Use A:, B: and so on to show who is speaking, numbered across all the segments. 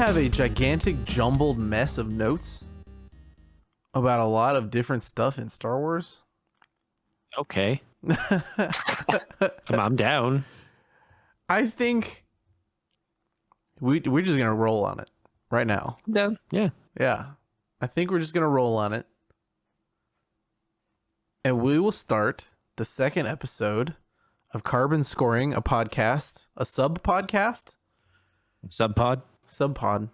A: have a gigantic jumbled mess of notes about a lot of different stuff in Star Wars.
B: Okay. I'm down.
A: I think we're just gonna roll on it right now.
B: I'm down. Yeah.
A: Yeah, I think we're just gonna roll on it, and we will start the second episode of Carbon Scoring, a podcast, a sub podcast,
B: Subpod.
A: Subpod,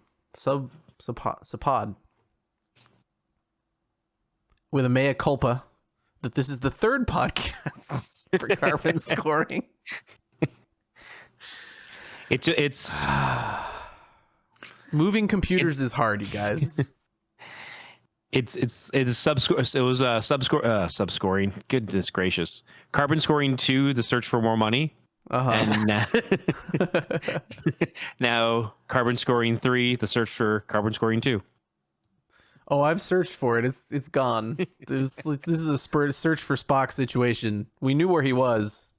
A: with a mea culpa that this is the third podcast for Carbon Scoring.
B: It's
A: moving computers is hard, you guys.
B: It's subscore. It was subscoring. Goodness gracious. Carbon Scoring 2, the search for more money. And now Carbon Scoring 3, the search for Carbon Scoring 2.
A: Oh, I've searched for it. It's gone. This is a search for Spock situation. We knew where he was.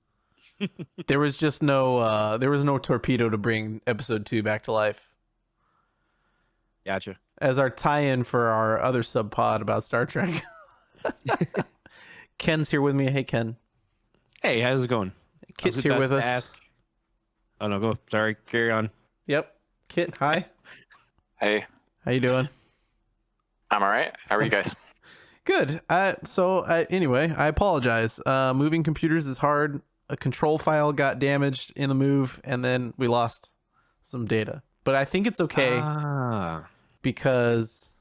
A: There was just no torpedo to bring episode 2 back to life.
B: Gotcha.
A: As our tie-in for our other sub pod about Star Trek. Ken's here with me. Hey, Ken.
B: Hey, how's it going?
A: Kit's here with us.
B: Oh no, go. Sorry, carry on.
A: Yep. Kit, hi.
C: Hey.
A: How you doing?
C: I'm all right. How are you guys?
A: Good. Anyway, I apologize. Moving computers is hard. A control file got damaged in the move, and then we lost some data. But I think it's okay because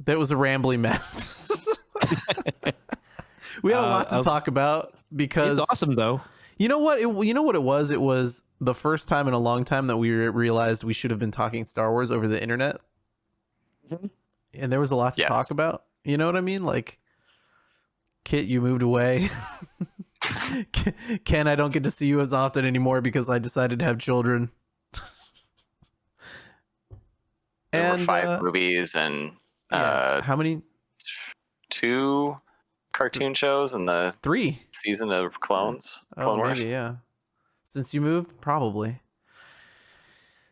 A: that was a rambling mess. We had a lot to talk about because
B: it's awesome though.
A: You know what? You know what it was? It was the first time in a long time that we realized we should have been talking Star Wars over the internet. Mm-hmm. And there was a lot to talk about. You know what I mean? Like, Kit, you moved away. Ken, I don't get to see you as often anymore because I decided to have children.
C: There were 5 movies and
A: how many?
C: 2 cartoon shows and the
A: 3
C: season of Clone Wars.
A: Maybe, yeah. Since you moved, probably.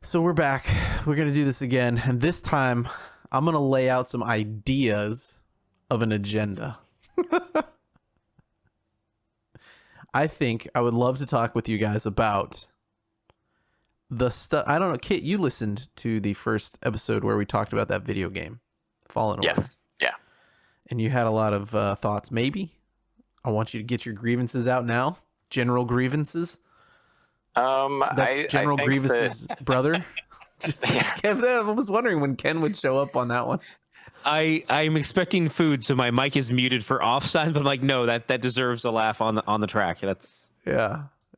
A: So we're back. We're gonna do this again, and this time I'm gonna lay out some ideas of an agenda. I think I would love to talk with you guys about the stuff. I don't know, Kit, you listened to the first episode where we talked about that video game, Fallen Order.
C: Yes. Yeah.
A: And you had a lot of thoughts. Maybe I want you to get your grievances out now. General grievances. That's General Grievous's brother. I was wondering when Ken would show up on that one.
B: I'm expecting food, so my mic is muted for offside. But I'm like, no, that deserves a laugh on the track.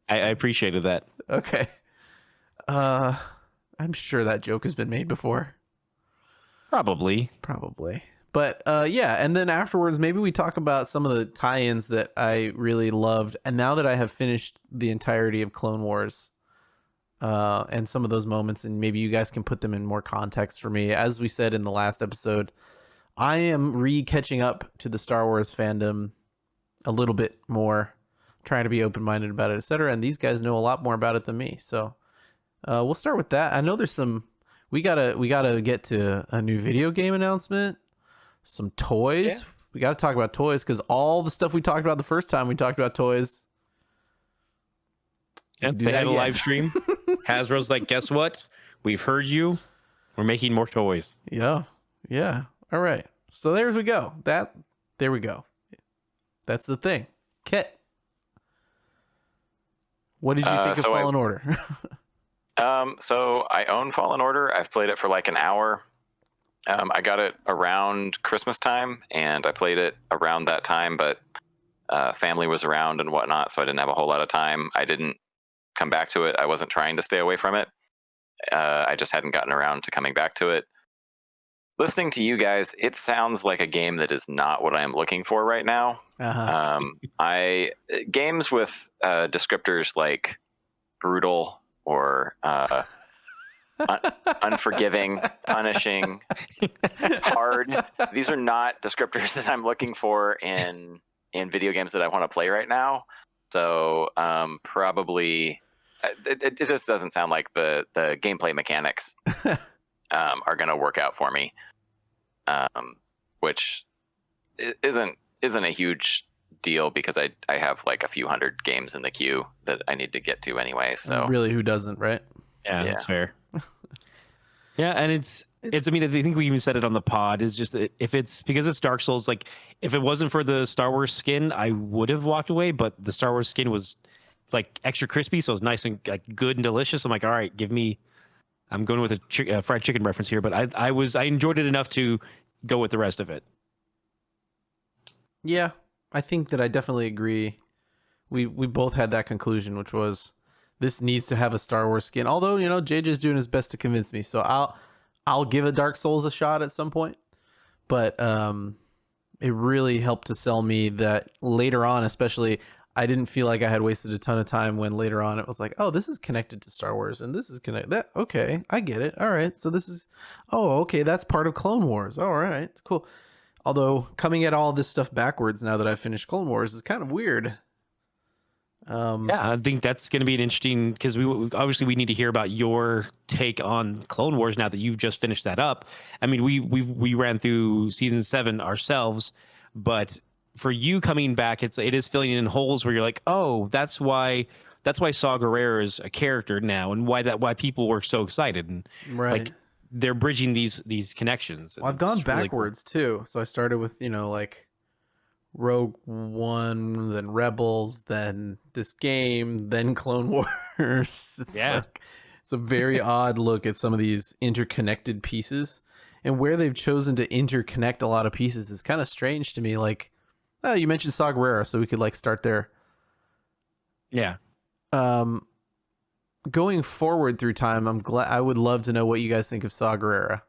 B: I appreciated that.
A: Okay. I'm sure that joke has been made before.
B: Probably.
A: But yeah, and then afterwards, maybe we talk about some of the tie-ins that I really loved. And now that I have finished the entirety of Clone Wars, and some of those moments, and maybe you guys can put them in more context for me. As we said in the last episode, I am re-catching up to the Star Wars fandom a little bit more, trying to be open-minded about it, etc. And these guys know a lot more about it than me. So we'll start with that. I know there's some... We gotta get to a new video game announcement. Some toys. Yeah. We got to talk about toys because all the stuff we talked about the first time we talked about toys.
B: Yep, they had a live stream. Hasbro's like, guess what? We've heard you. We're making more toys.
A: Yeah. All right. So there we go. There we go. That's the thing. Kit, what did you think of Fallen Order?
C: So I own Fallen Order. I've played it for like an hour. I got it around Christmas time, and I played it around that time, but family was around and whatnot, so I didn't have a whole lot of time. I didn't come back to it. I wasn't trying to stay away from it. I just hadn't gotten around to coming back to it. Listening to you guys, it sounds like a game that is not what I am looking for right now. Games with descriptors like brutal or unforgiving, punishing, hard. These are not descriptors that I'm looking for in video games that I want to play right now. So probably it just doesn't sound like the gameplay mechanics are going to work out for me, which isn't a huge deal because I have like a few hundred games in the queue that I need to get to anyway. So
A: really, who doesn't, right?
B: Yeah, that's fair. Yeah, and it's. I mean, I think we even said it on the pod. Is just that if it's because it's Dark Souls. Like, if it wasn't for the Star Wars skin, I would have walked away. But the Star Wars skin was like extra crispy, so it was nice and like good and delicious. I'm like, all right, give me. I'm going with a fried chicken reference here, but I enjoyed it enough to go with the rest of it.
A: Yeah, I think that I definitely agree. We both had that conclusion, which was this needs to have a Star Wars skin. Although, you know, JJ's doing his best to convince me, so I'll give a Dark Souls a shot at some point. But it really helped to sell me that later on, especially, I didn't feel like I had wasted a ton of time when later on it was like, oh, this is connected to Star Wars and this is connected. That okay, I get it. All right, so this is, oh, okay, that's part of Clone Wars. All right, it's cool. Although coming at all this stuff backwards now that I've finished Clone Wars is kind of weird.
B: Yeah, I think that's going to be an interesting because we obviously we need to hear about your take on Clone Wars now that you've just finished that up. I mean, we ran through season 7 ourselves, but for you coming back, it is filling in holes where you're like, oh, that's why Saw Gerrera is a character now, and why people were so excited, and
A: right.
B: like they're bridging these connections.
A: Well, I've gone backwards too, so I started with like Rogue One, then Rebels, then this game, then Clone Wars. It's it's a very odd look at some of these interconnected pieces, and where they've chosen to interconnect a lot of pieces is kind of strange to me. Like, oh, you mentioned Saw Gerrera, so we could like start there.
B: Yeah.
A: Going forward through time, I would love to know what you guys think of Saw Gerrera.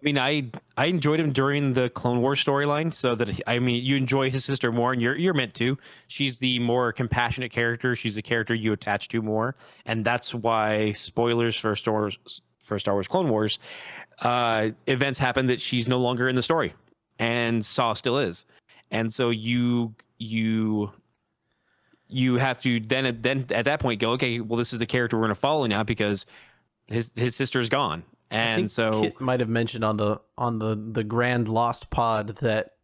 B: I mean, I enjoyed him during the Clone Wars storyline, so that I mean, you enjoy his sister more, and you're meant to. She's the more compassionate character. She's the character you attach to more, and that's why spoilers for Star Wars Clone Wars events happen that she's no longer in the story, and Saw still is, and so you have to then at that point go, okay, well, this is the character we're going to follow now because his sister's gone. And
A: I think
B: so
A: Kit might have mentioned on the Grand Lost Pod that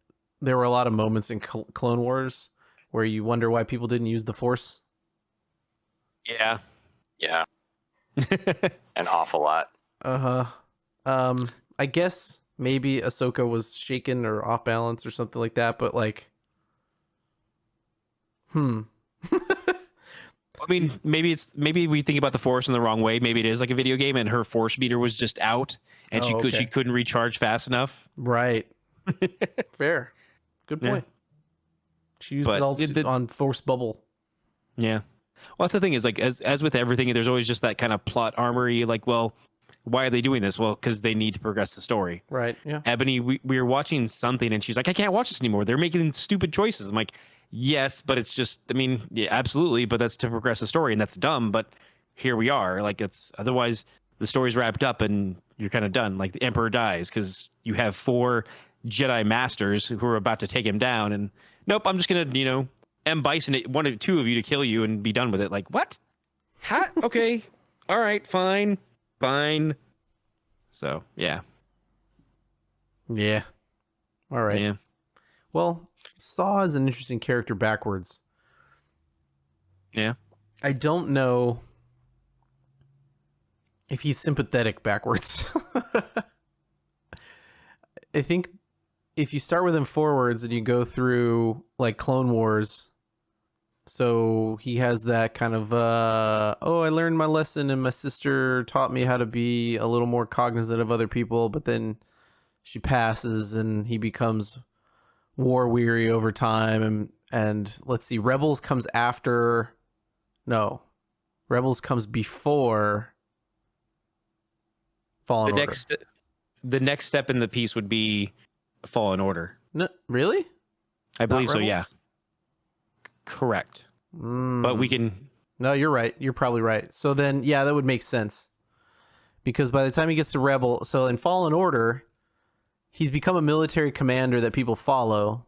A: there were a lot of moments in Clone Wars where you wonder why people didn't use the Force.
C: Yeah. An awful lot.
A: I guess maybe Ahsoka was shaken or off balance or something like that, but like,
B: I mean, maybe we think about the Force in the wrong way. Maybe it is like a video game, and her Force meter was just out, and she couldn't recharge fast enough.
A: Right. Fair. Good point. Yeah. She used it all on Force Bubble.
B: Yeah. Well, that's the thing is, like, as with everything, there's always just that kind of plot armory. Like, well, why are they doing this? Well, because they need to progress the story.
A: Right. Yeah.
B: Ebony, we were watching something, and she's like, I can't watch this anymore. They're making stupid choices. I'm like, yes, but it's just, I mean, yeah, absolutely, but that's to progress the story, and that's dumb, but here we are. Like, it's otherwise the story's wrapped up and you're kind of done. Like, the Emperor dies because you have 4 Jedi Masters who are about to take him down, and nope, I'm just gonna, M. Bison one or two of you to kill you and be done with it. Like, what? How? Okay, all right, fine. So, yeah.
A: All right.
B: Yeah.
A: Well, Saw is an interesting character backwards.
B: Yeah.
A: I don't know if he's sympathetic backwards. I think if you start with him forwards and you go through like Clone Wars, so he has that kind of I learned my lesson and my sister taught me how to be a little more cognizant of other people, but then she passes and he becomes war weary over time, and let's see, Rebels comes before Fallen Order.
B: The next step in the piece would be Fallen Order.
A: No, really?
B: I believe so, yeah. Correct. But we can...
A: No, you're right. You're probably right. So then, yeah, that would make sense. Because by the time he gets to Rebel... So in Fallen Order, he's become a military commander that people follow.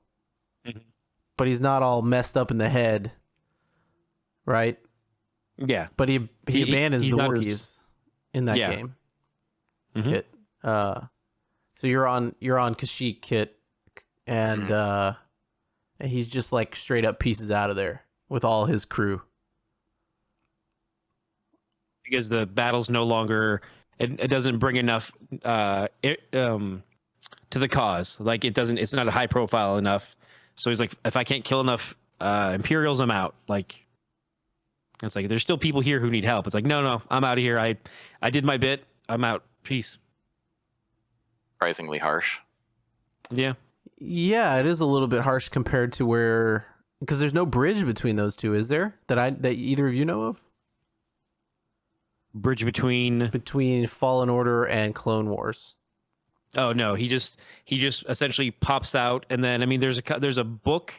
A: Mm-hmm. But he's not all messed up in the head. right?
B: Yeah.
A: But he abandons
B: he's
A: the
B: not
A: Wookiees in that
B: Yeah.
A: game.
B: Mhm.
A: Kit. So you're on Kashyyyk, Kit, and and he's just like straight up pieces out of there with all his crew.
B: Because the battle's no longer it doesn't bring enough to the cause. Like it's not a high profile enough. So he's like, if I can't kill enough Imperials, I'm out. Like it's like there's still people here who need help. It's like, no, I'm out of here. I did my bit. I'm out. Peace.
C: Surprisingly harsh.
B: Yeah.
A: Yeah, it is a little bit harsh compared to where, because there's no bridge between those two, is there? That either of you know of?
B: Bridge between
A: Fallen Order and Clone Wars.
B: Oh no, he just essentially pops out, and then I mean, there's a book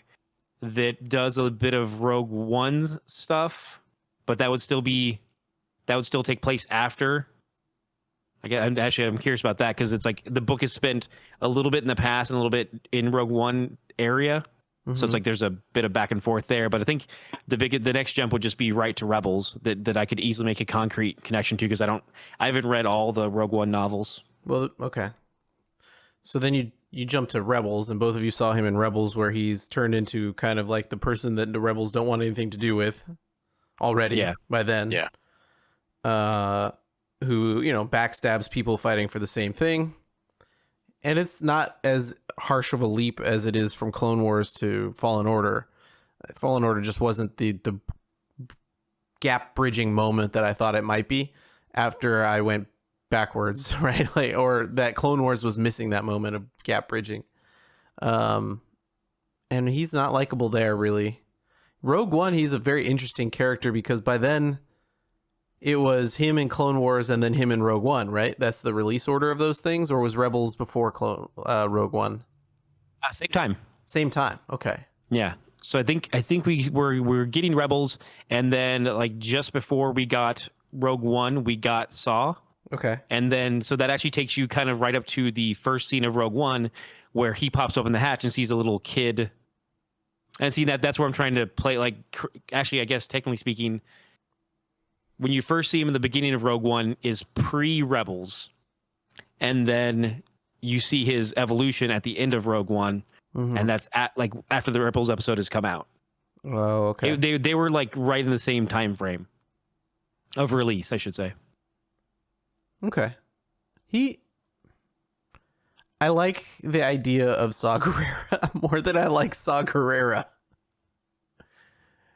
B: that does a bit of Rogue One's stuff, but that would still take place after. I'm curious about that because it's like the book is spent a little bit in the past and a little bit in Rogue One area, so it's like there's a bit of back and forth there. But I think the next jump would just be right to Rebels that I could easily make a concrete connection to because I haven't read all the Rogue One novels.
A: Well, okay. So then you jump to Rebels, and both of you saw him in Rebels, where he's turned into kind of like the person that the Rebels don't want anything to do with already.
B: Yeah.
A: By then.
C: Yeah.
A: Who backstabs people fighting for the same thing, and it's not as harsh of a leap as it is from Clone Wars to Fallen Order. Fallen Order just wasn't the gap bridging moment that I thought it might be after I went backwards, right? Like, or that Clone Wars was missing that moment of gap bridging. And he's not likable there, really. Rogue One, he's a very interesting character because by then it was him in Clone Wars and then him in Rogue One, right? That's the release order of those things, or was Rebels before Rogue One?
B: Same time.
A: Same time. Okay.
B: Yeah. So I think we're getting Rebels, and then like just before we got Rogue One, we got Saw.
A: Okay.
B: And then so that actually takes you kind of right up to the first scene of Rogue One, where he pops open the hatch and sees a little kid. And see that's where I'm trying to play. Like, actually, I guess technically speaking, when you first see him in the beginning of Rogue One is pre-Rebels, and then you see his evolution at the end of Rogue One, and that's after the Rebels episode has come out.
A: Oh, okay.
B: They were like right in the same time frame of release, I should say.
A: Okay. I like the idea of Saw Gerrera more than I like Saw Gerrera.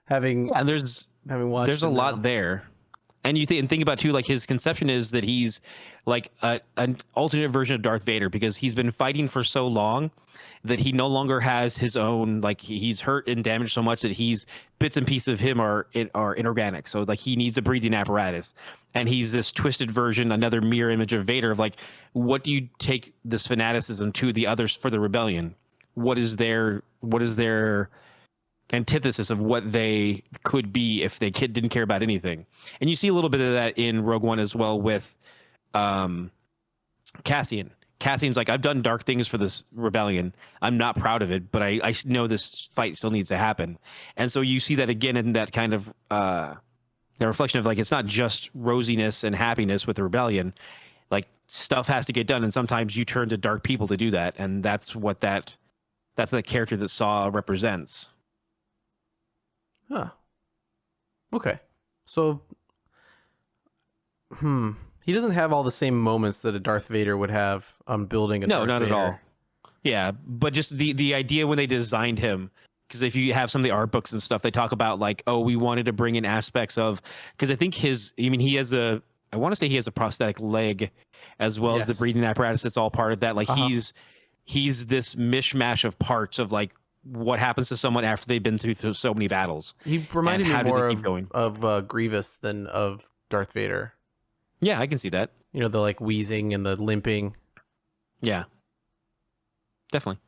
A: Having watched
B: there's a lot there. And you think about too, like his conception is that he's like an alternate version of Darth Vader because he's been fighting for so long that he no longer has his own, like he's hurt and damaged so much that he's bits and pieces of him are inorganic. So like he needs a breathing apparatus, and he's this twisted version, another mirror image of Vader of like, what do you take this fanaticism to the others for the rebellion? What is their antithesis of what they could be if they didn't care about anything? And you see a little bit of that in Rogue One as well with Cassian. Cassian's like, I've done dark things for this rebellion. I'm not proud of it, but I know this fight still needs to happen. And so you see that again in that kind of the reflection of like, it's not just rosiness and happiness with the rebellion. Like stuff has to get done, and sometimes you turn to dark people to do that, and that's the character that Saw represents.
A: Huh. Okay. So, he doesn't have all the same moments that a Darth Vader would have on building a
B: No,
A: Darth
B: not
A: Vader.
B: at all. Yeah, but just the idea when they designed him, because if you have some of the art books and stuff, they talk about like, oh, we wanted to bring in aspects of, because I think he has I want to say he has a prosthetic leg as well as the breathing apparatus. It's all part of that. Like he's this mishmash of parts of like what happens to someone after they've been through so many battles.
A: He reminded me more of Grievous than of Darth Vader.
B: Yeah, I can see that.
A: The like wheezing and the limping.
B: Yeah, definitely.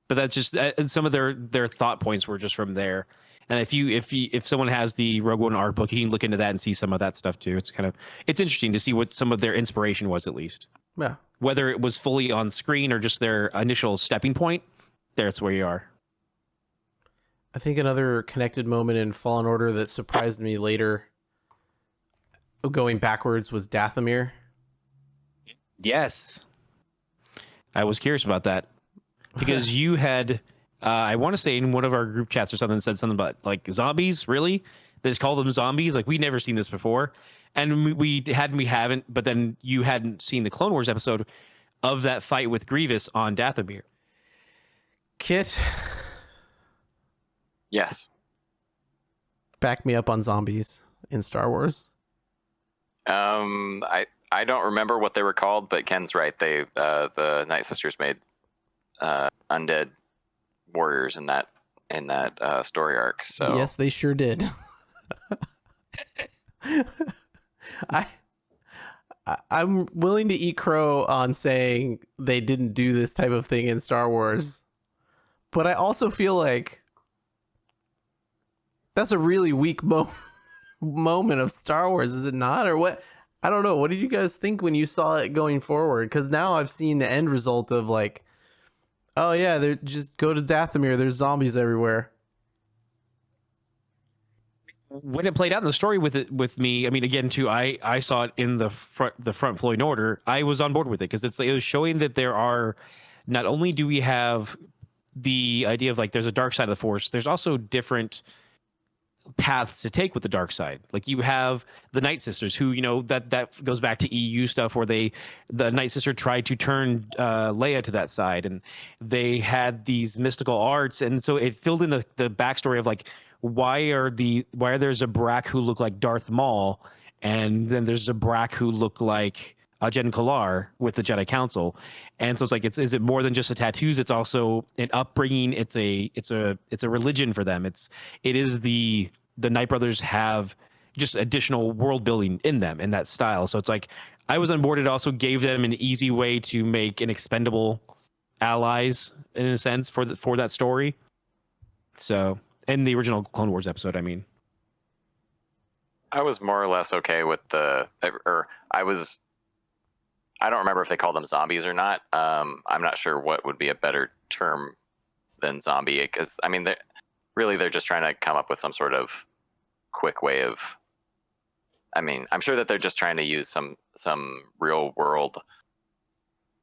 B: But that's just and some of their thought points were just from there. And if someone has the Rogue One art book, you can look into that and see some of that stuff too. It's interesting to see what some of their inspiration was, at least.
A: Yeah.
B: Whether it was fully on screen or just their initial stepping point, there's where you are.
A: I think another connected moment in Fallen Order that surprised me later, going backwards, was Dathomir.
B: Yes, I was curious about that because you had, I want to say in one of our group chats or something, said something about like zombies. Really, they just call them zombies. Like we'd never seen this before, and we haven't. But then you hadn't seen the Clone Wars episode of that fight with Grievous on Dathomir.
A: Kit,
C: Yes.
A: back me up on zombies in Star Wars.
C: I don't remember what they were called, but Ken's right. They the Night Sisters made undead warriors in that story arc. So
A: Yes, they sure did. I I'm willing to eat crow on saying they didn't do this type of thing in Star Wars, but I also feel like that's a really weak moment of Star Wars, is it not? Or what? I don't know. What did you guys think when you saw it going forward? Because now I've seen the end result of like, oh yeah, they just go to Dathomir. There's zombies everywhere.
B: When it played out in the story with me, I mean, again, too, I saw it in the front flowing order. I was on board with it because it was showing that there are, not only do we have the idea of like there's a dark side of the Force, there's also different paths to take with the dark side. Like you have the Night Sisters, who that goes back to EU stuff, where the Night Sister tried to turn Leia to that side, and they had these mystical arts, and so it filled in the backstory of like why are there's a Zabrak who look like Darth Maul, and then there's a Zabrak who look like Jen Kalar with the Jedi Council, and so it's like is it more than just the tattoos? It's also an upbringing. It's a religion for them. It is the Night Brothers have just additional world building in them in that style. So it's like I was on board. It also gave them an easy way to make an expendable allies in a sense for that story. So in the original Clone Wars episode, I mean,
C: I was more or less okay with I don't remember if they called them zombies or not. I'm not sure what would be a better term than zombie, because I mean, they're just trying to come up with some sort of quick way of. I mean, I'm sure that they're just trying to use some real world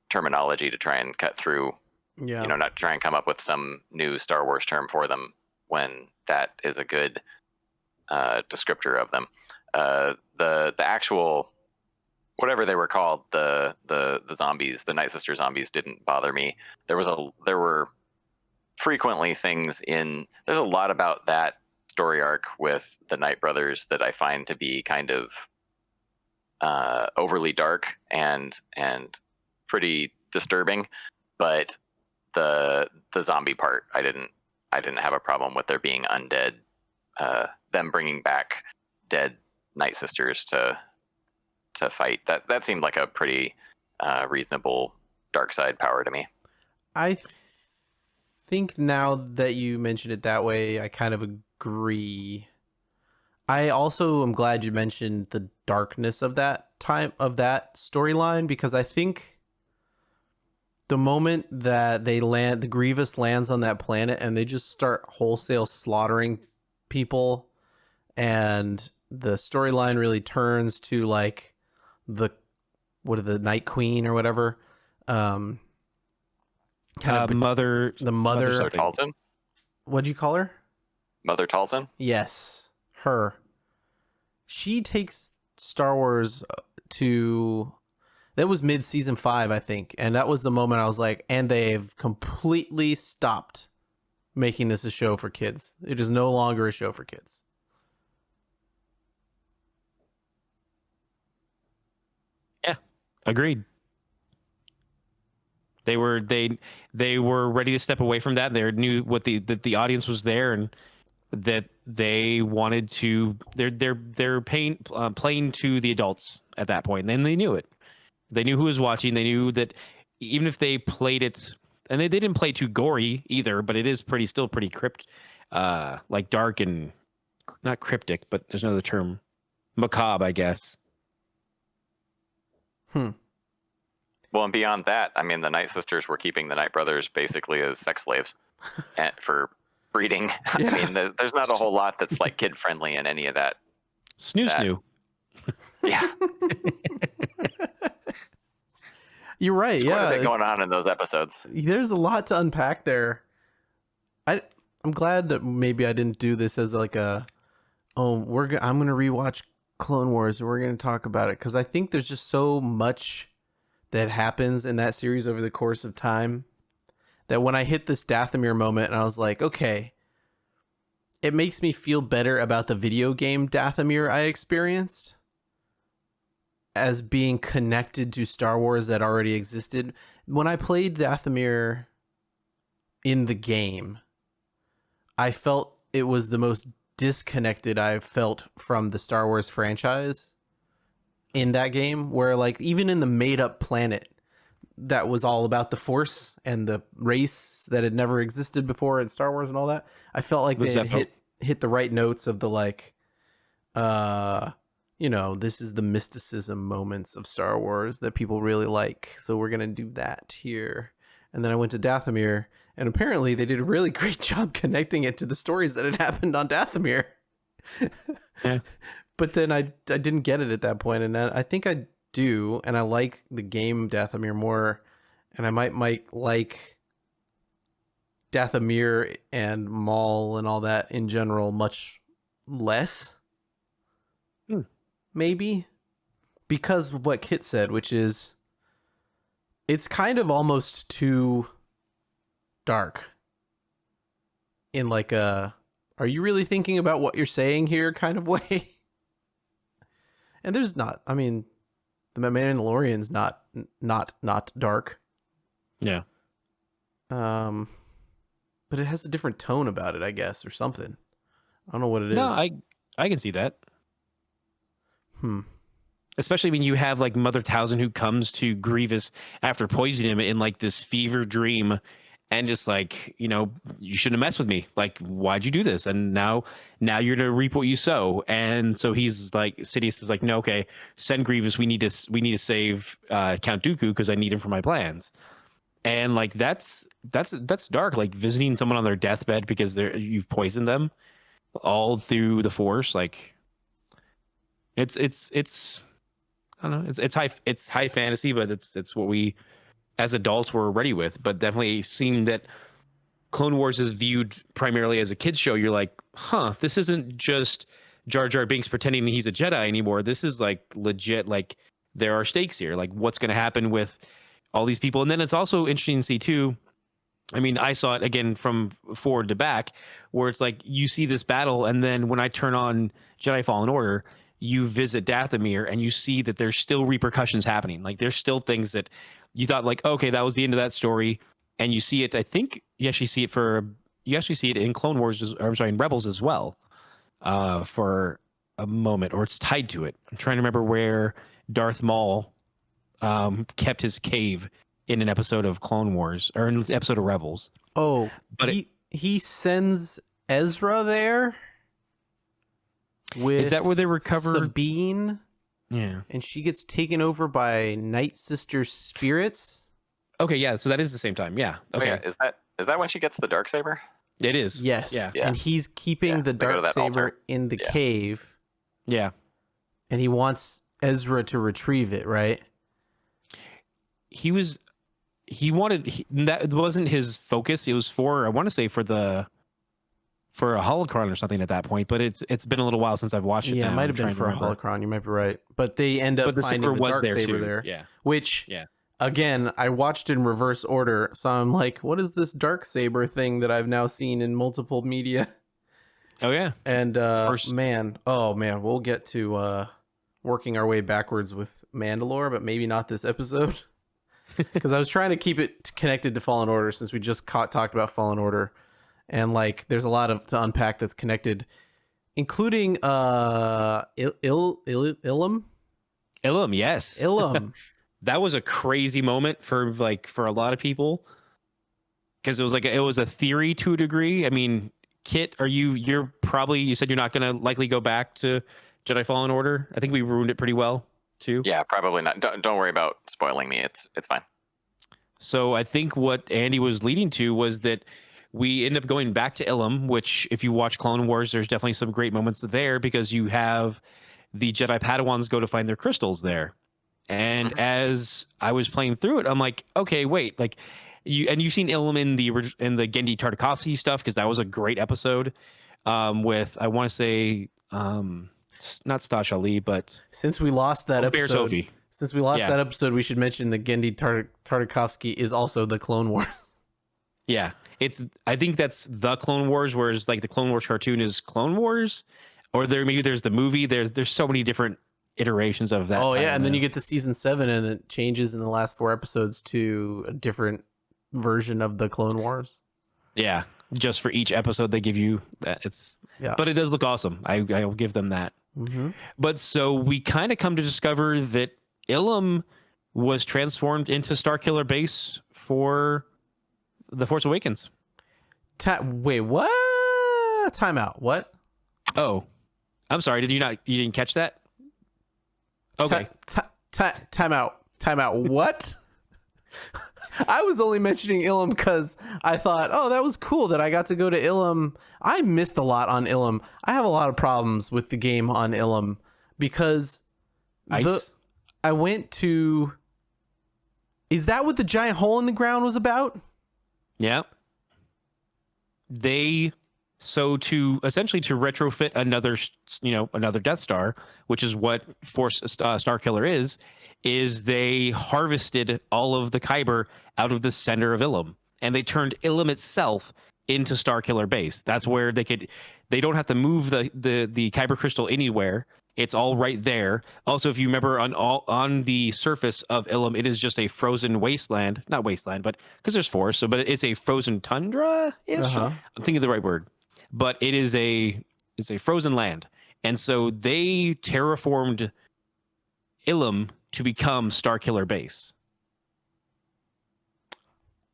C: terminology to try and cut through.
A: Yeah.
C: Not try and come up with some new Star Wars term for them when that is a good descriptor of them. The actual whatever they were called, the zombies, the Night Sister zombies, didn't bother me. There were frequently things there's a lot about that story arc with the Night Brothers that I find to be kind of overly dark and pretty disturbing, but the zombie part, I didn't have a problem with there being undead, them bringing back dead Night Sisters to fight. That seemed like a pretty reasonable dark side power to me.
A: I think now that you mention it that way, I kind of agree. I also am glad you mentioned the darkness of that storyline, because I think the moment that the Grievous lands on that planet and they just start wholesale slaughtering people, and the storyline really turns to like the Night Queen or whatever, kind of
B: Mother
C: Talzin.
A: What'd you call her?
C: Mother Talzin.
A: Yes, her. She takes Star Wars to. That was mid-season 5, I think, and that was the moment I was like, and they've completely stopped making this a show for kids. It is no longer a show for kids.
B: Yeah, agreed. They were ready to step away from that. They knew that the audience was there, and that they wanted to. They're playing to the adults at that point, and they knew it. They knew who was watching. They knew that even if they played it, and they didn't play too gory either, but it is still pretty like dark and not cryptic, but there's another term, macabre, I guess.
C: Well, and beyond that, I mean, the Night Sisters were keeping the Night Brothers basically as sex slaves for breeding.
A: Yeah.
C: I mean, there's not a whole lot that's like kid friendly in any of that.
B: Snoo.
C: Yeah,
A: You're right.
C: quite a bit
A: Yeah,
C: going on in those episodes.
A: there's a lot to unpack there. I'm glad that maybe I didn't do this as like a I'm gonna rewatch Clone Wars and we're gonna talk about it, because I think there's just so much that happens in that series over the course of time that when I hit this Dathomir moment and I was like, okay, it makes me feel better about the video game Dathomir I experienced as being connected to Star Wars that already existed. When I played Dathomir in the game, I felt it was the most disconnected I've felt from the Star Wars franchise in that game, where like even in the made up planet that was all about the Force and the race that had never existed before in Star Wars and all that, I felt like they had hit the right notes of the like this is the mysticism moments of Star Wars that people really like, so we're gonna do that here. And then I went to Dathomir, and apparently they did a really great job connecting it to the stories that had happened on Dathomir.
B: Yeah.
A: But then I didn't get it at that point, and I think I do, and I like the game Dathomir more, and I might like Dathomir and Maul and all that in general much less. Maybe because of what Kit said, which is it's kind of almost too dark in like a are you really thinking about what you're saying here kind of way. And there's not, I mean, the Mandalorian's not dark.
B: Yeah.
A: But it has a different tone about it, I guess, or something. I don't know what it is.
B: No, I can see that. Especially when you have like Mother Talzin who comes to Grievous after poisoning him in like this fever dream, and just like, you shouldn't have messed with me. Like, why'd you do this? And now you're gonna reap what you sow. And so he's like, Sidious is like, no, okay, send Grievous. We need to save Count Dooku because I need him for my plans. And like that's dark. Like visiting someone on their deathbed because you've poisoned them, all through the Force. Like, it's I don't know. It's high fantasy, but it's what we as adults were ready with. But definitely seeing that Clone Wars is viewed primarily as a kids show, you're like, this isn't just Jar Jar Binks pretending he's a Jedi anymore. This is like legit. Like, there are stakes here. Like, what's going to happen with all these people? And then it's also interesting to see too. I mean, I saw it again from forward to back, where it's like you see this battle, and then when I turn on Jedi Fallen Order, you visit Dathomir and you see that there's still repercussions happening. Like, there's still things that you thought like, okay, that was the end of that story. And you see it, I think you actually see it in Clone Wars, in Rebels as well, for a moment, or it's tied to it. I'm trying to remember where Darth Maul kept his cave in an episode of Clone Wars, or in an episode of Rebels.
A: Oh,
B: but
A: he sends Ezra there. With
B: is that where they recover
A: Sabine?
B: Yeah,
A: and she gets taken over by Night Sister spirits.
B: Okay, yeah, so that is the same time. Yeah. Okay.
C: Oh, yeah. Is that when she gets the Darksaber?
B: It is.
A: Yes.
B: Yeah.
A: And he's keeping the Darksaber in the cave.
B: Yeah.
A: And he wants Ezra to retrieve it, right?
B: That wasn't his focus. It was for, I want to say, for a holocron or something at that point, but it's been a little while since I've watched it.
A: Yeah,
B: now.
A: it might have been for a holocron. You might be right. But they end up finding the Darksaber there.
B: Yeah.
A: Which, again, I watched in reverse order, so I'm like, what is this Darksaber thing that I've now seen in multiple media?
B: Oh, yeah.
A: And, man, we'll get to working our way backwards with Mandalore, but maybe not this episode. Because I was trying to keep it connected to Fallen Order, since we just talked about Fallen Order. And like, there's a lot to unpack that's connected, including Ilum.
B: Ilum, yes.
A: Ilum.
B: That was a crazy moment for a lot of people, because it was a theory to a degree. I mean, Kit, you said you're not going to likely go back to Jedi Fallen Order. I think we ruined it pretty well too.
C: Yeah, probably not. Don't worry about spoiling me. It's fine.
B: So I think what Andy was leading to was that we end up going back to Ilum, which if you watch Clone Wars, there's definitely some great moments there because you have the Jedi Padawans go to find their crystals there. And as I was playing through it, I'm like, okay, wait, like you've seen Ilum in the Gendy Tartakovsky stuff because that was a great episode with I want to say not Stash Ali, but
A: Since we lost that
B: Bear
A: episode,
B: Sophie.
A: we should mention that Gendy Tartakovsky is also the Clone Wars.
B: Yeah, I think that's the Clone Wars, whereas like the Clone Wars cartoon is Clone Wars, or maybe there's the movie. There's so many different iterations of that.
A: Oh yeah,
B: title
A: and then
B: now.
A: you get to season 7, and it changes in the last 4 episodes to a different version of the Clone Wars.
B: Yeah, just for each episode they give you that. But it does look awesome. I'll give them that.
A: Mm-hmm.
B: But so we kind of come to discover that Ilum was transformed into Starkiller Base for The Force Awakens.
A: Wait, what? Time out. What?
B: Oh, I'm sorry. You didn't catch that? Okay.
A: Time out. Time out. What? I was only mentioning Ilum because I thought, oh, that was cool that I got to go to Ilum. I missed a lot on Ilum. I have a lot of problems with the game on Ilum because I went to. Is that what the giant hole in the ground was about?
B: Yeah. To essentially to retrofit another Death Star, which is what Force Starkiller is they harvested all of the Kyber out of the center of Ilum, and they turned Ilum itself into Starkiller Base. That's where they don't have to move the Kyber crystal anywhere. It's all right there. Also, if you remember on the surface of Ilum, it is just a frozen wasteland. Not wasteland, but because there's forest, but it's a frozen tundra-ish.
A: Uh-huh.
B: I'm thinking of the right word. But it's a frozen land. And so they terraformed Ilum to become Starkiller Base.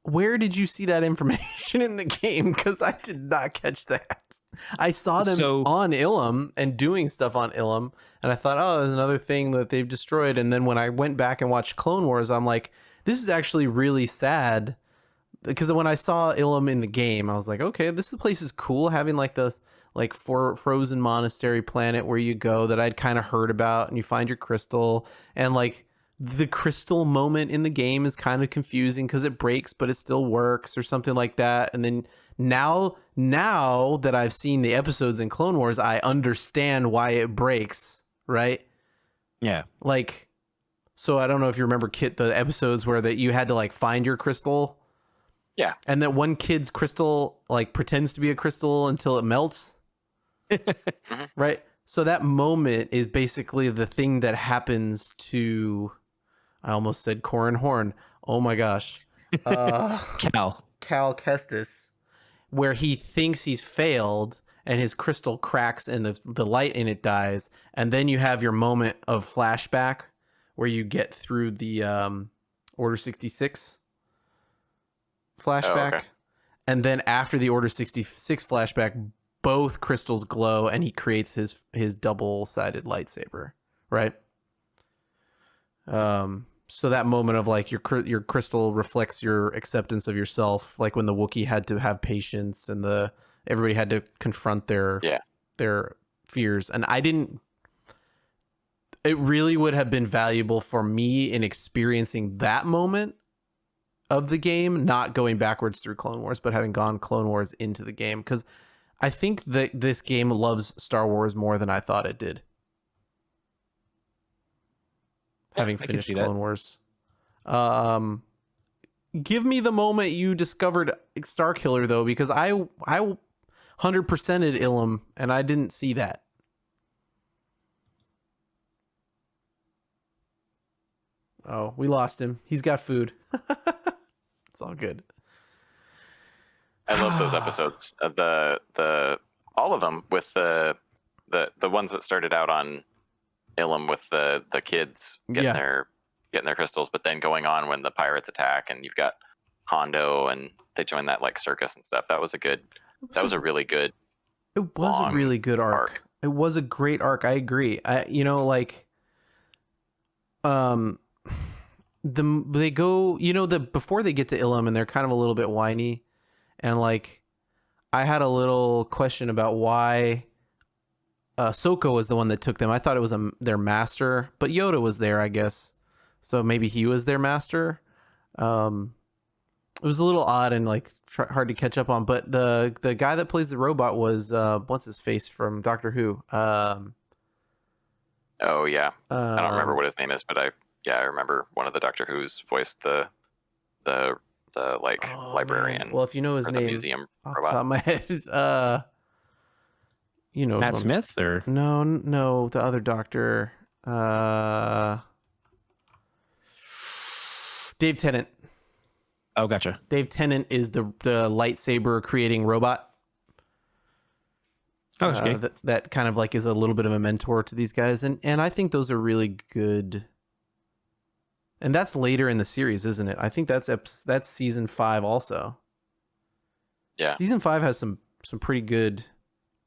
A: Where did you see that information in the game? Because I did not catch that. I saw them on Ilum and doing stuff on Ilum, and I thought, oh, there's another thing that they've destroyed. And then when I went back and watched Clone Wars, I'm like, this is actually really sad. Because when I saw Ilum in the game, I was like, okay, this place is cool, having like the frozen monastery planet where you go that I'd kind of heard about, and you find your crystal, and like the crystal moment in the game is kind of confusing because it breaks but it still works or something like that. And then now that I've seen the episodes in Clone Wars, I understand why it breaks, right?
B: Yeah.
A: Like, so I don't know if you remember, Kit, the episodes where that you had to like find your crystal.
C: Yeah.
A: And that one kid's crystal like pretends to be a crystal until it melts. Right? So that moment is basically the thing that happens to, I almost said Corran Horn. Oh my gosh. Cal Kestis, where he thinks he's failed and his crystal cracks and the light in it dies. And then you have your moment of flashback where you get through the Order 66 flashback.
C: Oh, okay.
A: And then after the Order 66 flashback, both crystals glow and he creates his double-sided lightsaber, right? So that moment of like your crystal reflects your acceptance of yourself, like when the Wookiee had to have patience and everybody had to confront their fears. And it really would have been valuable for me in experiencing that moment of the game, not going backwards through Clone Wars, but having gone Clone Wars into the game, because I think that this game loves Star Wars more than I thought it did. Having finished Clone Wars. Give me the moment you discovered Starkiller, though, because I 100%ed Ilum, and I didn't see that. Oh, we lost him. He's got food. It's all good.
C: I love those episodes. All of them with the ones that started out on Ilum with the kids getting their crystals, but then going on when the pirates attack and you've got Hondo and they join that like circus and stuff. That was a really good.
A: It was a really good arc. It was a great arc. I agree. They go, before they get to Ilum and they're kind of a little bit whiny, and like I had a little question about why Soko was the one that took them. I thought it was their master, but Yoda was there, I guess. So maybe he was their master. It was a little odd and like hard to catch up on. But the guy that plays the robot was what's his face from Doctor Who.
C: Oh yeah, I don't remember
A: Um,
C: what his name is, but I remember one of the Doctor Who's voiced the like
A: oh man.
C: librarian
A: Well, if you know his
C: or the
A: name
C: museum
A: off the top
C: robot.
A: of my head, you know,
B: Matt Smith or
A: no, the other Doctor, Dave Tennant.
B: oh, gotcha.
A: Dave Tennant is the lightsaber creating robot.
B: Oh, okay.
A: That kind of like is a little bit of a mentor to these guys, and I think those are really good. And that's later in the series, isn't it? I think that's season 5 also.
C: Yeah.
A: Season 5 has some pretty good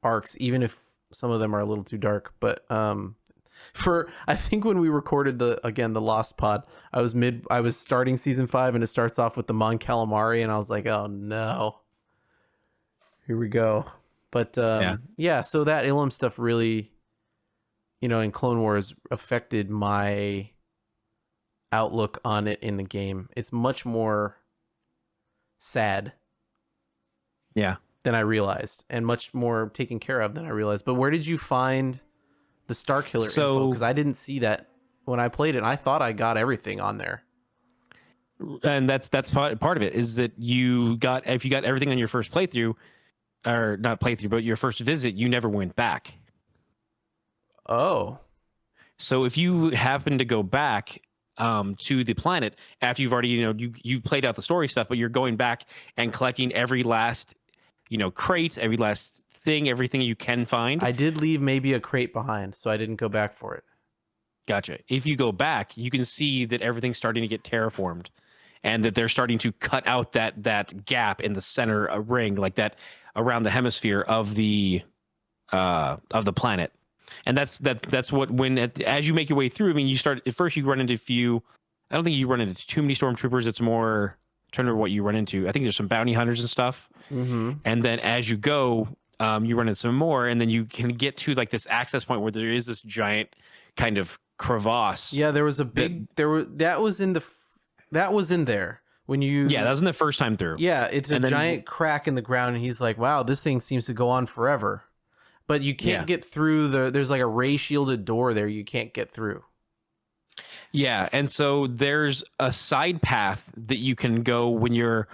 A: arcs, even if some of them are a little too dark. But I think when we recorded the Lost Pod, I was starting season 5 and it starts off with the Mon Calamari, and I was like, oh no, here we go. But yeah, so that Ilum stuff really, in Clone Wars affected my outlook on it in the game. It's much more sad than I realized, and much more taken care of than I realized. But where did you find the Starkiller info? Because I didn't see that when I played it. I thought I got everything on there.
B: And that's part of it, is that if you got everything on your first playthrough, or not playthrough, but your first visit, you never went back.
A: Oh.
B: So if you happen to go back to the planet after you've already, you've played out the story stuff, but you're going back and collecting every last, crate, every last thing, everything you can find.
A: I did leave maybe a crate behind, so I didn't go back for it.
B: Gotcha. If you go back, you can see that everything's starting to get terraformed, and that they're starting to cut out that gap in the center ring, like that around the hemisphere of the planet. And that's what, as you make your way through, I mean, you start at first, you run into I don't think you run into too many stormtroopers. It's more, I'm trying to remember what you run into. I think there's some bounty hunters and stuff.
A: Mm-hmm.
B: And then as you go, you run into some more, and then you can get to like this access point where there is this giant kind of crevasse.
A: Yeah, there was a big that was in there when you.
B: Yeah, that was in the first time through.
A: Yeah, it's a giant crack in the ground, and he's like, "Wow, this thing seems to go on forever." But you can't get through there's like a ray shielded door there you can't get through.
B: Yeah, and so there's a side path that you can go when you're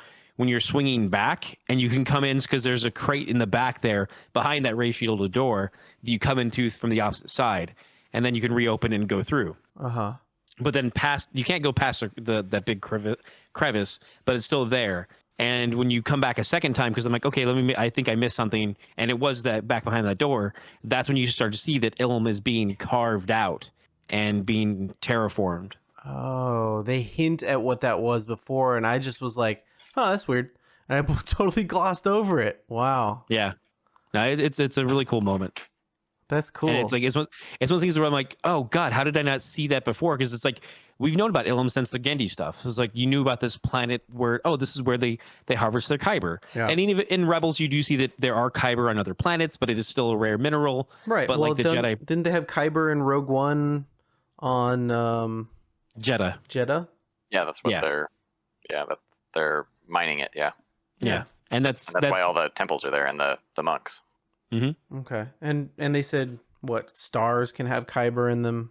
B: swinging back, and you can come in because there's a crate in the back there behind that ray shielded door that you come into from the opposite side, and then you can reopen and go through.
A: Uh-huh.
B: But then you can't go past that big crevice, but it's still there. And when you come back a second time, because I'm like, okay, I think I missed something, and it was that back behind that door, that's when you start to see that Ilum is being carved out and being terraformed.
A: Oh, they hint at what that was before, and I just was like, oh, that's weird. And I totally glossed over it. Wow.
B: Yeah. No, it's a really cool moment.
A: That's cool.
B: And it's one of those things where I'm like, oh God, how did I not see that before? Because it's like, we've known about Ilum since the Gendy stuff. So it's like, you knew about this planet where, this is where they harvest their kyber.
A: Yeah.
B: And even in Rebels, you do see that there are kyber on other planets, but it is still a rare mineral.
A: Right.
B: But
A: well,
B: like the Jedi,
A: didn't they have kyber in Rogue One on
B: Jeddah?
C: Yeah, that's what they're mining it.
B: Yeah. And that's
C: why all the temples are there and the monks.
B: Mm-hmm.
A: Okay. And they said what, stars can have kyber in them?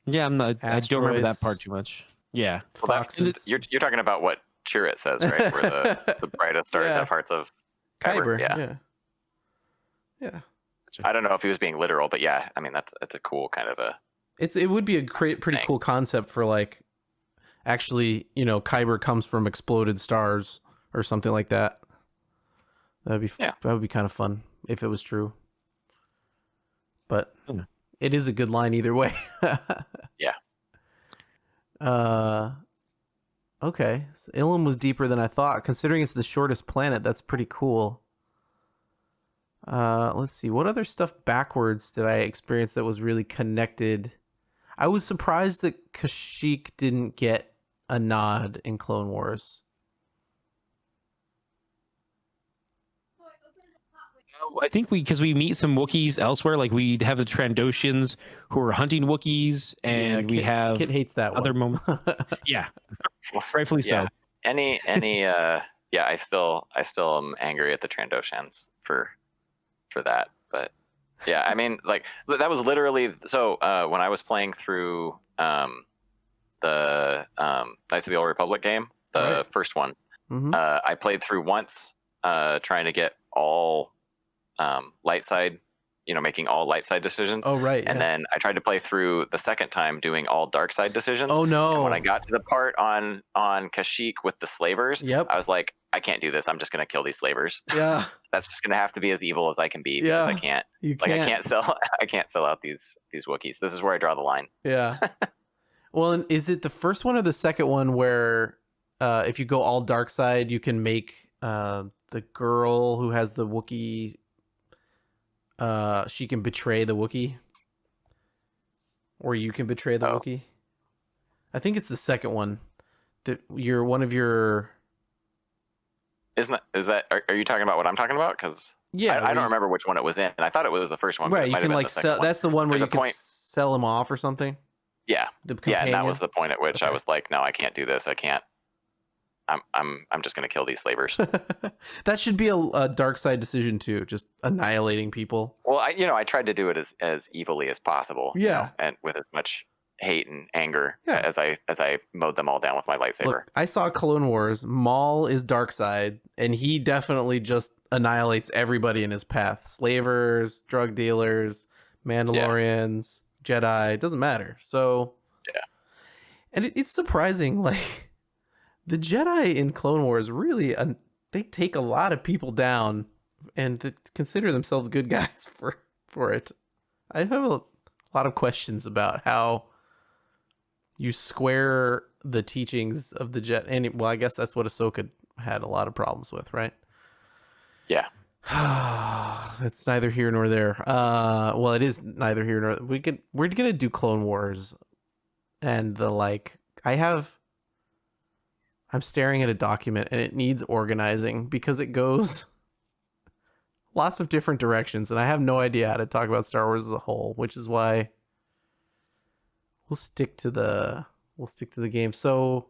B: Yeah, I don't remember that
A: Asteroids.
B: part too much. Yeah.
C: Well,
A: Foxes.
C: you're talking about what Chirrut says, right? Where the brightest stars have hearts of kyber.
A: Yeah.
C: I don't know if he was being literal, but yeah, I mean that's a cool kind of a.
A: It would be a pretty cool concept for like, actually, kyber comes from exploded stars or something like that. That would be kind of fun if it was true. But it is a good line either way.
C: Yeah.
A: Okay. So Ilum was deeper than I thought. Considering it's the shortest planet, that's pretty cool. Let's see. What other stuff backwards did I experience that was really connected? I was surprised that Kashyyyk didn't get a nod in Clone Wars.
B: I think because we meet some Wookiees elsewhere, like we have the Trandoshans who are hunting Wookiees, and we have
A: Kit hates that
B: other
A: one.
B: moments. Yeah, rightfully
C: Yeah.
B: so.
C: Any yeah, I still am angry at the Trandoshans for that. But yeah, I mean, like that was literally so when I was playing through the Knights of the Old Republic game, the
A: Right.
C: first one,
A: Mm-hmm.
C: I played through once trying to get all light side, making all light side decisions.
A: Oh, right.
C: And
A: Yeah.
C: then I tried to play through the second time doing all dark side decisions.
A: Oh,
C: And when I
A: no.
C: got to the part on Kashyyyk with the slavers,
A: Yep.
C: I was like, I can't do this. I'm just gonna kill these slavers.
A: Yeah.
C: That's just gonna have to be as evil as I can be because I
A: Yeah.
C: can't.
A: You
C: Like
A: can't.
C: I can't sell out these Wookiees. This is where I draw the line.
A: Yeah. Well, and is it the first one or the second one where if you go all dark side, you can make the girl who has the Wookiee, she can betray the Wookiee? Or you can betray the
C: Oh.
A: Wookiee? I think it's the second one. That you're one of your...
C: Is that are you talking about what I'm talking about? Because
A: Yeah,
C: I don't remember which one it was in, and I thought it was the first one. But
A: right,
C: it
A: you
C: might have
A: can
C: been
A: like
C: the second
A: sell.
C: one.
A: That's the one where
C: There's
A: you
C: a
A: can
C: point-
A: sell him off or something.
C: Yeah,
A: The
C: yeah, and that was
A: companion?
C: the point at which I
A: Okay.
C: was like, no, I can't do this. I can't. I'm just gonna kill these slavers.
A: That should be a dark side decision too, just annihilating people.
C: Well, I tried to do it as evilly as possible.
A: Yeah.
C: And with as much hate and anger
A: Yeah.
C: as I mowed them all down with my lightsaber.
A: Look, I saw Clone Wars. Maul is dark side, and he definitely just annihilates everybody in his path: slavers, drug dealers, Mandalorians, Jedi. It doesn't matter. So
C: Yeah.
A: and it's surprising, like the Jedi in Clone Wars really they take a lot of people down and consider themselves good guys for it. I have a lot of questions about how you square the teachings of the Jedi. And well, I guess that's what Ahsoka had a lot of problems with, right?
C: Yeah.
A: That's neither here nor there. Well, it is neither here nor we're gonna do Clone Wars, and I'm staring at a document and it needs organizing because it goes lots of different directions, and I have no idea how to talk about Star Wars as a whole, which is why we'll stick to the game. So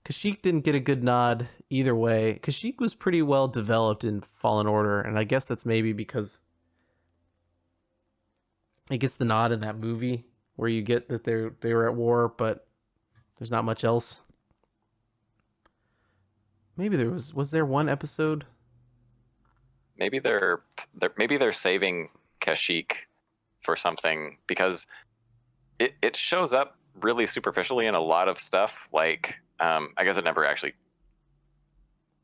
A: Kashyyyk didn't get a good nod either way. Kashyyyk was pretty well developed in Fallen Order, and I guess that's maybe because it gets the nod in that movie where you get that they were at war, but there's not much else. Maybe was there one episode?
C: Maybe they're saving Kashyyyk for something, because it shows up really superficially in a lot of stuff. Like I guess it never actually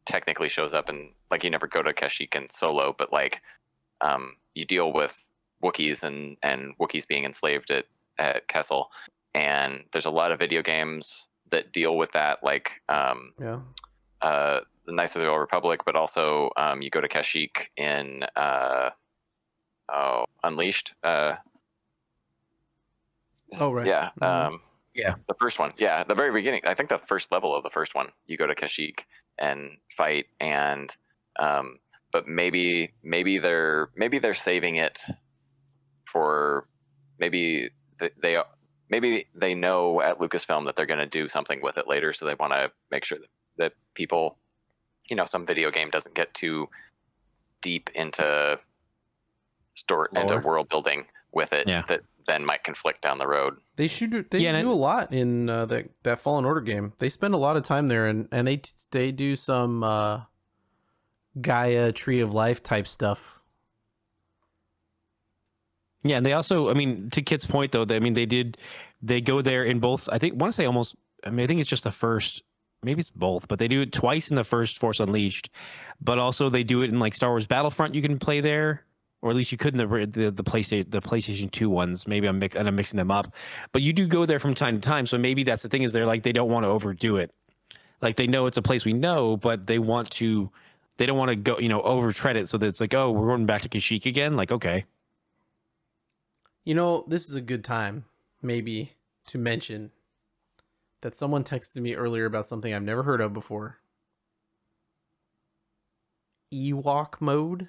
C: technically shows up in, like, you never go to Kashyyyk in Solo, but like you deal with Wookiees and Wookiees being enslaved at Kessel, and there's a lot of video games that deal with that, like the Knights of the Old Republic, but also you go to Kashyyyk in Unleashed.
A: Oh, right.
C: Yeah.
B: Yeah.
C: The first one. Yeah, the very beginning. I think the first level of the first one, you go to Kashyyyk and fight, and but maybe they're saving it for maybe they know at Lucasfilm that they're going to do something with it later, so they want to make sure that people, some video game doesn't get too deep into into world building with it, that then might conflict down the road.
A: They do a lot in that Fallen Order game. They spend a lot of time there, and they do some Gaia Tree of Life type stuff.
B: Yeah, and they also, I mean, to Kit's point though, they go there in both. I think I think it's just the first. Maybe it's both, but they do it twice in the first Force Unleashed. But also they do it in like Star Wars Battlefront. You can play there, or at least you could in the PlayStation 2 ones. Maybe I'm mixing them up, but you do go there from time to time. So maybe that's the thing, is they're like, they don't want to overdo it. Like, they know it's a place we know, but they don't want to go overtread it, so that it's like, oh, we're going back to Kashyyyk again. Like, okay.
A: This is a good time maybe to mention that someone texted me earlier about something I've never heard of before. Ewok mode.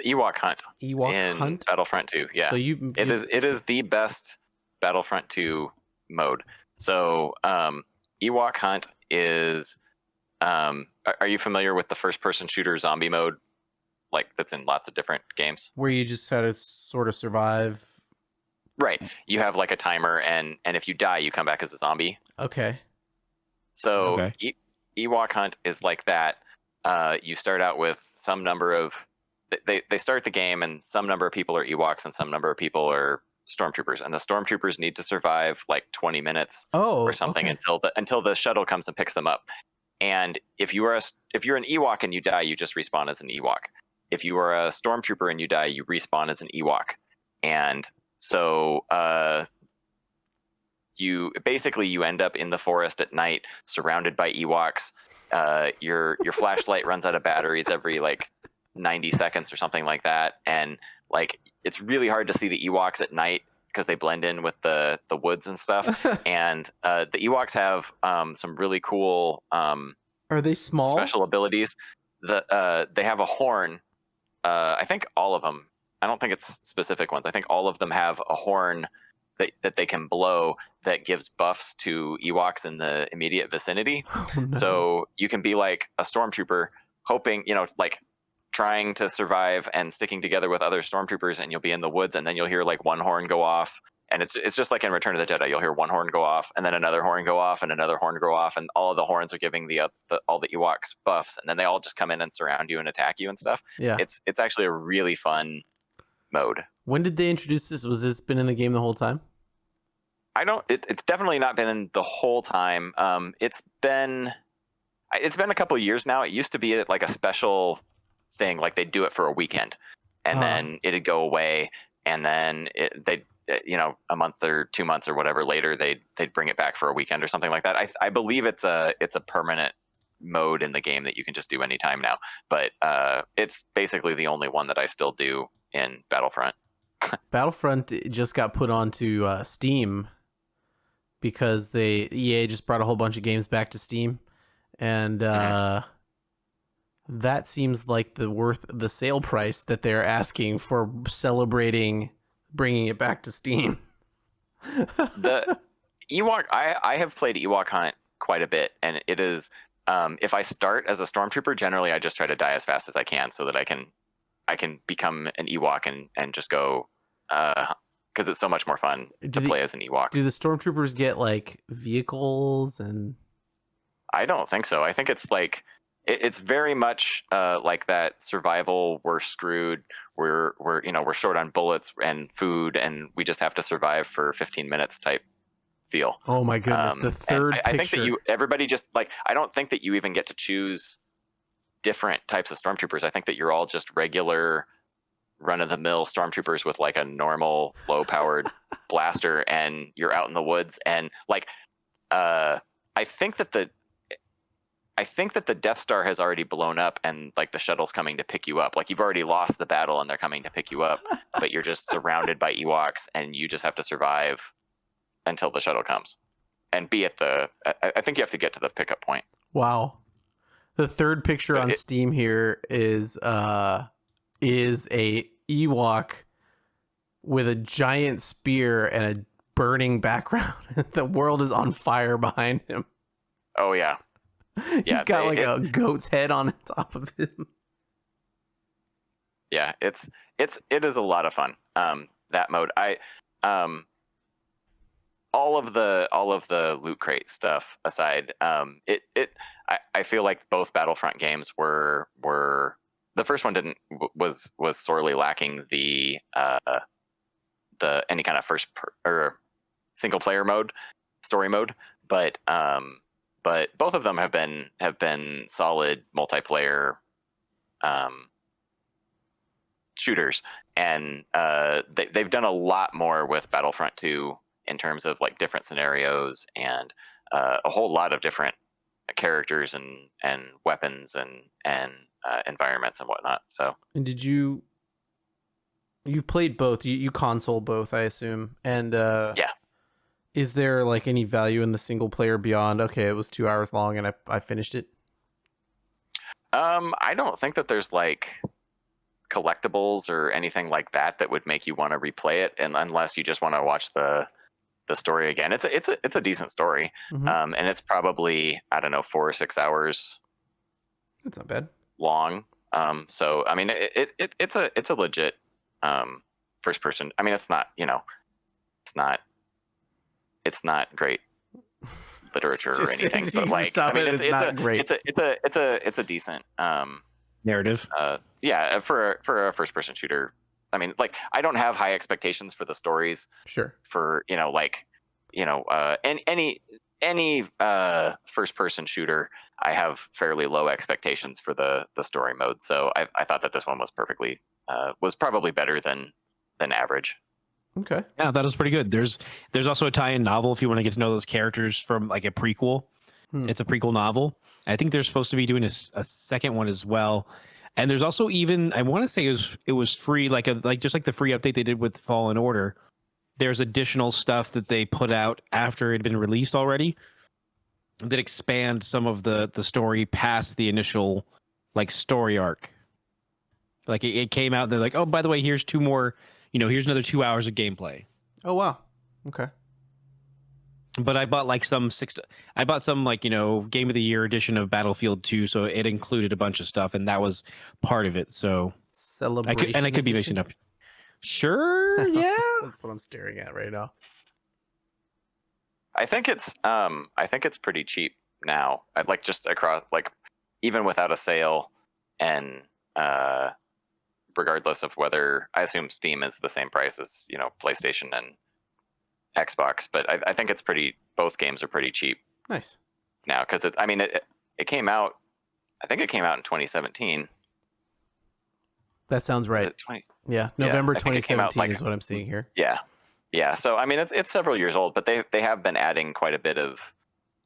C: Ewok Hunt
A: Ewok
C: in
A: Hunt.
C: Battlefront 2. Yeah,
A: So you
C: it is the best Battlefront 2 mode. So Ewok Hunt is. Are you familiar with the first-person shooter zombie mode? Like that's in lots of different games.
A: where you just had to sort of survive.
C: Right. You have like a timer, and if you die, you come back as a zombie.
A: Okay.
C: So
B: Okay.
C: Ewok Hunt is like that. You start out with some number of they start the game, and some number of people are Ewoks, and some number of people are stormtroopers, and the stormtroopers need to survive like 20 minutes or
A: Oh,
C: something
A: okay.
C: until the shuttle comes and picks them up. And if you're an Ewok and you die, you just respawn as an Ewok. If you are a stormtrooper and you die, you respawn as an Ewok. And so you end up in the forest at night, surrounded by Ewoks. Your flashlight runs out of batteries every like 90 seconds or something like that, and like it's really hard to see the Ewoks at night because they blend in with the woods and stuff. And the Ewoks have some really cool
A: Are they small?
C: special abilities. They have a horn. I think all of them. I don't think it's specific ones. I think all of them have a horn that they can blow that gives buffs to Ewoks in the immediate vicinity.
A: Oh, no.
C: So you can be like a stormtrooper, hoping, like trying to survive and sticking together with other stormtroopers, and you'll be in the woods, and then you'll hear like one horn go off. And it's just like in Return of the Jedi, you'll hear one horn go off, and then another horn go off, and another horn go off, and all of the horns are giving all the Ewoks buffs, and then they all just come in and surround you and attack you and stuff.
A: Yeah.
C: It's actually a really fun mode.
A: When did they introduce this? Was this been in the game the whole time?
C: It's definitely not been in the whole time. It's been a couple of years now. It used to be like a special thing, like they'd do it for a weekend, and then it'd go away, and then they'd a month or 2 months or whatever later they'd bring it back for a weekend or something like that. I believe it's a permanent mode in the game that you can just do anytime now, but it's basically the only one that I still do in Battlefront.
A: Battlefront just got put onto Steam because EA just brought a whole bunch of games back to Steam, and that seems like the sale price that they're asking for celebrating bringing it back to Steam.
C: The Ewok, I have played Ewok Hunt quite a bit, and it is if I start as a stormtrooper, generally I just try to die as fast as I can so that I can become an Ewok and just go because it's so much more fun to play as an Ewok.
A: Do the stormtroopers get like vehicles? And
C: I don't think so. I think it's like it's very much like that survival. We're screwed. We're short on bullets and food, and we just have to survive for 15 minutes type feel.
A: Oh my goodness! The third picture.
C: I think that everybody just like, I don't think that you even get to choose different types of stormtroopers. I think that you're all just regular run-of-the-mill stormtroopers with like a normal low-powered blaster, and you're out in the woods, and like I think that the Death Star has already blown up, and like the shuttle's coming to pick you up. Like you've already lost the battle and they're coming to pick you up, but you're just surrounded by Ewoks, and you just have to survive until the shuttle comes and be at I think you have to get to the pickup point.
A: Wow. The third picture on Steam here is a Ewok with a giant spear and a burning background. The world is on fire behind him.
C: Oh yeah.
A: He's got a goat's head on top of him.
C: Yeah, it is a lot of fun. That mode. All of the loot crate stuff aside, I feel like both Battlefront games were the first one was sorely lacking the any kind of or single player mode, story mode, but both of them have been solid multiplayer shooters, and they've done a lot more with Battlefront 2 in terms of like different scenarios and a whole lot of different characters and weapons and environments and whatnot. So,
A: and did you played both? You console both, I assume, and
C: yeah.
A: Is there like any value in the single player beyond, okay, it was 2 hours long and I finished it?
C: I don't think that there's like collectibles or anything like that would make you want to replay it, and unless you just want to watch the story again. It's a decent story,
A: Mhm.
C: and it's probably, I don't know, 4 or 6 hours
A: That's not bad.
C: long. So I mean, it's a legit first person. I mean, it's not, it's not great literature or anything, but like, I mean,
A: it's not great.
C: it's a decent
B: Narrative.
C: yeah, for a first person shooter. I mean, like, I don't have high expectations for the stories,
A: Sure.
C: for any first person shooter. I have fairly low expectations for the story mode, so I thought that this one was was probably better than average.
A: Okay.
B: Yeah, that was pretty good. There's also a tie-in novel if you want to get to know those characters from like a prequel. It's a prequel novel. I think they're supposed to be doing a second one as well. And there's also, even, I want to say it was free, like just like the free update they did with Fallen Order. There's additional stuff that they put out after it had been released already that expand some of the story past the initial like story arc. Like it came out, they're like, oh, by the way, here's two more, here's another 2 hours of gameplay.
A: Oh wow. Okay.
B: But I bought like I bought some like, Game of the Year edition of Battlefield 2, so it included a bunch of stuff, and that was part of it. So
A: Celebration.
B: I could be mixing up. Sure, yeah.
A: That's what I'm staring at right now.
C: I think it's pretty cheap now. I'd like, just across, like, even without a sale, and regardless of whether, I assume Steam is the same price as PlayStation and Xbox, but I think it's both games are pretty cheap
A: Nice.
C: now, because it came out, I think it came out in 2017.
A: That sounds
C: Is
A: right.
C: it 20?
A: Yeah, November
C: I think it came out,
A: 2017
C: like,
A: is what I'm seeing here.
C: Yeah. So I mean, it's several years old, but they have been adding quite a bit of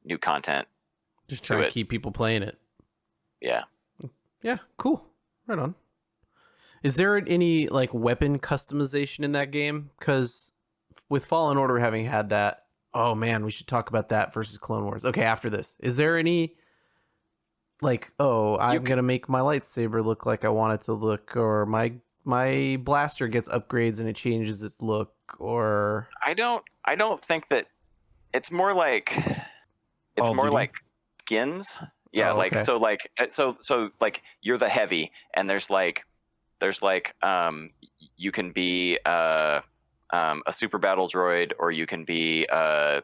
C: new content.
A: Just trying to keep people playing it.
C: Yeah.
A: Yeah, cool. Right on. Is there any like weapon customization in that game? Because with Fallen Order having had that, oh man, we should talk about that versus Clone Wars. Okay, after this, is there any like, oh, I'm gonna make my lightsaber look like I want it to look, or my blaster gets upgrades and it changes its look, or
C: I don't think that, it's more like skins. Yeah,
A: Oh, okay.
C: so like you're the heavy, and there's like you can be a super battle droid, or you can be a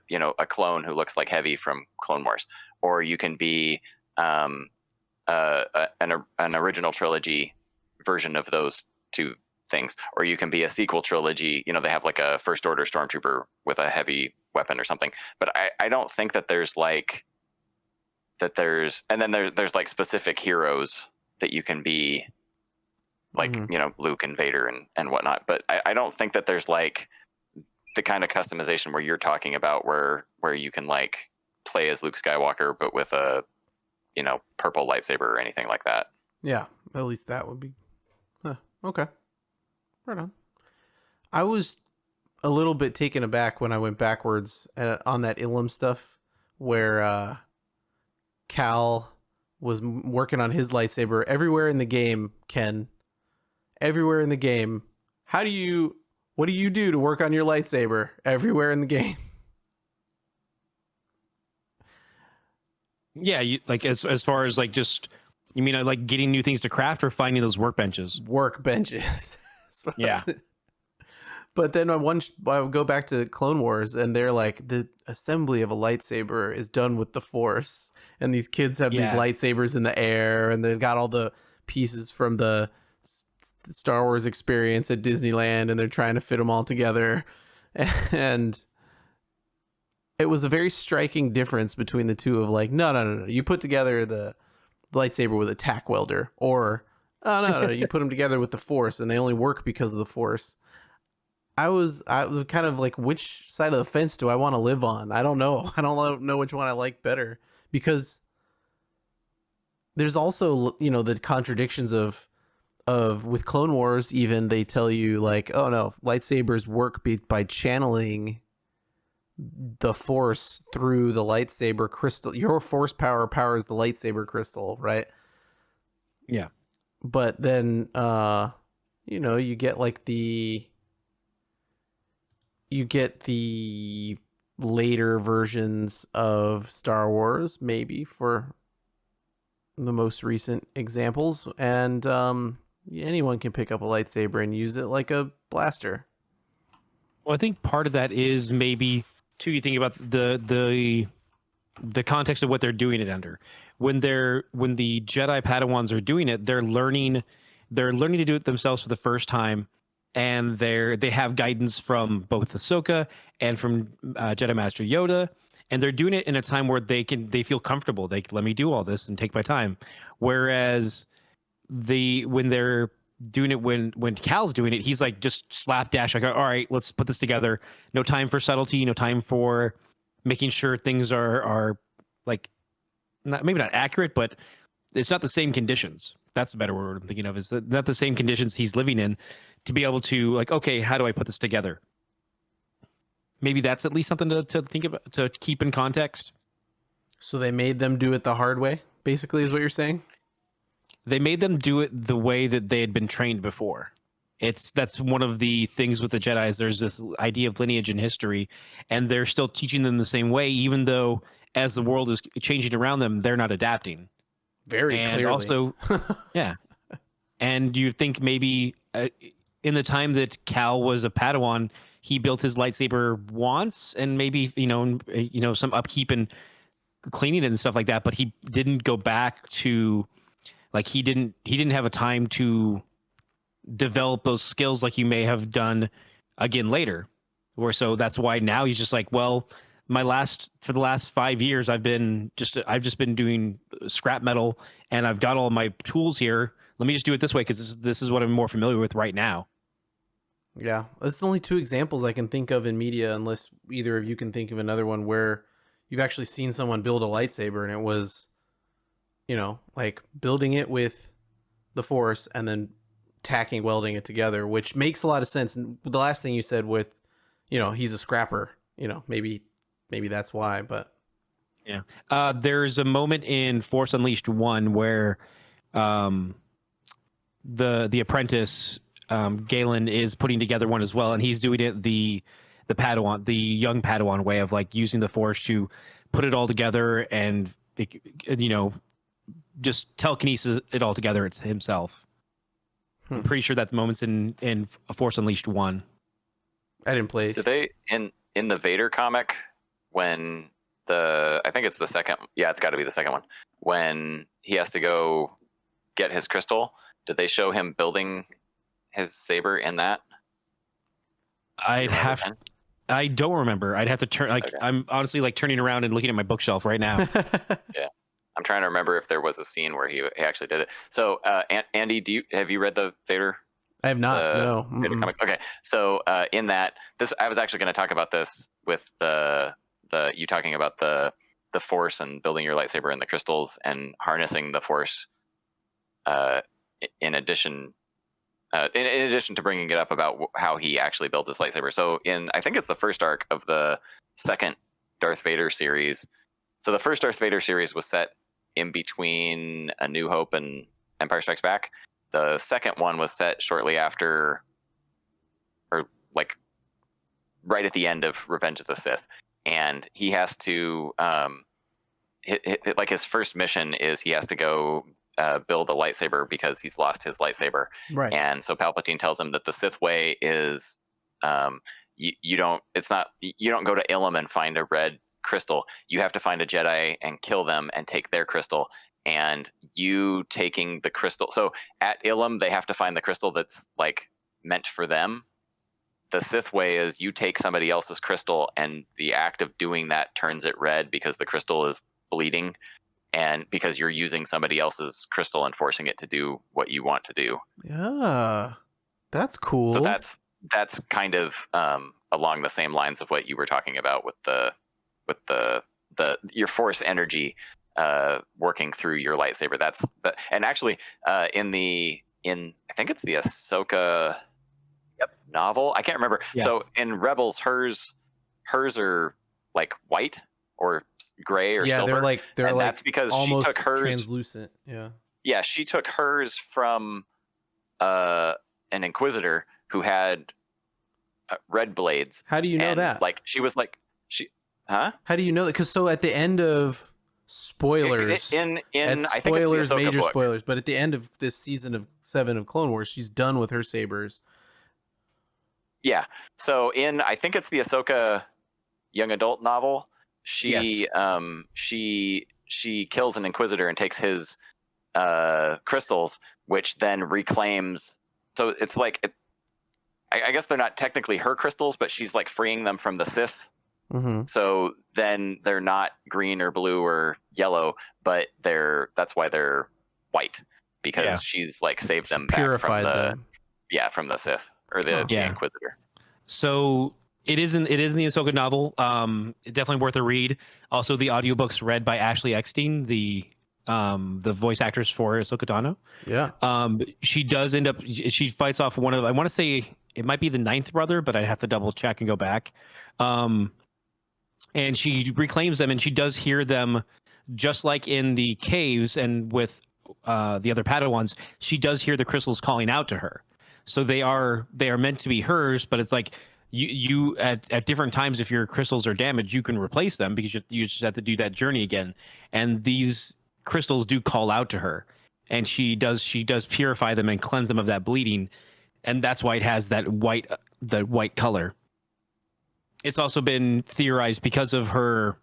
C: clone who looks like Heavy from Clone Wars, or you can be an original trilogy version of those two things, or you can be a sequel trilogy. They have like a First Order stormtrooper with a heavy weapon or something. But I don't think that there's like and then there's like specific heroes that you can be, like Luke and Vader and whatnot. But I don't think that there's like the kind of customization where you're talking about, where you can like play as Luke Skywalker but with a purple lightsaber or anything like that.
A: Yeah, at least that would be okay. Right on. I was a little bit taken aback when I went backwards on that Ilum stuff, where Cal was working on his lightsaber everywhere in the game. Ken, everywhere in the game. What do you do to work on your lightsaber everywhere in the game?
B: Yeah, you like, as far as like, just, you mean like getting new things to craft, or finding those workbenches?
A: Workbenches.
B: Yeah.
A: But then I would go back to Clone Wars, and they're like, the assembly of a lightsaber is done with the Force, and these kids have these lightsabers in the air, and they've got all the pieces from the Star Wars experience at Disneyland, and they're trying to fit them all together. And it was a very striking difference between the two, of like, no, you put together the lightsaber with a tack welder, or no, you put them together with the Force, and they only work because of the Force. I was kind of like, which side of the fence do I want to live on? I don't know. I don't know which one I like better, because there's also, the contradictions of with Clone Wars. Even they tell you like, oh no, lightsabers work by channeling the Force through the lightsaber crystal. Your Force power powers the lightsaber crystal, right?
B: Yeah.
A: But then you know, you get like the later versions of Star Wars, maybe for the most recent examples, and anyone can pick up a lightsaber and use it like a blaster.
B: Well, I think part of that is maybe too. You think about the context of what they're doing it under. When the Jedi Padawans are doing it, they're learning to do it themselves for the first time, and they have guidance from both Ahsoka and from Jedi Master Yoda, and they're doing it in a time where they feel comfortable. They let me do all this and take my time. Whereas when they're doing it, when Cal's doing it, he's like just slapdash, like, all right, let's put this together. No time for subtlety, no time for making sure things are like maybe not accurate, but it's not the same conditions. That's the better word I'm thinking of, is not the same conditions he's living in to be able to, like, okay, how do I put this together? Maybe that's at least something to think about, to keep in context.
A: So they made them do it the hard way, basically, is what you're saying?
B: They made them do it the way that they had been trained before. That's one of the things with the Jedi, is there's this idea of lineage and history, and they're still teaching them the same way, even though as the world is changing around them, they're not adapting.
A: Very
B: And
A: clearly.
B: also, yeah. And you think maybe in the time that Cal was a Padawan, he built his lightsaber once, and maybe some upkeep and cleaning it and stuff like that. But he didn't go back to, like, he didn't have a time to develop those skills like you may have done again later. Or so that's why now he's just like, well, for the last 5 years I've just been doing scrap metal, and I've got all my tools here. Let me just do it this way, because this is what I'm more familiar with right now.
A: Yeah, that's the only two examples I can think of in media, unless either of you can think of another one where you've actually seen someone build a lightsaber and it was, like building it with the Force and then welding it together, which makes a lot of sense. And the last thing you said with, he's a scrapper, maybe that's why, but
B: yeah. There's a moment in Force Unleashed 1 where the apprentice, Galen, is putting together one as well, and he's doing it the Padawan, the young Padawan way of, like, using the Force to put it all together and just telekinesis it all together. It's himself. I'm pretty sure that the moment's in Force Unleashed 1.
A: I didn't play.
C: Did they in the Vader comic, when I think it's the second, yeah, it's got to be the second one, when he has to go get his crystal, did they show him building his saber in that?
B: I don't remember. I'd have to turn, like, okay. I'm honestly, like, turning around and looking at my bookshelf right now.
C: Yeah, I'm trying to remember if there was a scene where he actually did it. So, Andy, have you read the Vader?
A: I have not. No.
C: Vader comics? Okay, so in that, I was actually going to talk about this with you talking about the Force and building your lightsaber and the crystals and harnessing the Force. In addition to bringing it up about how he actually built his lightsaber. So I think it's the first arc of the second Darth Vader series. So the first Darth Vader series was set in between A New Hope and Empire Strikes Back. The second one was set shortly after, or like right at the end of Revenge of the Sith. And he has to, like, his first mission is he has to go build a lightsaber because he's lost his lightsaber.
A: Right.
C: And so Palpatine tells him that the Sith way is, you don't go to Ilum and find a red crystal. You have to find a Jedi and kill them and take their crystal. And you taking the crystal, so at Ilum they have to find the crystal that's, like, meant for them. The Sith way is you take somebody else's crystal, and the act of doing that turns it red because the crystal is bleeding, and because you're using somebody else's crystal and forcing it to do what you want to do.
A: Yeah, that's cool.
C: So that's kind of along the same lines of what you were talking about with the your Force energy working through your lightsaber. And actually in I think it's the Ahsoka novel. I can't remember. Yeah. So in Rebels, hers are like white or gray or silver.
A: They're like
C: that's because
A: almost
C: she took hers
A: translucent. Yeah.
C: Yeah, she took hers from an Inquisitor who had red blades.
A: How do you know
C: and,
A: that?
C: Like she was like huh?
A: How do you know that? Because so at the end of spoilers,
C: In
A: at
C: I think it's
A: spoilers,
C: the Ahsoka
A: major
C: book.
A: spoilers, but at the end of this season of 7 of Clone Wars, she's done with her sabers.
C: Yeah. So I think it's the Ahsoka young adult novel. She kills an Inquisitor and takes his crystals, which then reclaims. So it's like I guess they're not technically her crystals, but she's like freeing them from the Sith.
A: Mm-hmm.
C: So then they're not green or blue or yellow, but that's why they're white, because she's like saved them back from the Sith or the Inquisitor.
B: So it is in the Ahsoka novel. Definitely worth a read. Also, the audiobook's read by Ashley Eckstein, the voice actress for Ahsoka Tano.
A: Yeah.
B: She does end up. She fights off one of. I want to say it might be the ninth brother, but I'd have to double check and go back. And she reclaims them, and she does hear them, just like in the caves and with the other Padawans. She does hear the crystals calling out to her. So they are meant to be hers, but it's like you at different times, if your crystals are damaged, you can replace them because you just have to do that journey again. And these crystals do call out to her, and she does purify them and cleanse them of that bleeding, and that's why it has that white color. It's also been theorized because of her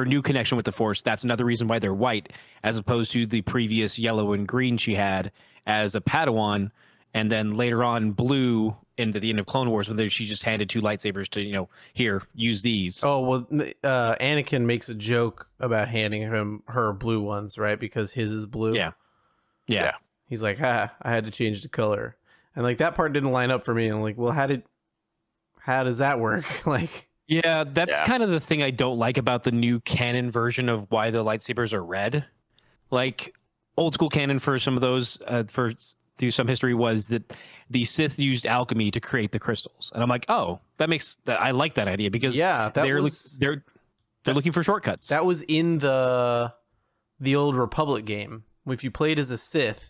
B: new connection with the Force. That's another reason why they're white, as opposed to the previous yellow and green she had as a Padawan, and then later on blue in the end of Clone Wars, when she just handed 2 lightsabers to, here, use these.
A: Oh, well, Anakin makes a joke about handing him her blue ones, right? Because his is blue.
B: Yeah.
A: He's like, I had to change the color. And like that part didn't line up for me. And I'm like, well, how does that work? Like,
B: yeah, that's kind of the thing I don't like about the new canon version of why the lightsabers are red. Like old school canon for some of those, through some history, was that the Sith used alchemy to create the crystals, and I'm like, oh, I like that idea, because they're looking for shortcuts.
A: That was in the Old Republic game. If you played as a Sith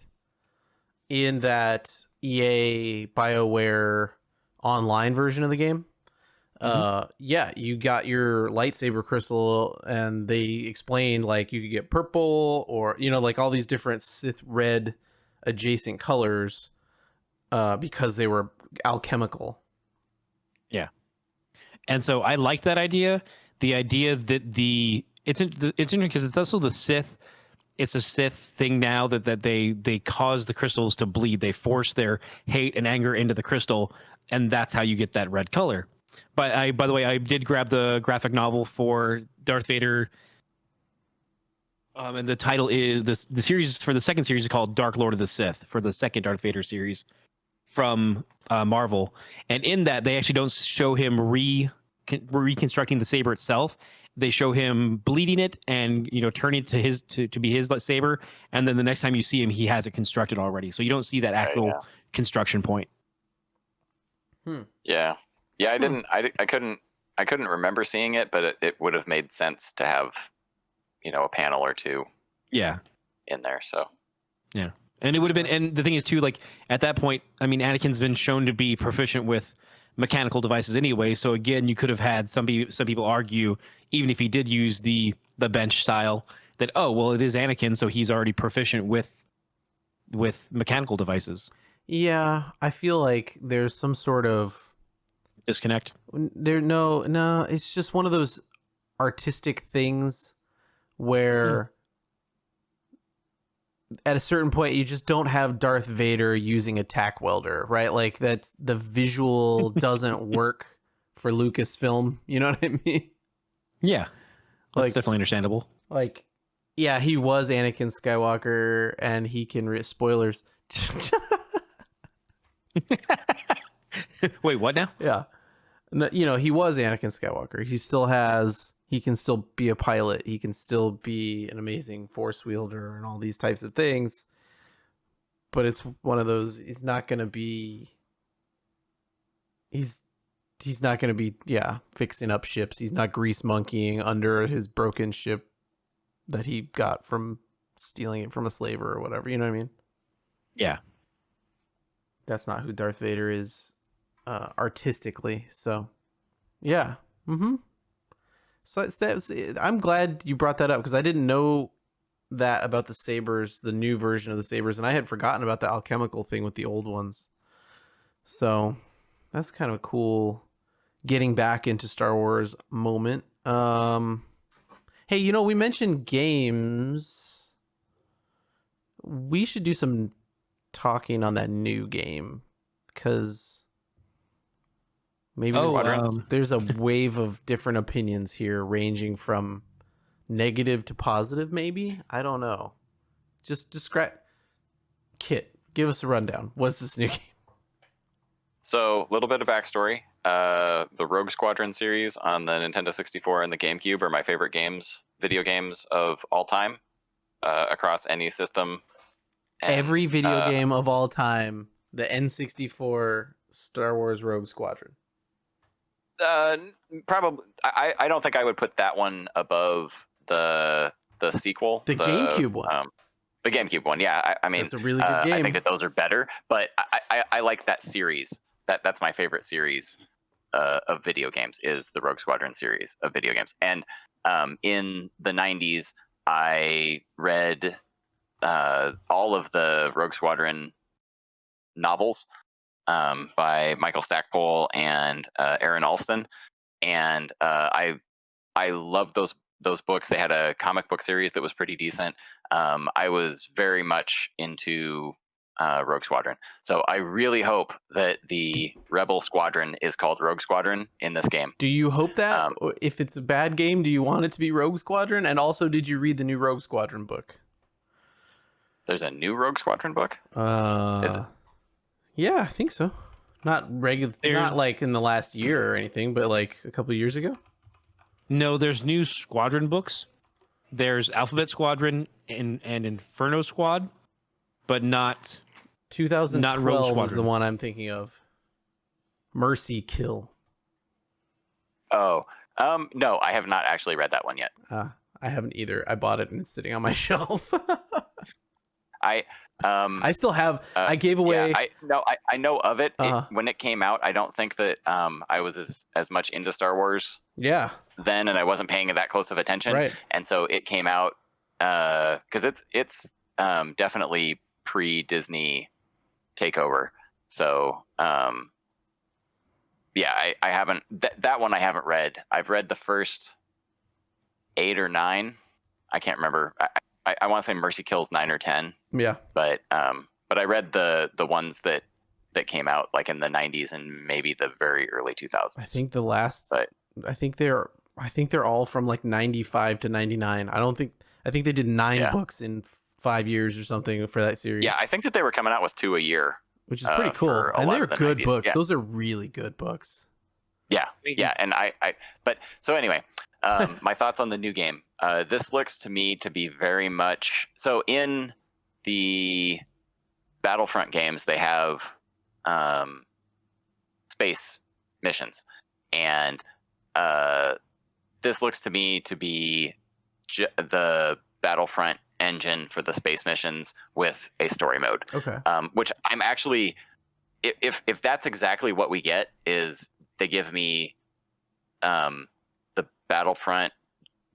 A: in that EA BioWare online version of the game, you got your lightsaber crystal, and they explained like you could get purple, or like all these different Sith red adjacent colors because they were alchemical.
B: Yeah. And so I like that idea. The idea that it's interesting because it's also the Sith. It's a Sith thing now that they cause the crystals to bleed. They force their hate and anger into the crystal, and that's how you get that red color. But by the way, I did grab the graphic novel for Darth Vader. And the title is the series for the second series is called Dark Lord of the Sith, for the second Darth Vader series from Marvel. And in that, they actually don't show him reconstructing the saber itself. They show him bleeding it and turning it to be his saber. And then the next time you see him, he has it constructed already. So you don't see that actual construction point.
C: Yeah. I didn't. I couldn't remember seeing it, but it would have made sense to have a panel or two in there. So
B: and it would have been, and the thing is too, like at that point, I mean, Anakin's been shown to be proficient with mechanical devices anyway, so again, you could have had some people argue, even if he did use the bench style, that it is Anakin, so he's already proficient with mechanical devices.
A: I feel like there's some sort of
B: disconnect
A: there. No, it's just one of those artistic things where at a certain point you just don't have Darth Vader using a tack welder, right? Like that the visual doesn't work for Lucasfilm, you know what I mean?
B: Yeah, that's definitely understandable.
A: Like, yeah, he was Anakin Skywalker, and he can spoilers.
B: Wait, what now?
A: Yeah, no, he was Anakin Skywalker. He can still be a pilot. He can still be an amazing force wielder and all these types of things. But it's one of those. He's not going to be fixing up ships. He's not grease monkeying under his broken ship that he got from stealing it from a slaver or whatever. You know what I mean?
B: Yeah.
A: That's not who Darth Vader is artistically. So, yeah. Mm-hmm. So I'm glad you brought that up because I didn't know that about the sabers, the new version of the sabers, and I had forgotten about the alchemical thing with the old ones. So that's kind of a cool getting back into Star Wars moment. Hey, we mentioned games. We should do some talking on that new game because maybe there's a wave of different opinions here, ranging from negative to positive. Maybe, I don't know. Just describe. Kit, give us a rundown. What's this new game?
C: So, a little bit of backstory. The Rogue Squadron series on the Nintendo 64 and the GameCube are my favorite video games of all time, across any system. And,
A: every video game of all time, the N64 Star Wars Rogue Squadron.
C: Probably, I don't think I would put that one above the sequel,
A: the GameCube one.
C: The GameCube one, yeah. I mean,
A: it's a really good game.
C: I think that those are better, but I like that series. That's my favorite series of video games, is the Rogue Squadron series of video games. And in the 90s, I read all of the Rogue Squadron novels by Michael Stackpole and Aaron Alston, and I loved those books. They had a comic book series that was pretty decent. I was very much into Rogue Squadron, so I really hope that the Rebel Squadron is called Rogue Squadron in this game.
A: Do you hope that? If it's a bad game, do you want it to be Rogue Squadron? And also, did you read the new Rogue Squadron book?
C: There's a new Rogue Squadron book?
A: Yeah, I think so. Not regular, not like in the last year or anything, but like a couple of years ago.
B: No, there's new Squadron books. There's Alphabet Squadron and Inferno Squad, but not
A: 2012 was the one I'm thinking of. Mercy Kill.
C: Oh, no, I have not actually read that one yet.
A: I haven't either. I bought it and it's sitting on my shelf.
C: I
A: still have. I gave away.
C: Yeah, I know of it. When it came out, I don't think that I was as much into Star Wars.
A: Yeah.
C: Then, and I wasn't paying that close of attention.
A: Right.
C: And so it came out because it's definitely pre-Disney takeover. So yeah, I haven't that one I haven't read. I've read the first 8 or 9. I can't remember. I want to say Mercy Kills 9 or 10.
A: Yeah.
C: But I read the ones that came out like in the 90s and maybe the very early 2000s.
A: I think the last. But I think they're all from like 95 to 99. I think they did 9 books in 5 years or something for that series.
C: Yeah, I think that they were coming out with 2 a year,
A: which is pretty cool. And they're good 90s. Books. Yeah. Those are really good books.
C: Yeah. Yeah. And but so anyway, my thoughts on the new game. This looks to me to be very much so. In the Battlefront games, they have space missions, and this looks to me to be the Battlefront engine for the space missions with a story mode.
A: Okay.
C: Which I'm actually, if that's exactly what we get, is they give me the Battlefront,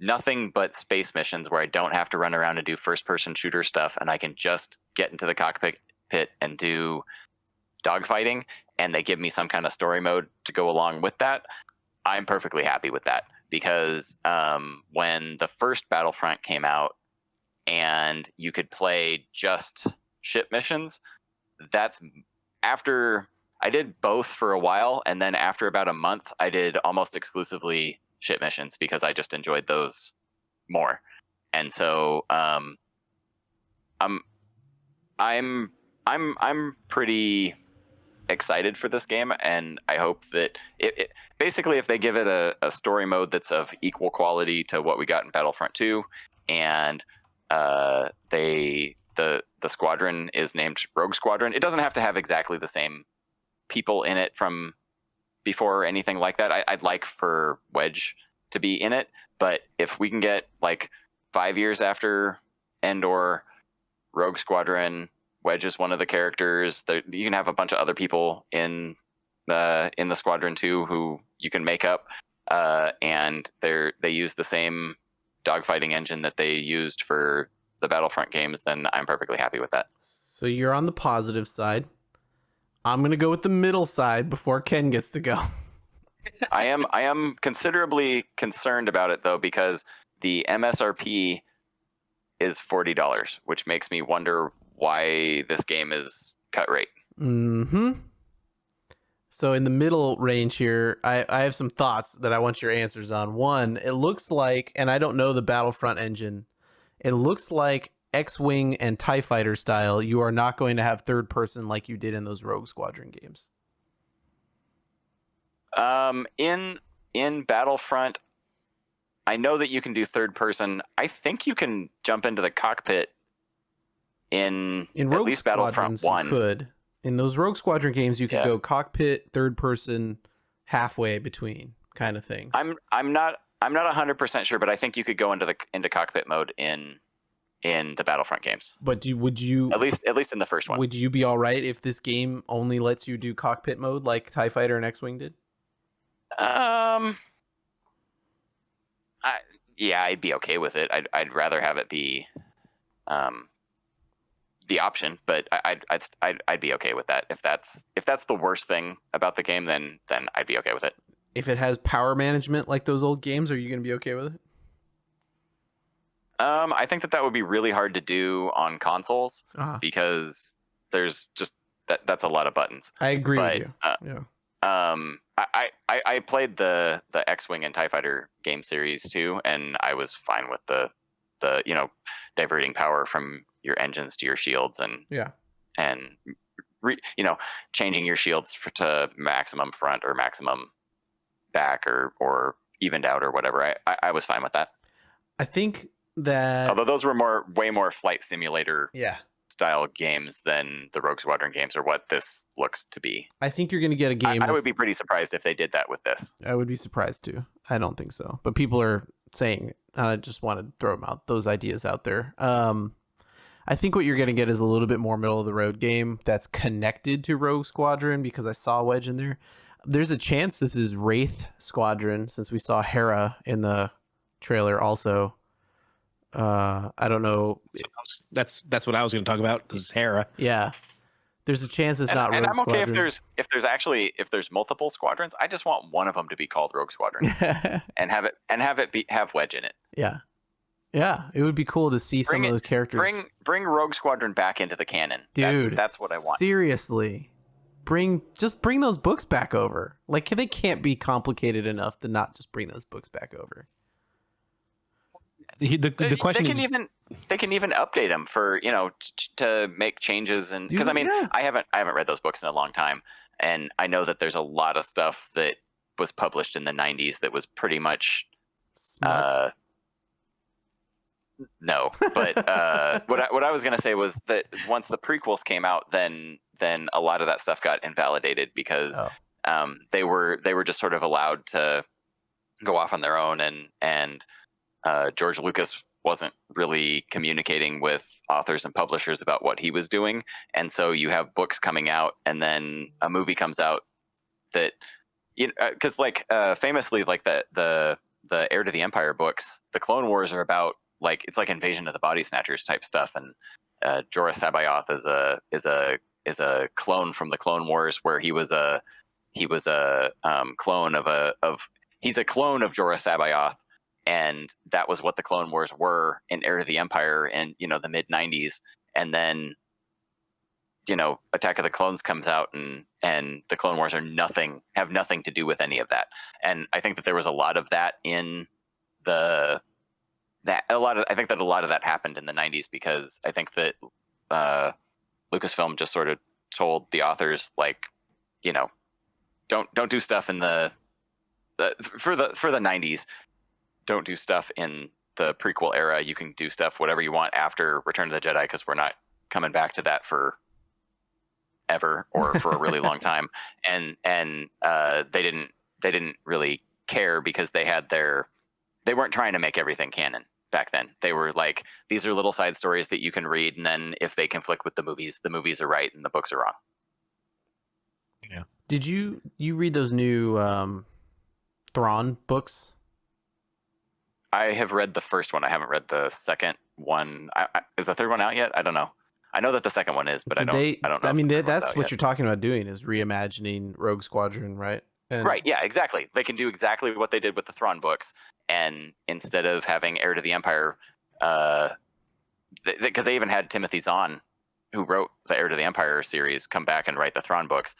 C: nothing but space missions where I don't have to run around and do first-person shooter stuff, and I can just get into the cockpit and do dogfighting, and they give me some kind of story mode to go along with that. I'm perfectly happy with that, because when the first Battlefront came out and you could play just ship missions, that's after I did both for a while, and then after about a month, I did almost exclusively ship missions because I just enjoyed those more. And so I'm pretty excited for this game, and I hope that it basically, if they give it a story mode that's of equal quality to what we got in Battlefront 2, and the squadron is named Rogue Squadron, it doesn't have to have exactly the same people in it from before or anything like that. I'd like for Wedge to be in it, but if we can get like 5 years after Endor, Rogue Squadron Wedge is one of the characters. You can have a bunch of other people in the Squadron too who you can make up, and they use the same dogfighting engine that they used for the Battlefront games. Then I'm perfectly happy with that.
A: So you're on the positive side. I'm gonna go with the middle side before Ken gets to go.
C: I am considerably concerned about it though, because the MSRP is $40, which makes me wonder why this game is cut rate.
A: Mm-hmm. So in the middle range here, I have some thoughts that I want your answers on. One, it looks like, and I don't know the Battlefront engine, it looks like X-Wing and TIE Fighter style, you are not going to have third person like you did in those Rogue Squadron games.
C: In Battlefront, I know that you can do third person. I think you can jump into the cockpit in
A: Rogue
C: at least Battlefront
A: Squadrons,
C: 1.
A: you could. In those Rogue Squadron games, you could
C: Yeah.
A: go cockpit, third person, halfway between kind of things.
C: I'm not 100% sure, but I think you could go into cockpit mode in the Battlefront games.
A: But would you
C: At least in the first one.
A: Would you be all right if this game only lets you do cockpit mode like TIE Fighter and X-Wing did?
C: Yeah, I'd be okay with it. I'd rather have it be the option, but I'd be okay with that. If that's the worst thing about the game, then I'd be okay with it.
A: If it has power management like those old games, are you going to be okay with it?
C: I think that would be really hard to do on consoles because there's just that's a lot of buttons.
A: I agree
C: But,
A: with you. Yeah.
C: I played the X-Wing and TIE Fighter game series too, and I was fine with the diverting power from your engines to your shields and changing your shields to maximum front or maximum back or evened out or whatever. I was fine with that.
A: I think that
C: although those were way more flight simulator style games than the Rogue Squadron games or what this looks to be.
A: I think you're going to get a game.
C: I would be pretty surprised if they did that with this.
A: I would be surprised too. I don't think so, but people are saying. I just want to throw those ideas out there. I think what you're going to get is a little bit more middle of the road game that's connected to Rogue Squadron because I saw Wedge in there. There's a chance this is Wraith Squadron since we saw Hera in the trailer also. I don't know.
B: That's what I was going to talk about. Is Hera?
A: Yeah, there's a chance it's not.
C: And
A: Rogue
C: I'm okay
A: Squadron.
C: if there's multiple squadrons. I just want one of them to be called Rogue Squadron and have Wedge in it.
A: Yeah, it would be cool to see some of those characters.
C: Bring Rogue Squadron back into the canon,
A: dude.
C: That's what I want.
A: Seriously, bring those books back over. Like they can't be complicated enough to not just bring those books back over.
B: The question is,
C: they can even update them for to make changes, and because I haven't read those books in a long time, and I know that there's a lot of stuff that was published in the 90s that was pretty much no, but what I was gonna say was that once the prequels came out, then a lot of that stuff got invalidated because they were just sort of allowed to go off on their own, and George Lucas wasn't really communicating with authors and publishers about what he was doing, and so you have books coming out, and then a movie comes out that because famously the Heir to the Empire books, the Clone Wars are about it's like Invasion of the Body Snatchers type stuff, and Jorah Sabayoth is a clone from the Clone Wars where he was a clone he's a clone of Jorah Sabayoth. And that was what the Clone Wars were in Heir to the Empire in the mid 90s, and then Attack of the Clones comes out, and the Clone Wars have nothing to do with any of that. And I think that there was a lot of that I think that a lot of that happened in the 90s because I think that Lucasfilm just sort of told the authors don't do stuff in for the 90s. Don't do stuff in the prequel era. You can do stuff whatever you want after Return of the Jedi because we're not coming back to that for ever or for a really long time. And they didn't really care because they weren't trying to make everything canon. back then. They were like, these are little side stories that you can read, and then if they conflict with the movies are right and the books are wrong.
B: Yeah.
A: Did you read those new Thrawn books?
C: I have read the first one. I haven't read the second one. Is the third one out yet? I don't know. I know that the second one is, but I don't know.
A: I
C: if
A: mean,
C: the third one's
A: that's
C: out
A: what
C: yet.
A: you're talking about doing, is reimagining Rogue Squadron, right? And
C: Right, yeah, exactly. They can do exactly what they did with the Thrawn books, and instead of having Heir to the Empire, because they even had Timothy Zahn, who wrote the Heir to the Empire series, come back and write the Thrawn books,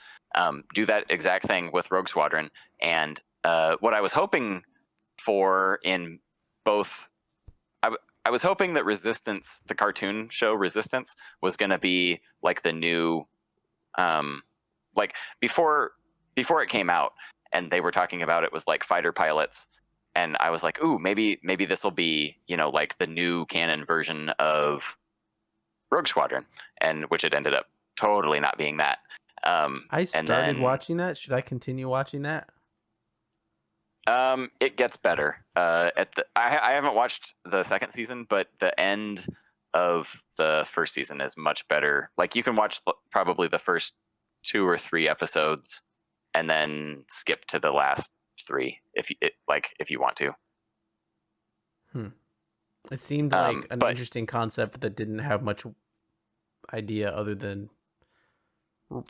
C: do that exact thing with Rogue Squadron. And what I was hoping for in both, I was hoping that Resistance, the cartoon show Resistance, was going to be like the new, like before it came out, and they were talking about it was like fighter pilots, and I was like, ooh, maybe this will be, like the new canon version of Rogue Squadron, and which it ended up totally not being that.
A: I
C: And
A: started
C: then
A: watching that. Should I continue watching that?
C: it gets better. I haven't watched the second season, but the end of the first season is much better. Like, you can watch probably the first 2 or 3 episodes and then skip to the last 3 if you want to.
A: It seemed like an
C: but
A: interesting concept that didn't have much idea other than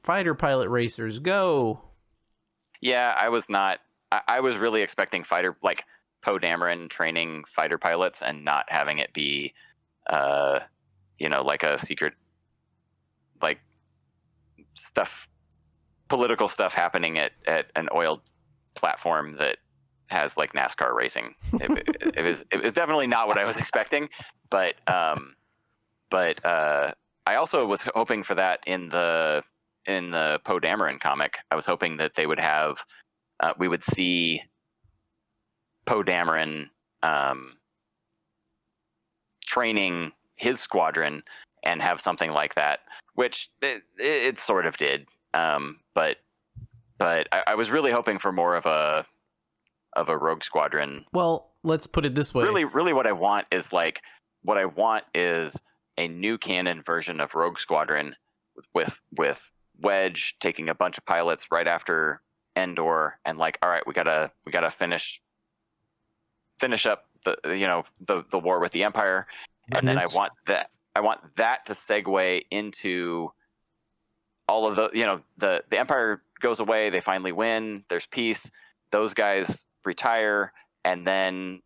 A: fighter pilot racers go.
C: yeah, I was not. I was really expecting like Poe Dameron training fighter pilots and not having it be, like a secret, like stuff, political stuff happening at an oil platform that has like NASCAR racing. It was definitely not what I was expecting, but I also was hoping for that in the Poe Dameron comic. I was hoping that they would have, we would see Poe Dameron training his squadron and have something like that, which it sort of did. But I was really hoping for more of a Rogue Squadron.
A: Well, let's put it this way.
C: Really what I want is a new canon version of Rogue Squadron with Wedge taking a bunch of pilots right after Endor, and like, all right, we gotta finish up the war with the Empire. And then I want that to segue into all of the Empire goes away, they finally win, there's peace, those guys retire, and then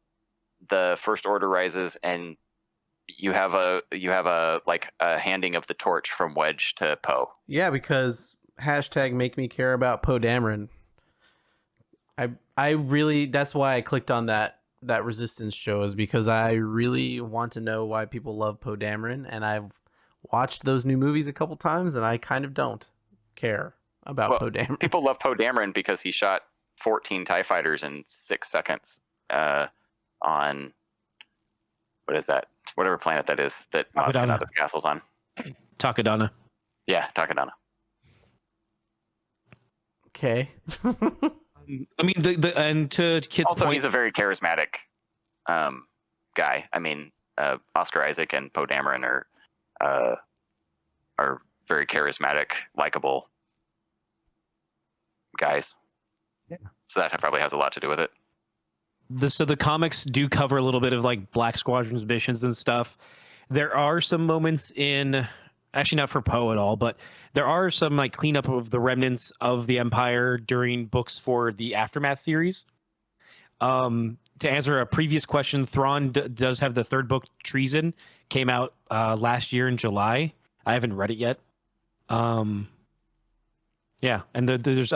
C: the First Order rises, and you have a handing of the torch from Wedge to Poe.
A: Yeah, because hashtag make me care about Poe Dameron. I really, that's why I clicked on that Resistance show, is because I really want to know why people love Poe Dameron, and I've watched those new movies a couple times, and I kind of don't care about Poe Dameron.
C: People love Poe Dameron because he shot 14 TIE fighters in 6 seconds on, what is that? Whatever planet that is that Maz Kanata's castle's on.
B: Takodana.
C: Yeah, Takodana.
A: Okay.
B: I mean, and to Kit's
C: also,
B: point,
C: he's a very charismatic guy. I mean, Oscar Isaac and Poe Dameron are very charismatic, likable guys.
B: Yeah.
C: So that probably has a lot to do with it.
B: So the comics do cover a little bit of like Black Squadron's missions and stuff. There are some moments in, actually not for Poe at all, but there are some like cleanup of the remnants of the Empire during books for the Aftermath series. To answer a previous question, Thrawn does have the 3rd book, Treason, came out last year in July. I haven't read it yet. Yeah, and there's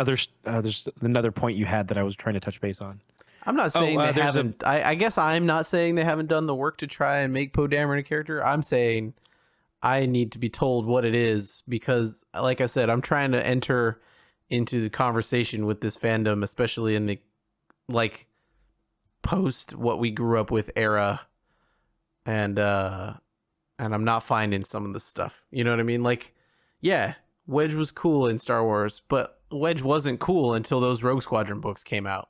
B: another point you had that I was trying to touch base on.
A: I'm not saying they haven't. I guess I'm not saying they haven't done the work to try and make Poe Dameron a character. I'm saying I need to be told what it is, because, like I said, I'm trying to enter into the conversation with this fandom, especially in the like post what we grew up with era, and I'm not finding some of the stuff. You know what I mean? Like, yeah, Wedge was cool in Star Wars, but Wedge wasn't cool until those Rogue Squadron books came out.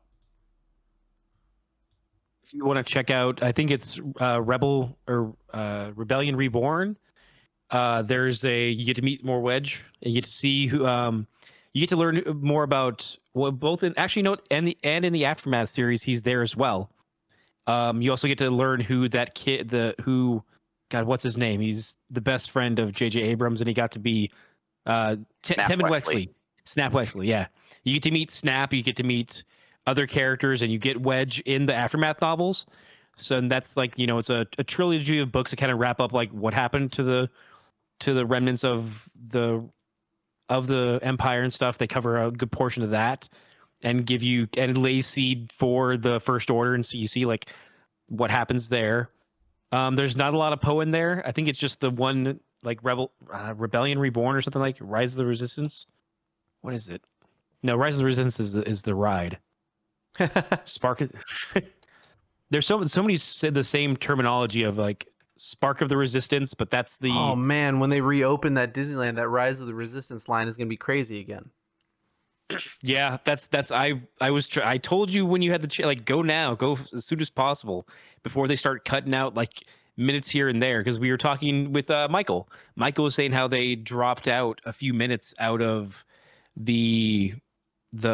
B: if you want to check out, I think it's Rebellion Reborn. You get to meet more Wedge, and you get to see who you get to learn more about both in actually no and in the Aftermath series he's there as well. You also get to learn who that kid God, what's his name? He's the best friend of J.J. Abrams, and he got to be Tim and Wexley. Snap Wexley, yeah. You get to meet Snap, you get to meet other characters, and you get Wedge in the Aftermath novels. So and that's like, it's a trilogy of books that kind of wrap up like what happened to the remnants of the Empire and stuff. They cover a good portion of that and lay seed for the First Order, and so you see like what happens there. There's not a lot of Poe in there. I think it's just the one like Rebellion Reborn or something like Rise of the Resistance. What is it? No, Rise of the Resistance is the ride. Spark. There's so many said the same terminology of like Spark of the Resistance, but that's the.
A: Oh man, when they reopen that Disneyland, that Rise of the Resistance line is gonna be crazy again.
B: Yeah, I told you when you had the like go as soon as possible before they start cutting out like minutes here and there, because we were talking with Michael. Michael was saying how they dropped out a few minutes out of the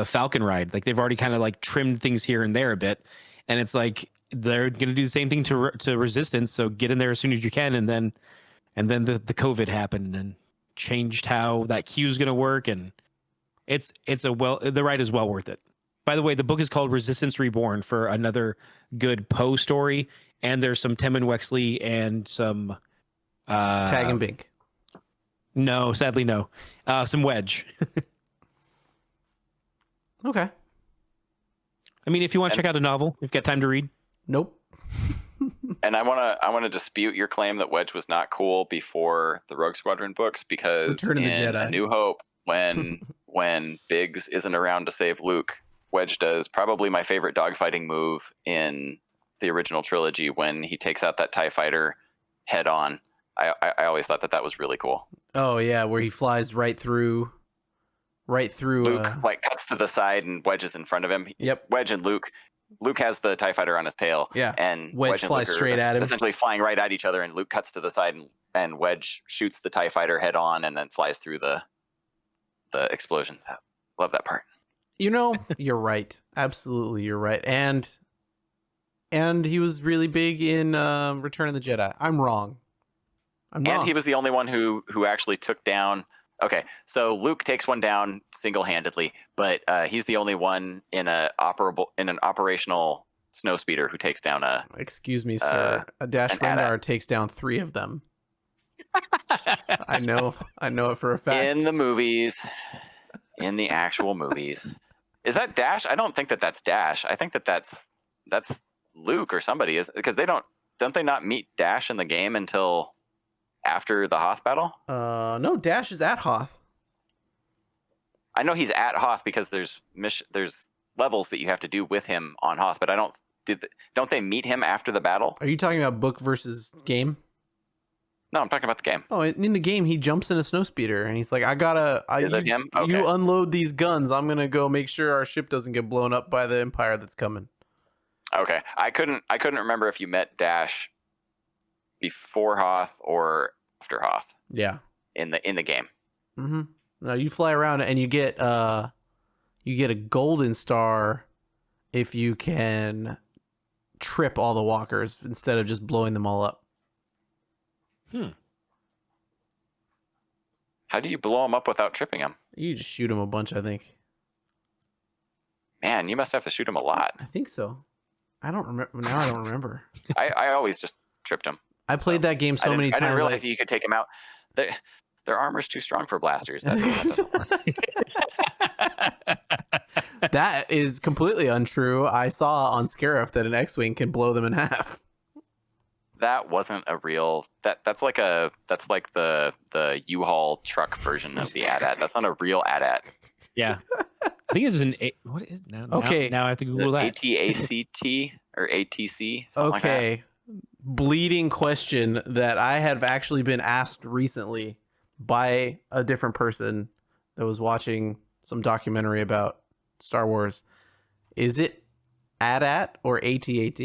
B: Falcon ride. Like they've already kind of like trimmed things here and there a bit, and it's like they're gonna do the same thing to Resistance. So get in there as soon as you can, and then the COVID happened and changed how that queue is gonna work, and the ride is well worth it. By the way, the book is called Resistance Reborn for another good Poe story, and there's some Tim and Wexley and some
A: Tag and Bink.
B: No, sadly no. Some Wedge.
A: Okay.
B: I mean, if you want to check out a novel, you've got time to read.
A: Nope.
C: And I want to dispute your claim that Wedge was not cool before the Rogue Squadron books, because
A: Return of the
C: in
A: Jedi.
C: A New Hope, when Biggs isn't around to save Luke, Wedge does probably my favorite dogfighting move in the original trilogy when he takes out that TIE fighter head on. I always thought that was really cool.
A: Oh yeah, where he flies right through.
C: Luke like cuts to the side and Wedge is in front of him.
A: Yep.
C: Wedge and Luke has the TIE fighter on his tail.
A: Yeah.
C: And
A: Wedge flies straight at him,
C: essentially flying right at each other, and Luke cuts to the side and Wedge shoots the TIE fighter head on and then flies through the explosion. Love that part.
A: You're right. Absolutely, you're right. And he was really big in Return of the Jedi. I'm wrong.
C: And he was the only one who actually took down. Okay, so Luke takes one down single-handedly, but he's the only one in an operational snowspeeder who takes down a.
A: Excuse me, sir. A Dash Rendar takes down 3 of them. I know it for a fact.
C: In the movies, in the actual movies, is that Dash? I don't think that's Dash. I think that's Luke or somebody, is because don't they not meet Dash in the game until after the Hoth battle?
A: No, Dash is at Hoth.
C: I know he's at Hoth because there's levels that you have to do with him on Hoth, but don't they meet him after the battle?
A: Are you talking about book versus game?
C: No, I'm talking about the game.
A: Oh, in the game, he jumps in a snowspeeder and he's like,
C: Okay.
A: You unload these guns. I'm going to go make sure our ship doesn't get blown up by the Empire that's coming.
C: Okay. I couldn't remember if you met Dash before Hoth or after Hoth.
A: Yeah.
C: In the game.
A: Mm-hmm. No, you fly around and you get a golden star if you can trip all the walkers instead of just blowing them all up.
C: How do you blow them up without tripping them?
A: You just shoot them a bunch, I think.
C: Man, you must have to shoot them a lot.
A: I think so. I don't remember. Now I don't remember.
C: I always just tripped them.
A: I played that game so many times.
C: I didn't realize that you could take them out. Their armor's too strong for blasters. That's
A: That is completely untrue. I saw on Scarif that an X-Wing can blow them in half.
C: That wasn't a real. That's like the U-Haul truck version of the AT-AT. That's not a real AT-AT.
B: Yeah. I think it's an what is now?
A: Okay.
B: Now I have to Google that.
C: ATACT or ATC.
A: Okay.
C: Like
A: Bleeding question that I have actually been asked recently by a different person that was watching some documentary about Star Wars. Is it AT-AT or AT-AT?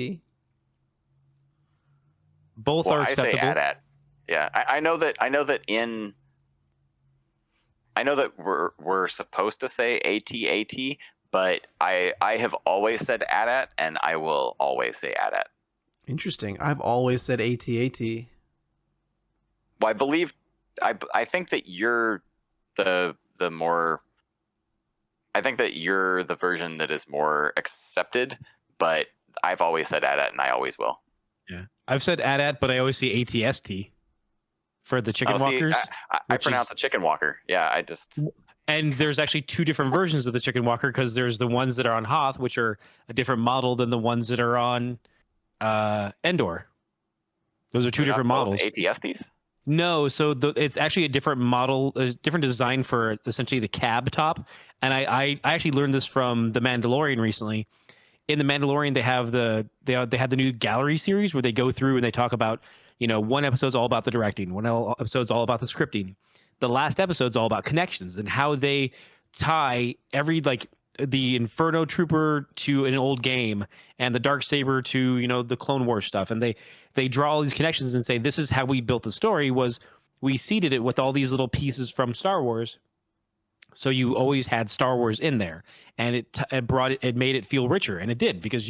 B: Both
C: Well,
B: are
C: I say
B: acceptable.
C: AT-AT. Yeah, I know that we're supposed to say AT-AT, but I have always said AT-AT, and I will always say AT-AT.
A: Interesting. I've always said AT-AT.
C: Well, I think that you're the more. I think that you're the version that is more accepted, but I've always said AT-AT, and I always will.
B: Yeah, I've said AT-AT, but I always see ATST for the chicken
C: Oh, see,
B: walkers.
C: I pronounce it chicken walker. Yeah, I just.
B: And there's actually two different versions of the chicken walker, because there's the ones that are on Hoth, which are a different model than the ones that are on Endor. Those are two
C: They're not
B: different
C: both
B: models.
C: ATSTs?
B: No, so it's actually a different model, a different design for essentially the cab top. And I actually learned this from The Mandalorian recently. In The Mandalorian, they have they had the new gallery series where they go through and they talk about, one episode's all about the directing, one episode's all about the scripting. The last episode's all about connections and how they tie every, like, the Inferno Trooper to an old game and the Darksaber to, the Clone Wars stuff. And they draw all these connections and say, this is how we built the story, was we seeded it with all these little pieces from Star Wars. So you always had Star Wars in there, and it made it feel richer, and it did, because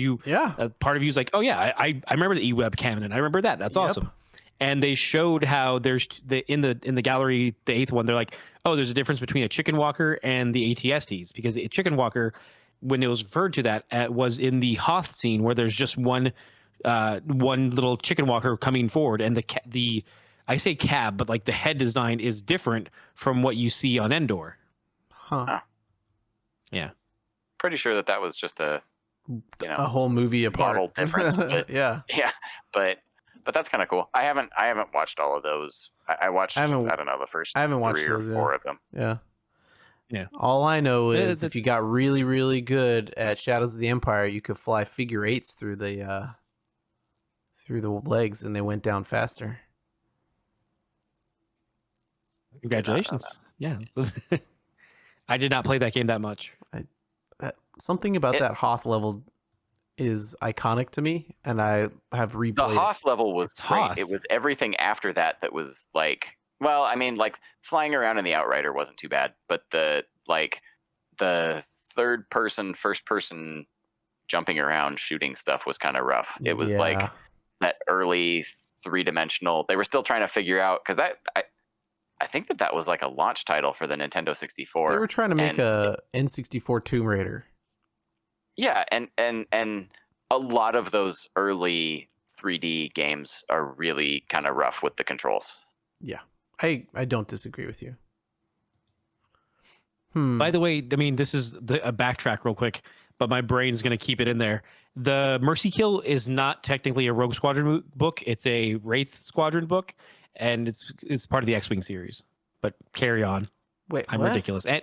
B: part of you is like, oh yeah, I remember the eWeb canon, I remember that. That's awesome. And they showed how there's in the gallery, the 8th one, they're like, oh, there's a difference between a chicken walker and the ATSTs, because the chicken walker, when it was referred to that, was in the Hoth scene where there's just one little chicken walker coming forward, and the I say cab, but like the head design is different from what you see on Endor.
A: Huh.
B: Yeah.
C: Pretty sure that was just a
A: whole movie apart.
C: model difference. But,
A: yeah.
C: But that's kind of cool. I haven't watched all of those. I watched, I don't know, the first
A: I haven't watched
C: 3 or 4 of them.
A: Yeah.
B: Yeah.
A: All I know is if you got really, really good at Shadows of the Empire, you could fly figure 8s through the legs, and they went down faster.
B: Congratulations. Yeah. I did not play that game that much.
A: Something about that Hoth level is iconic to me, and I have replayed
C: the Hoth level was great.
B: Hoth.
C: It was everything after that was like, well, I mean, like flying around in the Outrider wasn't too bad, but the third person, first person jumping around shooting stuff was kind of rough. It was like that early 3-dimensional. They were still trying to figure out, because I think that was like a launch title for the Nintendo 64.
A: They were trying to make a N64 Tomb Raider.
C: Yeah, and a lot of those early 3D games are really kind of rough with the controls.
A: Yeah, I don't disagree with you.
B: By the way, I mean, this is a backtrack real quick, but my brain's going to keep it in there. The Mercy Kill is not technically a Rogue Squadron book. It's a Wraith Squadron book, and it's part of the X-Wing series. But carry on.
A: Wait,
B: I'm
A: what?
B: ridiculous. And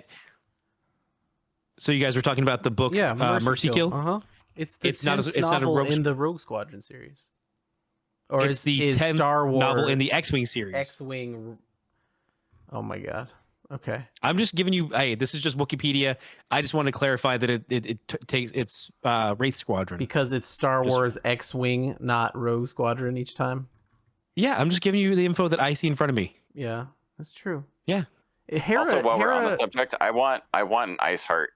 B: so you guys were talking about the book, Mercy Kill.
A: Uh-huh. It's
B: not a Rogue
A: in the Rogue Squadron series. Or
B: it's the 10th
A: Star Wars
B: novel in the X-Wing series.
A: X-Wing. Oh my god. Okay.
B: I'm just giving you. Hey, this is just Wikipedia. I just want to clarify that it's Wraith Squadron,
A: because it's Star Wars X-Wing, not Rogue Squadron each time.
B: Yeah, I'm just giving you the info that I see in front of me.
A: Yeah, that's true.
B: Yeah.
C: Also, while we're on the subject, I want an Ice Heart.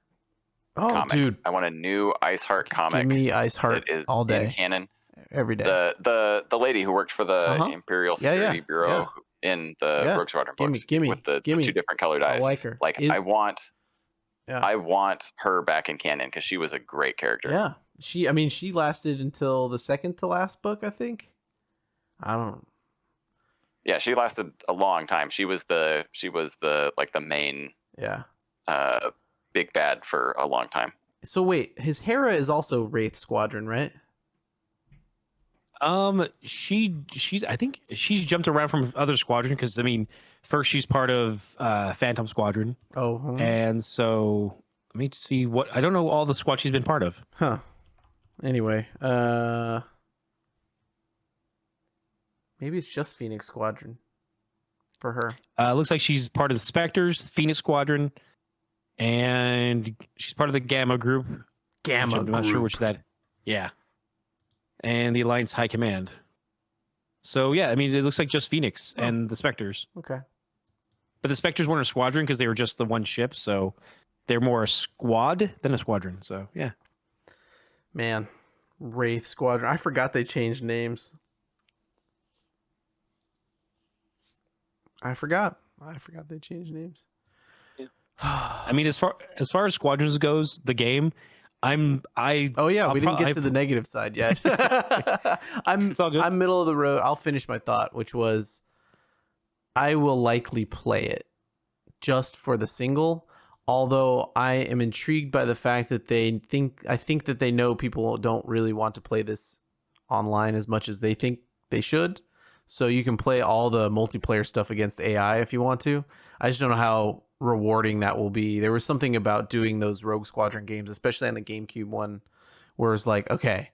C: Comic.
A: Dude,
C: I want a new Ice Heart comic.
A: Give me Ice Heart
C: that is
A: all day,
C: in canon,
A: every day.
C: The lady who worked for the Imperial Security Bureau in the Rogue Squadron books, with the 2 different colored eyes.
A: I like her.
C: I want her back in canon, because she was a great character.
A: Yeah, she lasted until the second to last book, I think. I don't.
C: Yeah, she lasted a long time. She was the like the main big bad for a long time.
A: So wait, his Hera is also Wraith Squadron, right?
B: She's I think she's jumped around from other squadron, because I mean, first she's part of Phantom Squadron. And so let me see what I don't know all the squad she's been part of.
A: Anyway, maybe it's just Phoenix Squadron for her.
B: Looks like she's part of the Spectres, Phoenix Squadron, and she's part of the Gamma Group.
A: I'm
B: not sure which that. Yeah. And the Alliance High Command. So yeah, I mean, it looks like just Phoenix and the Spectres.
A: Okay.
B: But the Spectres weren't a squadron because they were just the one ship, so they're more a squad than a squadron. So yeah.
A: Man, Wraith Squadron. I forgot they changed names. I forgot they changed names.
C: Yeah.
B: I mean, as far as Squadrons goes, the game,
A: Oh yeah, we didn't get to the negative side yet.
B: It's all good.
A: I'm middle of the road. I'll finish my thought, which was I will likely play it just for the single, although I am intrigued by the fact that I think that they know people don't really want to play this online as much as they think they should. So you can play all the multiplayer stuff against AI if you want to. I just don't know how rewarding that will be. There was something about doing those Rogue Squadron games, especially on the GameCube one, where it's like, okay,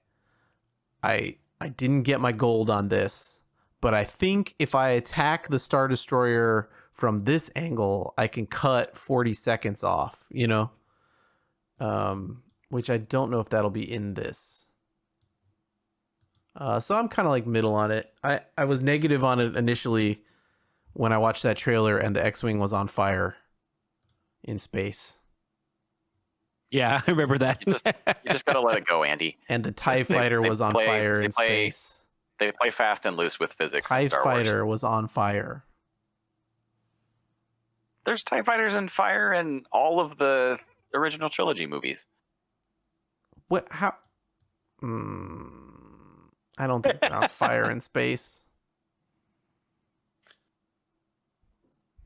A: I didn't get my gold on this, but I think if I attack the Star Destroyer from this angle, I can cut 40 seconds off, you know? Which I don't know if that'll be in this. So I'm kind of like middle on it. I was negative on it initially when I watched that trailer and the X-Wing was on fire in space.
B: Yeah, I remember that.
C: You just gotta let it go, Andy.
A: And the TIE Fighter was on fire in space.
C: They play fast and loose with physics.
A: TIE
C: in Star Wars.
A: Fighter was on fire.
C: There's TIE fighters and fire in all of the original trilogy movies.
A: What? How? I don't think they're on fire in space.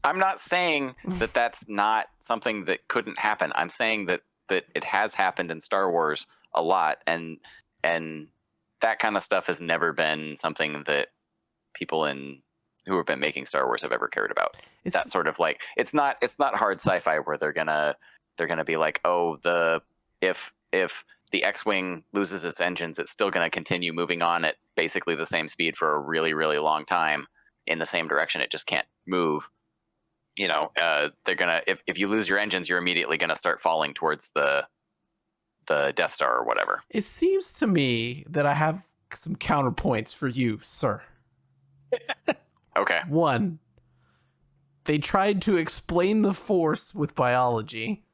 C: I'm not saying that that's not something that couldn't happen. I'm saying that it has happened in Star Wars a lot, and that kind of stuff has never been something that people who have been making Star Wars have ever cared about. It's that sort of like it's not hard sci-fi where they're gonna be like, oh, if the X-Wing loses its engines, it's still gonna continue moving on at basically the same speed for a really, really long time in the same direction. It just can't move. You know, they're gonna if you lose your engines, you're immediately gonna start falling towards the Death Star or whatever.
A: It seems to me that I have some counterpoints for you, sir.
C: Okay.
A: One, they tried to explain the Force with biology.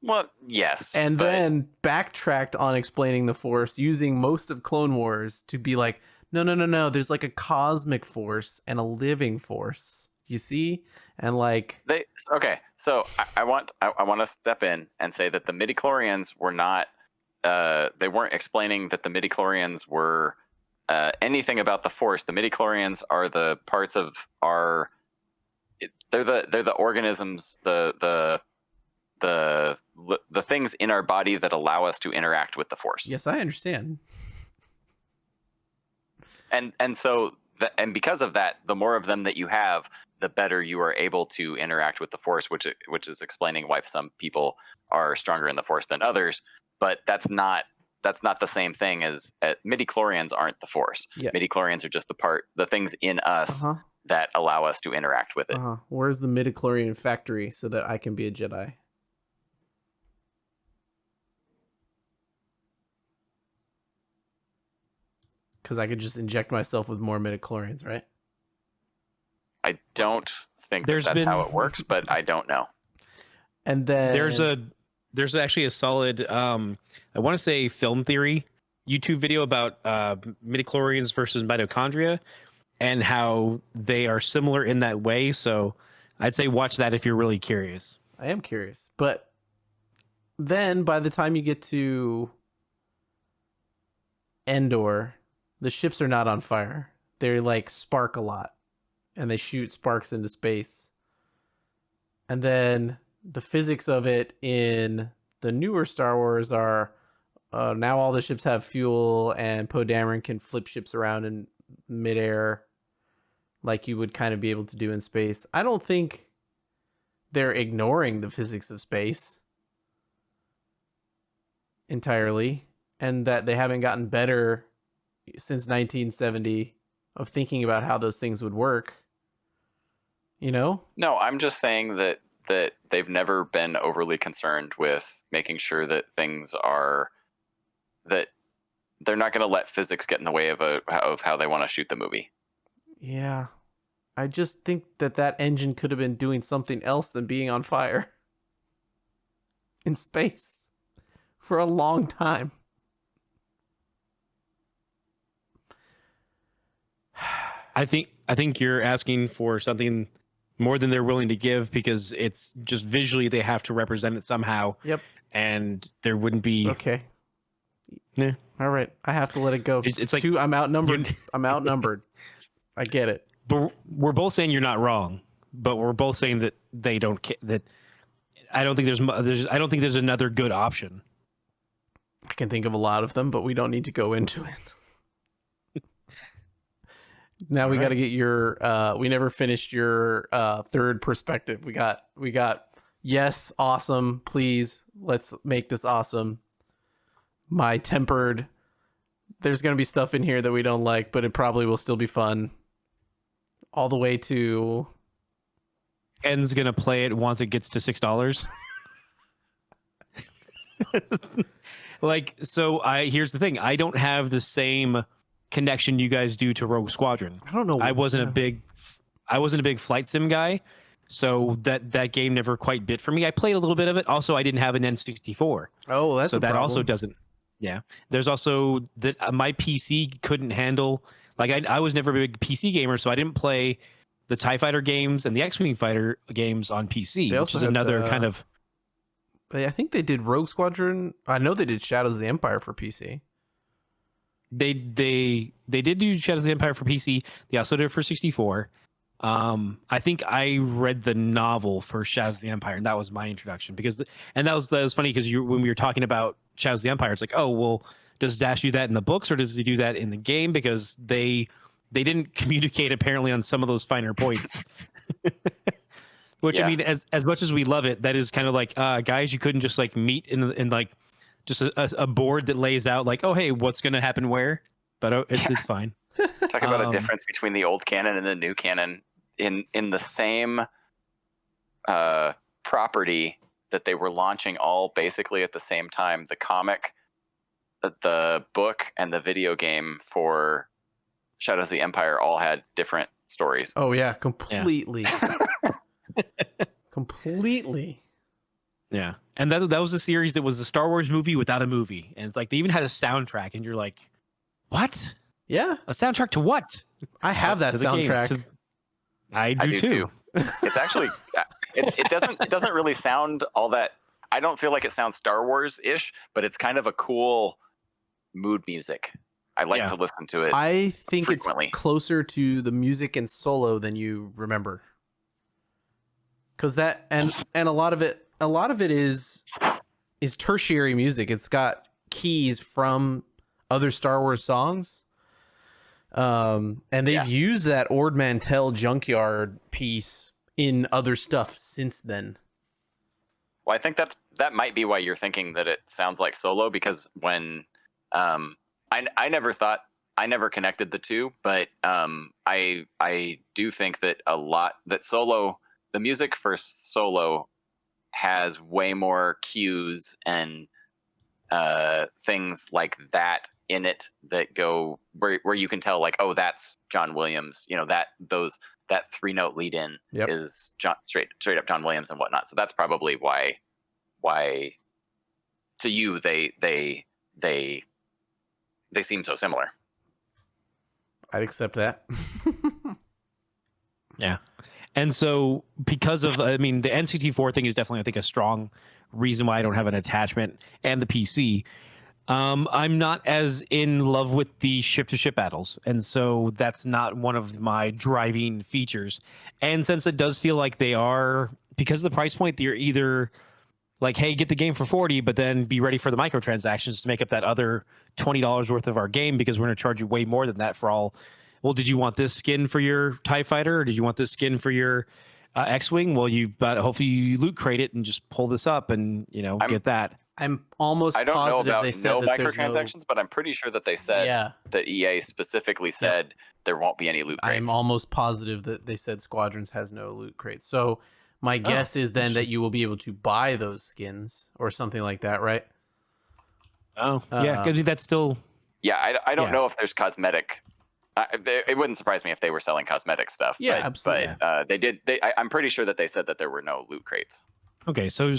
C: Well, yes.
A: And then backtracked on explaining the Force using most of Clone Wars to be like, no. There's like a cosmic force and a living force. You see? And like
C: so I want to step in and say that the midichlorians were not. They weren't explaining that the midichlorians were anything about the Force. The midichlorians are the parts of our. They're the organisms. The things in our body that allow us to interact with the Force.
A: Yes, I understand.
C: And so and because of that, the more of them that you have, the better you are able to interact with the Force, which is explaining why some people are stronger in the Force than others. But that's not the same thing as midichlorians aren't the Force. Yeah. Midichlorians are just the things in us that allow us to interact with it.
A: Where's the midichlorian factory so that I can be a Jedi? Because I could just inject myself with more midichlorians, right?
C: I don't think that's how it works, but I don't know.
A: And then
B: there's actually a solid I want to say film theory YouTube video about midichlorians versus mitochondria and how they are similar in that way. So I'd say watch that if you're really curious.
A: I am curious, but then by the time you get to Endor, the ships are not on fire. They like spark a lot and they shoot sparks into space. And then the physics of it in the newer Star Wars are now all the ships have fuel and Poe Dameron can flip ships around in midair like you would kind of be able to do in space. I don't think they're ignoring the physics of space entirely and that they haven't gotten better since 1970 of thinking about how those things would work. You know?
C: No, I'm just saying that they've never been overly concerned with making sure that things are that they're not going to let physics get in the way of how they want to shoot the movie.
A: Yeah. I just think that engine could have been doing something else than being on fire in space for a long time.
B: I think you're asking for something more than they're willing to give, because it's just visually they have to represent it somehow.
A: Yep.
B: And there wouldn't be.
A: Okay.
B: Yeah.
A: All right. I have to let it go.
B: It's like
A: I'm outnumbered. I'm outnumbered. I get it.
B: But we're both saying you're not wrong. But we're both saying that they don't. That I don't think I don't think there's another good option.
A: I can think of a lot of them, but we don't need to go into it. Now we got to get your. We never finished your third perspective. We got. Yes, awesome. Please, let's make this awesome. My tempered. There's gonna be stuff in here that we don't like, but it probably will still be fun. All the way to.
B: Ken's gonna play it once it gets to $6. Like, so here's the thing. I don't have the same connection you guys do to Rogue Squadron.
A: I don't know.
B: I wasn't a big flight sim guy, so that game never quite bit for me. I played a little bit of it. Also, I didn't have an N64.
A: Oh, that's
B: so
A: a
B: that
A: problem.
B: also doesn't. Yeah, there's also that my PC couldn't handle. Like, I was never a big PC gamer, so I didn't play the TIE Fighter games and the X-Wing Fighter games on PC, which is another kind of.
A: I think they did Rogue Squadron. I know they did Shadows of the Empire for PC.
B: They did do Shadows of the Empire for PC. They also did it for 64. I think I read the novel for Shadows of the Empire, and that was my introduction. That was funny because when we were talking about Shadows of the Empire, it's like, oh well, does Dash do that in the books or does he do that in the game? Because they didn't communicate apparently on some of those finer points. Which, yeah. I mean, as much as we love it, that is kind of like, guys, you couldn't just like meet in like just a board that lays out like, oh, hey, what's going to happen where? But it's fine.
C: Talk about a difference between the old canon and the new canon in the same property that they were launching all basically at the same time. The comic, the book, and the video game for Shadows of the Empire all had different stories.
A: Oh yeah, completely. Yeah. Completely.
B: Yeah, and that was a series that was a Star Wars movie without a movie, and it's like they even had a soundtrack, and you're like, what?
A: Yeah,
B: a soundtrack to what?
A: I have that soundtrack.
B: I do too.
C: It's actually it doesn't really sound all that. I don't feel like it sounds Star Wars-ish, but it's kind of a cool mood music. I like to listen to it.
A: I think
C: frequently.
A: It's closer to the music in Solo than you remember. Because that and a lot of it is tertiary music. It's got keys from other Star Wars songs, and they've used that Ord Mantell Junkyard piece in other stuff since then.
C: Well, I think that might be why you're thinking that it sounds like Solo, because when I never connected the two, but I do think that Solo. The music for Solo has way more cues and things like that in it that go where you can tell, like, oh, that's John Williams. You know, that 3-note lead in is straight up John Williams and whatnot. So that's probably why to you they seem so similar.
A: I'd accept that.
B: Yeah. And so because of, I mean, the N64 thing is definitely, I think, a strong reason why I don't have an attachment, and the PC. I'm not as in love with the ship-to-ship battles, and so that's not one of my driving features. And since it does feel like they are, because of the price point, they're either like, hey, get the game for $40, but then be ready for the microtransactions to make up that other $20 worth of our game, because we're going to charge you way more than that for all. Well, did you want this skin for your TIE Fighter, or did you want this skin for your X-Wing? Well, you've got, hopefully you loot crate it and just pull this up and, get that.
A: I'm almost
C: I don't
A: positive
C: know about
A: they said that
C: microtransactions, but I'm pretty sure that they said that EA specifically said there won't be any loot crates.
A: I'm almost positive that they said Squadrons has no loot crates. So my guess is then that you will be able to buy those skins or something like that, right?
B: Oh, yeah, because that's still...
C: Yeah, I don't
B: Yeah.
C: know if there's cosmetic. It wouldn't surprise me if they were selling cosmetic stuff.
A: Yeah,
C: but,
A: absolutely.
C: But they did. I'm pretty sure that they said that there were no loot crates.
B: Okay, so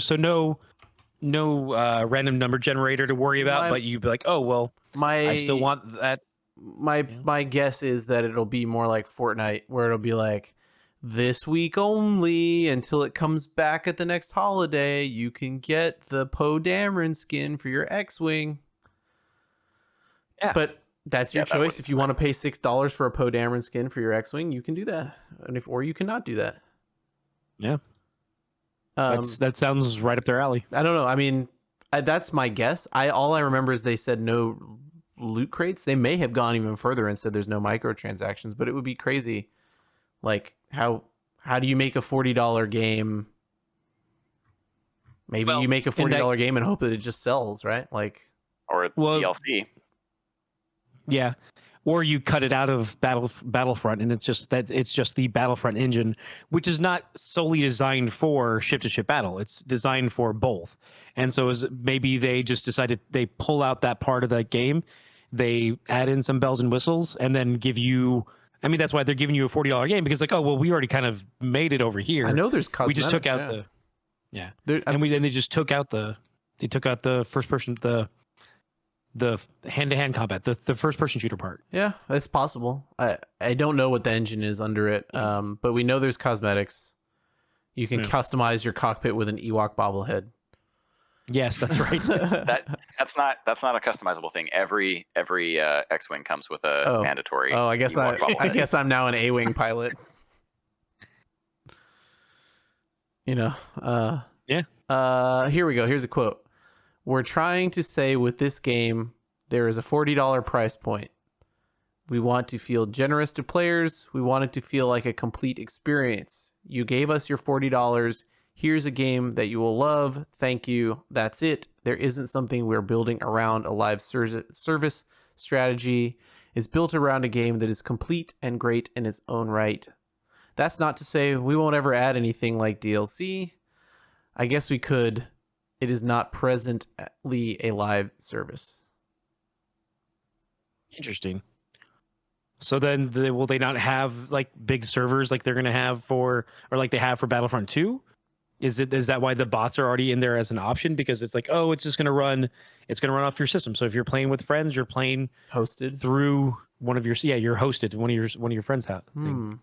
B: no random number generator to worry about,
A: My-
B: but you'd be like, oh well, I still want that.
A: My guess is that it'll be more like Fortnite, where it'll be like this week only until it comes back at the next holiday. You can get the Poe Dameron skin for your X-wing.
B: Yeah.
A: But that's your
C: Yeah, that
A: choice.
C: wouldn't
A: If you want to pay $6 for a Poe Dameron skin for your X-wing, you can do that, or you cannot do that.
B: Yeah. That sounds right up their alley.
A: I don't know. I mean, that's my guess. All I remember is they said no loot crates. They may have gone even further and said there's no microtransactions, but it would be crazy. Like how do you make a $40 game? Maybe
B: Well,
A: you make a
B: and that-
A: $40 game and hope that it just sells, right? Like,
C: Or
B: Well-
C: DLC.
B: Yeah. Or you cut it out of Battlefront, and it's just the Battlefront engine, which is not solely designed for ship-to-ship battle. It's designed for both. And so maybe they just decided they pull out that part of that game, they add in some bells and whistles, and then give you. I mean, that's why they're giving you a $40 game, because like, oh well, we already kind of made it over here.
A: I know there's
B: We
A: cosmetics.
B: just took out they just took out the first person the hand-to-hand combat, the first-person shooter part.
A: Yeah, that's possible. I don't know what the engine is under it, but we know there's cosmetics. You can
B: Yeah.
A: customize your cockpit with an Ewok bobblehead.
B: Yes, that's right.
C: That's not a customizable thing. Every X-wing comes with a mandatory.
A: Oh, I guess
C: Ewok
A: I
C: bobblehead.
A: guess I'm now an A-wing pilot. You know.
B: Yeah.
A: Here we go. Here's a quote. We're trying to say with this game, there is a $40 price point. We want to feel generous to players. We want it to feel like a complete experience. You gave us your $40. Here's a game that you will love. Thank you. That's it. There isn't something we're building around. A live service strategy is built around a game that is complete and great in its own right. That's not to say we won't ever add anything like DLC. I guess we could. It is not presently a live service.
B: Interesting. So then, will they not have like big servers like they're gonna have or like they have for Battlefront 2? Is that why the bots are already in there as an option? Because it's like, oh, it's gonna run off your system. So if you're playing with friends, you're playing
A: Hosted
B: through one of your you're hosted one of your friends' house.
A: I don't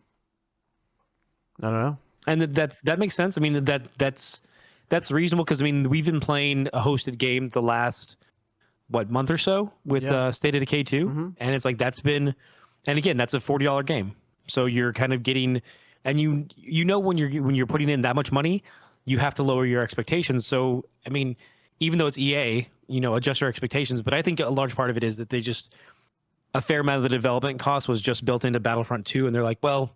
A: know.
B: And that makes sense. I mean that's reasonable, because I mean we've been playing a hosted game the last month or so with State of Decay 2, and it's like that's been, and again that's a $40 game, so you're kind of getting, and you know when you're putting in that much money, you have to lower your expectations. So I mean, even though it's EA, adjust your expectations, but I think a large part of it is that they just, a fair amount of the development cost was just built into Battlefront 2, and they're like, well,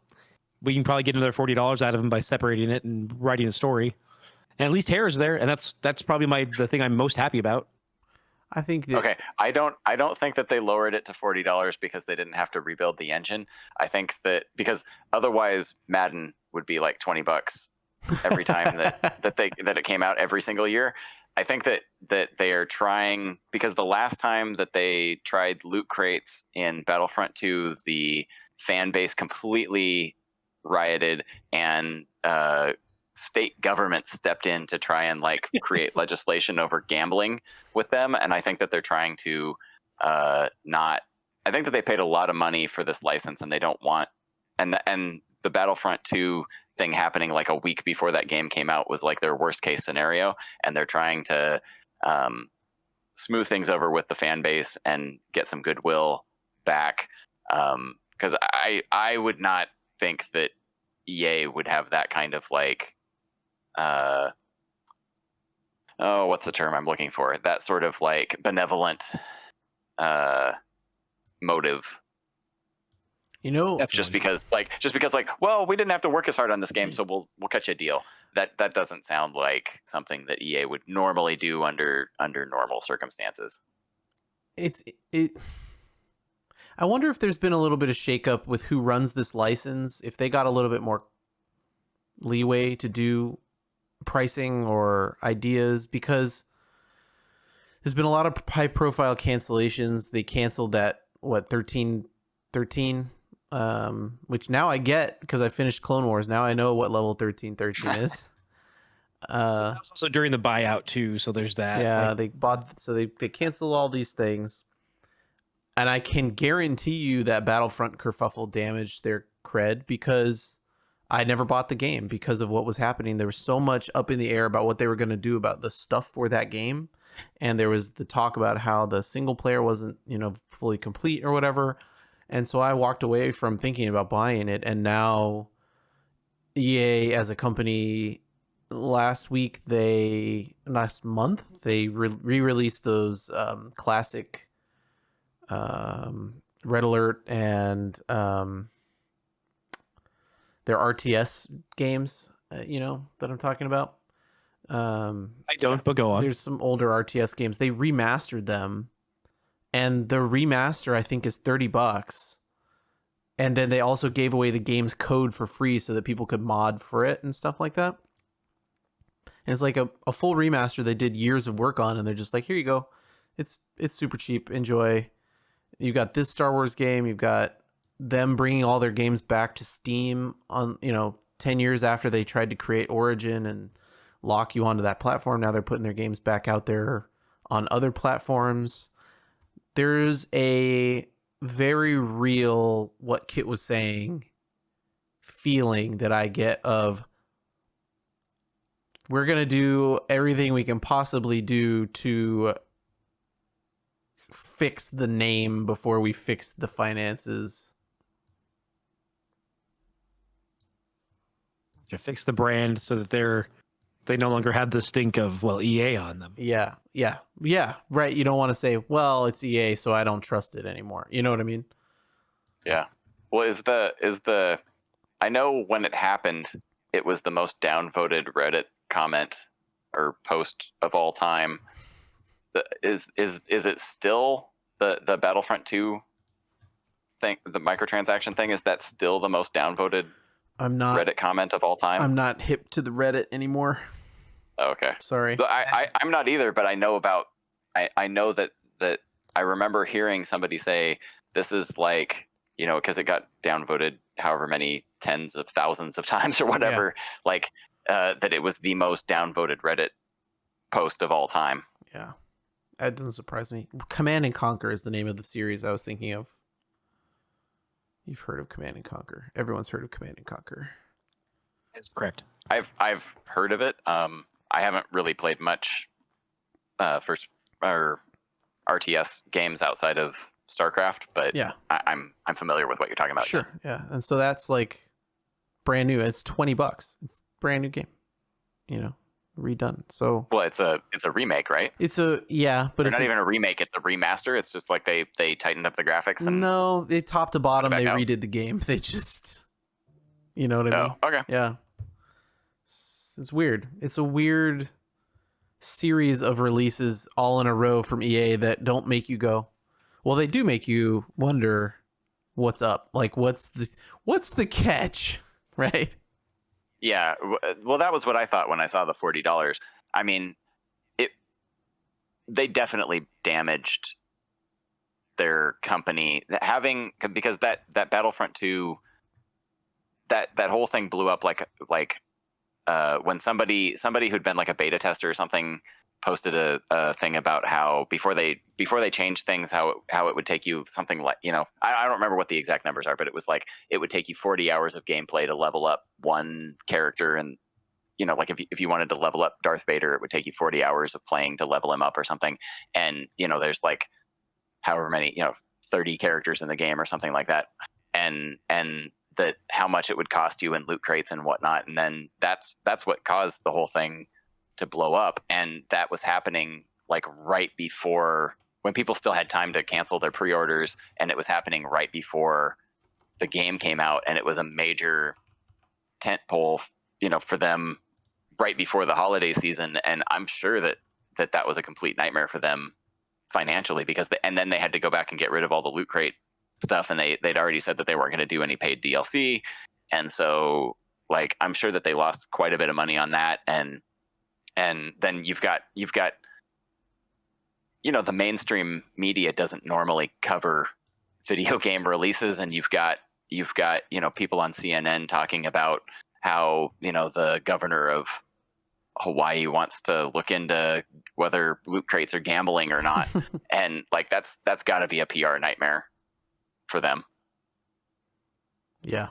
B: we can probably get another $40 out of them by separating it and writing a story. And at least Hare's there, and that's probably the thing I'm most happy about.
A: I think that,
C: Okay, I don't think that they lowered it to $40 because they didn't have to rebuild the engine. I think that because otherwise Madden would be like $20 every time that it came out every single year. I think that they are trying, because the last time that they tried loot crates in Battlefront 2, the fan base completely rioted, and state government stepped in to try and like create legislation over gambling with them. And I think that they're trying to I think that they paid a lot of money for this license, and they don't want, and the Battlefront 2 thing happening like a week before that game came out was like their worst case scenario, and they're trying to smooth things over with the fan base and get some goodwill back, because I would not think that EA would have that kind of like what's the term I'm looking for? That sort of like benevolent motive. Just because well, we didn't have to work as hard on this game, so we'll cut you a deal. That doesn't sound like something that EA would normally do under normal circumstances.
A: I wonder if there's been a little bit of shakeup with who runs this license, if they got a little bit more leeway to do pricing or ideas, because there's been a lot of high profile cancellations. They canceled that 1313, which now I get because I finished Clone Wars. Now I know what level 1313 is.
B: So that was also during the buyout too. So there's that.
A: Yeah,
B: like,
A: they canceled all these things, and I can guarantee you that Battlefront kerfuffle damaged their cred because I never bought the game because of what was happening. There was so much up in the air about what they were going to do about the stuff for that game, and there was the talk about how the single player wasn't, fully complete or whatever. And so I walked away from thinking about buying it, and now EA as a company last month they re-released those classic Red Alert and their RTS games, that I'm talking about.
B: I don't, but go on.
A: There's some older RTS games. They remastered them, and the remaster I think is $30. And then they also gave away the game's code for free so that people could mod for it and stuff like that. And it's like a full remaster they did years of work on, and they're just like, here you go. It's super cheap. Enjoy. You got this Star Wars game. You've got them bringing all their games back to Steam on 10 years after they tried to create Origin and lock you onto that platform. Now they're putting their games back out there on other platforms. There's a very real, what Kit was saying, feeling that I get of, we're going to do everything we can possibly do to fix the name before we fix the finances.
B: To fix the brand so that they no longer have the stink of EA on them.
A: Yeah, right. You don't want to say, well, it's EA, so I don't trust it anymore. You know what I mean?
C: Yeah. Well, is the I know when it happened, it was the most downvoted Reddit comment or post of all time. Is it still the Battlefront 2 thing, the microtransaction thing? Is that still the most downvoted Reddit comment of all time?
A: I'm not hip to the Reddit anymore.
C: Oh, okay.
A: Sorry.
C: I'm not either, but I know that I remember hearing somebody say this is like, because it got downvoted however many tens of thousands of times or whatever, that it was the most downvoted Reddit post of all time.
A: Yeah. That doesn't surprise me. Command and Conquer is the name of the series I was thinking of. You've heard of Command and Conquer. Everyone's heard of Command and Conquer.
B: That's correct.
C: I've heard of it. I haven't really played much first or RTS games outside of StarCraft, but yeah, I'm familiar with what you're talking about.
A: Sure, yeah. And so that's like brand new. It's $20. It's a brand new game, redone. So
C: it's a remake, right?
A: But it's
C: not even a remake. It's a remaster. It's just like they tightened up the graphics. And
A: no, they top to bottom they
C: out.
A: redid the game. They just, you know what I mean?
C: Oh, okay.
A: Yeah. It's weird. It's a weird series of releases all in a row from EA that don't make you go, well, they do make you wonder what's up. Like, what's the catch, right?
C: Yeah. Well, that was what I thought when I saw the $40. I mean, they definitely damaged their company because that Battlefront 2, that whole thing blew up like when somebody who'd been like a beta tester or something posted a thing about how before they changed things, how it would take you something like, I don't remember what the exact numbers are, but it was like it would take you 40 hours of gameplay to level up one character. And like if you wanted to level up Darth Vader, it would take you 40 hours of playing to level him up or something. And there's like however many 30 characters in the game or something like that, and that how much it would cost you in loot crates and whatnot. And then that's what caused the whole thing to blow up. And that was happening like right before, when people still had time to cancel their pre-orders, and it was happening right before the game came out. And it was a major tentpole, for them right before the holiday season. And I'm sure that was a complete nightmare for them financially, because and then they had to go back and get rid of all the loot crate stuff, and they'd already said that they weren't going to do any paid DLC, and so like I'm sure that they lost quite a bit of money on that. And then you've got the mainstream media doesn't normally cover video game releases, and you've got people on CNN talking about how the governor of Hawaii wants to look into whether loot crates are gambling or not, and like that's got to be a PR nightmare for them.
A: Yeah.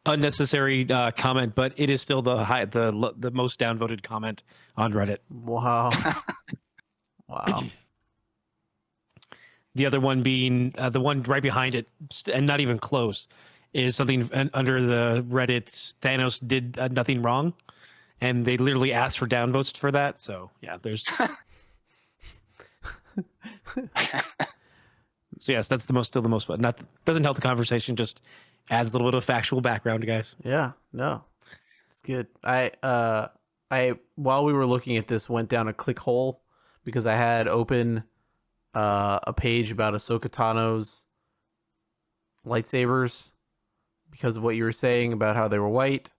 B: Unnecessary comment, but it is still the most downvoted comment on Reddit.
A: Wow. Wow.
B: The other one being the one right behind it, and not even close, is something under the Reddit. Thanos did nothing wrong, and they literally asked for downvotes for that. So yeah, there's. So yes, that's still the most, but not doesn't help the conversation. Just adds a little bit of factual background, guys.
A: Yeah, no, it's good. I while we were looking at this, went down a click hole because I had open a page about Ahsoka Tano's lightsabers because of what you were saying about how they were white,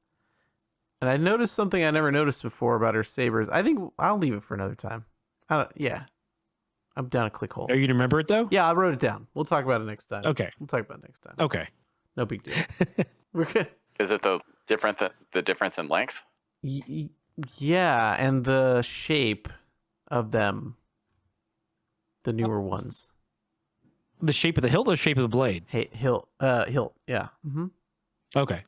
A: and I noticed something I never noticed before about her sabers. I think I'll leave it for another time. Yeah, I'm down a click hole.
B: Are you gonna remember it though?
A: Yeah, I wrote it down. We'll talk about it next time.
B: Okay.
A: We'll talk about it next time.
B: Okay.
A: No big deal. We're good.
C: Is it the difference in length?
A: Yeah, and the shape of them, the newer ones.
B: The shape of the hilt or the shape of the blade?
A: Hey, hilt. Yeah. Mm-hmm.
B: Okay.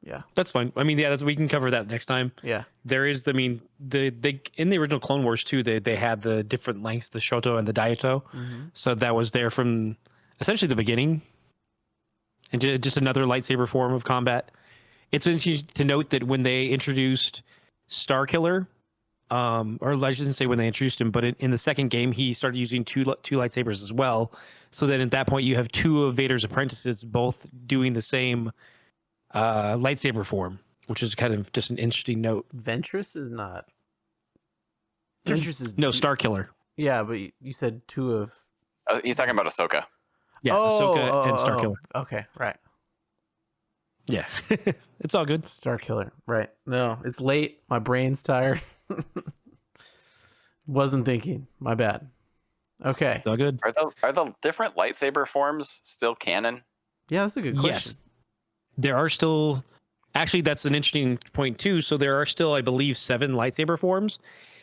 A: Yeah.
B: That's fine. I mean, yeah, we can cover that next time.
A: Yeah.
B: There is, I mean, they in the original Clone Wars too, they had the different lengths, the Shoto and the Daito.
A: Mm-hmm.
B: So that was there from essentially the beginning. And just another lightsaber form of combat. It's interesting to note that when they introduced Starkiller, or I shouldn't say when they introduced him, but in the second game, he started using two lightsabers as well. So that at that point, you have two of Vader's apprentices both doing the same lightsaber form, which is kind of just an interesting note.
A: Ventress is not. Ventress is
B: no Starkiller.
A: Yeah, but you said two of.
C: He's talking about Ahsoka.
B: Yeah, Ahsoka and Starkiller.
A: Okay, right.
B: Yeah, it's all good.
A: Starkiller, right? No, it's late. My brain's tired. Wasn't thinking. My bad. Okay.
B: It's all good.
C: Are the different lightsaber forms still canon?
A: Yeah, that's a good question.
B: Yes, there are still. Actually, that's an interesting point too. So there are still, I believe, 7 lightsaber forms.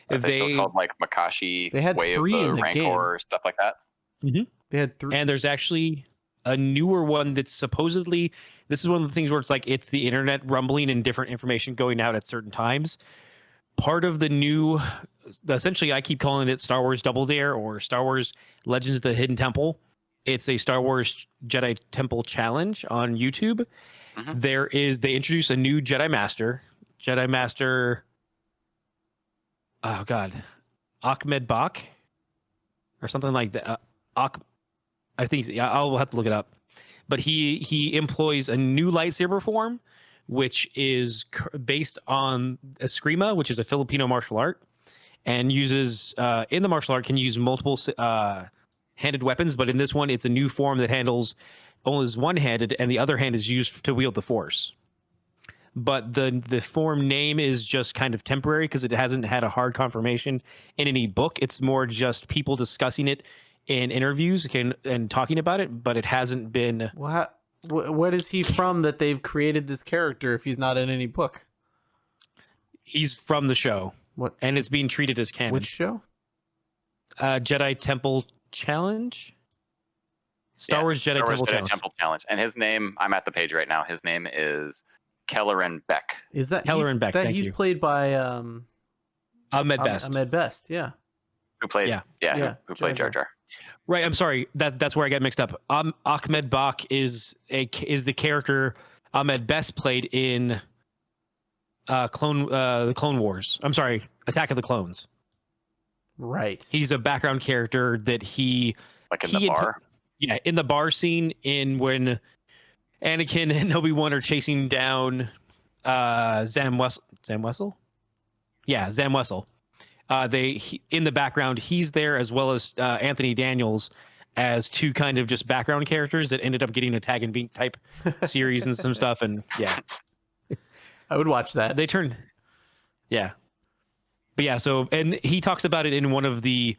C: Are they still called like Makashi?
A: They had
C: Way
A: 3
C: of the
A: in the
C: Rancor,
A: game.
C: Stuff like that.
B: Mm-hmm.
A: They had 3.
B: And there's actually a newer one that's supposedly, this is one of the things where it's like it's the internet rumbling and different information going out at certain times. Part of the new, essentially, I keep calling it Star Wars Double Dare or Star Wars Legends of the Hidden Temple. It's a Star Wars Jedi Temple challenge on YouTube. Mm-hmm. They introduce a new Jedi Master, oh God, Ahmed Bach or something like that. I think I'll have to look it up. But he employs a new lightsaber form, which is based on Eskrima, which is a Filipino martial art, and uses in the martial art can use multiple handed weapons. But in this one, it's a new form that handles only is one-handed, and the other hand is used to wield the Force. But the form name is just kind of temporary because it hasn't had a hard confirmation in any book. It's more just people discussing it in interviews and talking about it, but it hasn't been.
A: What is he from that they've created this character if he's not in any book?
B: He's from the show.
A: What?
B: And it's being treated as canon.
A: Which show?
B: Jedi Temple Challenge. Star Wars Jedi
C: Temple Challenge. And his name, I'm at the page right now. His name is Kelleran Beck.
A: Is that
B: Kelleran Beck?
A: That he's played by
B: Ahmed Best.
A: Ahmed Best, yeah.
C: Who played? Who played Jar Jar?
B: Right. I'm sorry. That's where I got mixed up. Ahmed Bach is the character Ahmed Best played in the Clone Wars. I'm sorry, Attack of the Clones.
A: Right.
B: He's a background character that he
C: in the bar.
B: In the bar scene when Anakin and Obi-Wan are chasing down Zam Wessel. Yeah, Zam Wessel. In the background, he's there as well as Anthony Daniels as two kind of just background characters that ended up getting a Tag and Beat type series and some stuff. And yeah,
A: I would watch that.
B: They turned, yeah. But yeah, so and he talks about it in one of the,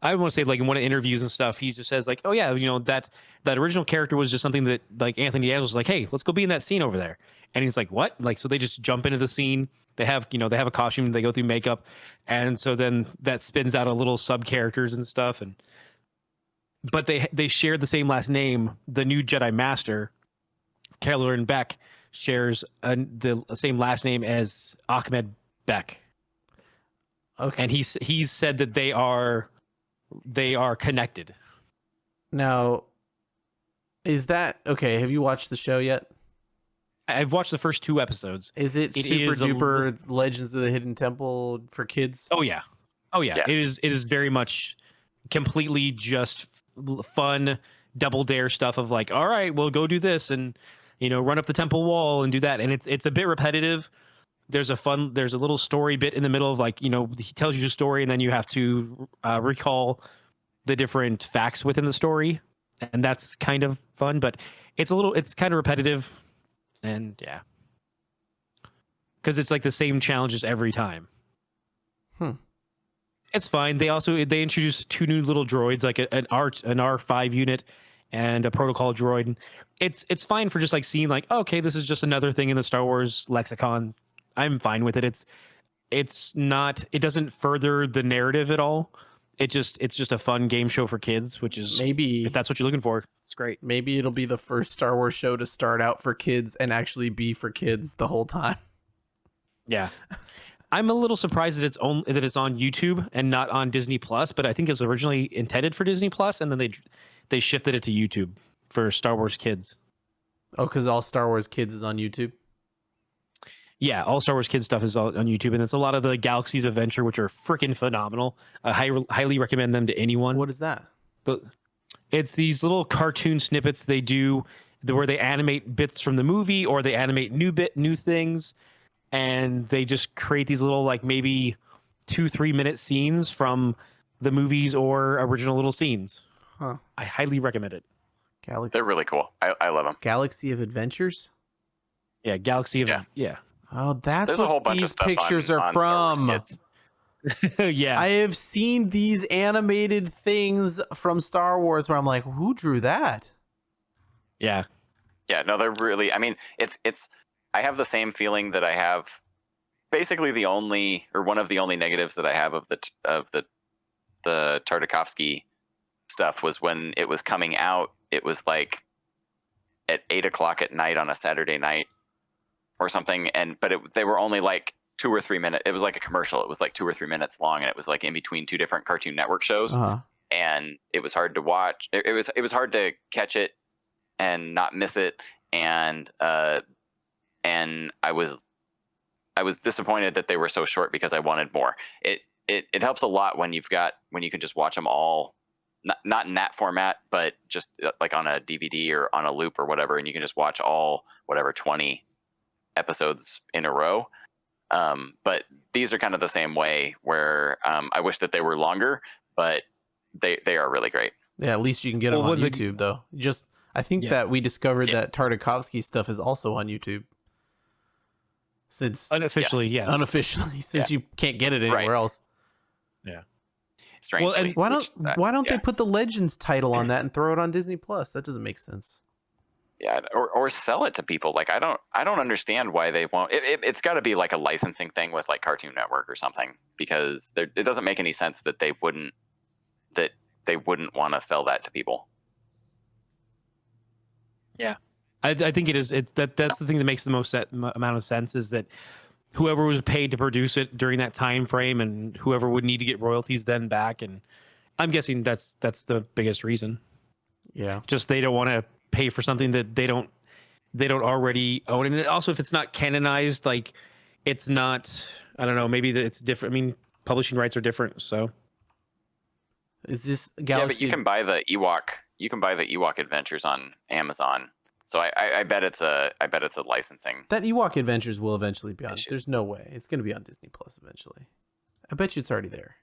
B: I want to say like in one of the interviews and stuff. He just says like, oh yeah, that original character was just something that like Anthony Daniels was like, hey, let's go be in that scene over there. And he's like, what? Like, so they just jump into the scene. They have a costume. They go through makeup, and so then that spins out a little sub characters and stuff. And but they share the same last name. The new Jedi Master, Kelleran Beck, shares the same last name as Ahmed Beck.
A: Okay.
B: And he's said that they are connected.
A: Now, is that okay? Have you watched the show yet?
B: I've watched the first 2 episodes.
A: Is it super duper Legends of the Hidden Temple for kids?
B: Oh yeah.
C: Yeah.
B: It is very much completely just fun double dare stuff of like, all right, we'll go do this and run up the temple wall and do that. And it's a bit repetitive. There's a little story bit in the middle of like, he tells you a story and then you have to recall the different facts within the story. And that's kind of fun, but it's kind of repetitive. And yeah, because it's like the same challenges every time. It's fine. They introduced 2 new little droids, like an R5 unit and a protocol droid. It's fine for just like seeing like, okay, this is just another thing in the Star Wars lexicon. I'm fine with it. It doesn't further the narrative at all. It's just a fun game show for kids, which is,
A: maybe
B: if that's what you're looking for, it's great.
A: Maybe it'll be the first Star Wars show to start out for kids and actually be for kids the whole time.
B: Yeah. I'm a little surprised that it's on YouTube and not on Disney Plus, but I think it was originally intended for Disney Plus, and then they shifted it to YouTube for Star Wars Kids.
A: Oh, because all Star Wars Kids is on YouTube?
B: Yeah, all Star Wars Kids stuff is all on YouTube, and it's a lot of the Galaxy's Adventure, which are freaking phenomenal. I highly recommend them to anyone.
A: What is that?
B: It's these little cartoon snippets they do where they animate bits from the movie or they animate new things, and they just create these little like maybe 2-3 minute scenes from the movies or original little scenes.
A: Huh.
B: I highly recommend it.
C: They're really cool. I love them.
A: Galaxy of Adventures?
B: Yeah, Galaxy of yeah.
A: Oh, that's
C: There's a whole
A: what
C: bunch
A: these
C: of stuff
A: pictures
C: on
A: are
C: Star Wars
A: from.
C: Kids.
B: Yeah.
A: I have seen these animated things from Star Wars where I'm like, who drew that?
B: Yeah.
C: Yeah, no, they're really, I mean, it's I have the same feeling that I have. Basically one of the only negatives that I have of the Tartakovsky stuff was when it was coming out, it was like at 8:00 at night on a Saturday night or something, but they were only like 2 or 3 minutes. It was like a commercial. It was like 2 or 3 minutes long, and it was like in between 2 different Cartoon Network shows.
A: Uh-huh.
C: And it was hard to watch. It was hard to catch it and not miss it. And I was disappointed that they were so short because I wanted more. It helps a lot when you can just watch them all, not in that format, but just like on a DVD or on a loop or whatever, and you can just watch all 20 episodes in a row. But these are kind of the same way where I wish that they were longer, but they are really great.
A: Yeah, at least you can get them on YouTube though. I think that we discovered that Tartakovsky stuff is also on YouTube. Since
B: unofficially, yes.
A: Unofficially, since you can't get it anywhere else.
B: Yeah.
C: Strangely.
A: Well, why don't they put the Legends title on that and throw it on Disney Plus? That doesn't make sense.
C: Yeah, or sell it to people. Like I don't understand why they won't. It's got to be like a licensing thing with like Cartoon Network or something, because it doesn't make any sense that they wouldn't want to sell that to people.
B: Yeah, I think it is. That's the thing that makes the most amount of sense, is that whoever was paid to produce it during that time frame, and whoever would need to get royalties then back, and I'm guessing that's the biggest reason.
A: Yeah,
B: just they don't want to pay for something that they don't already own. And also, if it's not canonized, like it's not, I don't know, maybe it's different. I mean, publishing rights are different, so
A: is this Galaxy?
C: Yeah, but you can buy the Ewok Adventures on Amazon. So I bet it's a licensing.
A: That Ewok Adventures will eventually be on.
C: Issues.
A: There's no way it's going to be on Disney Plus eventually. I bet you it's already there.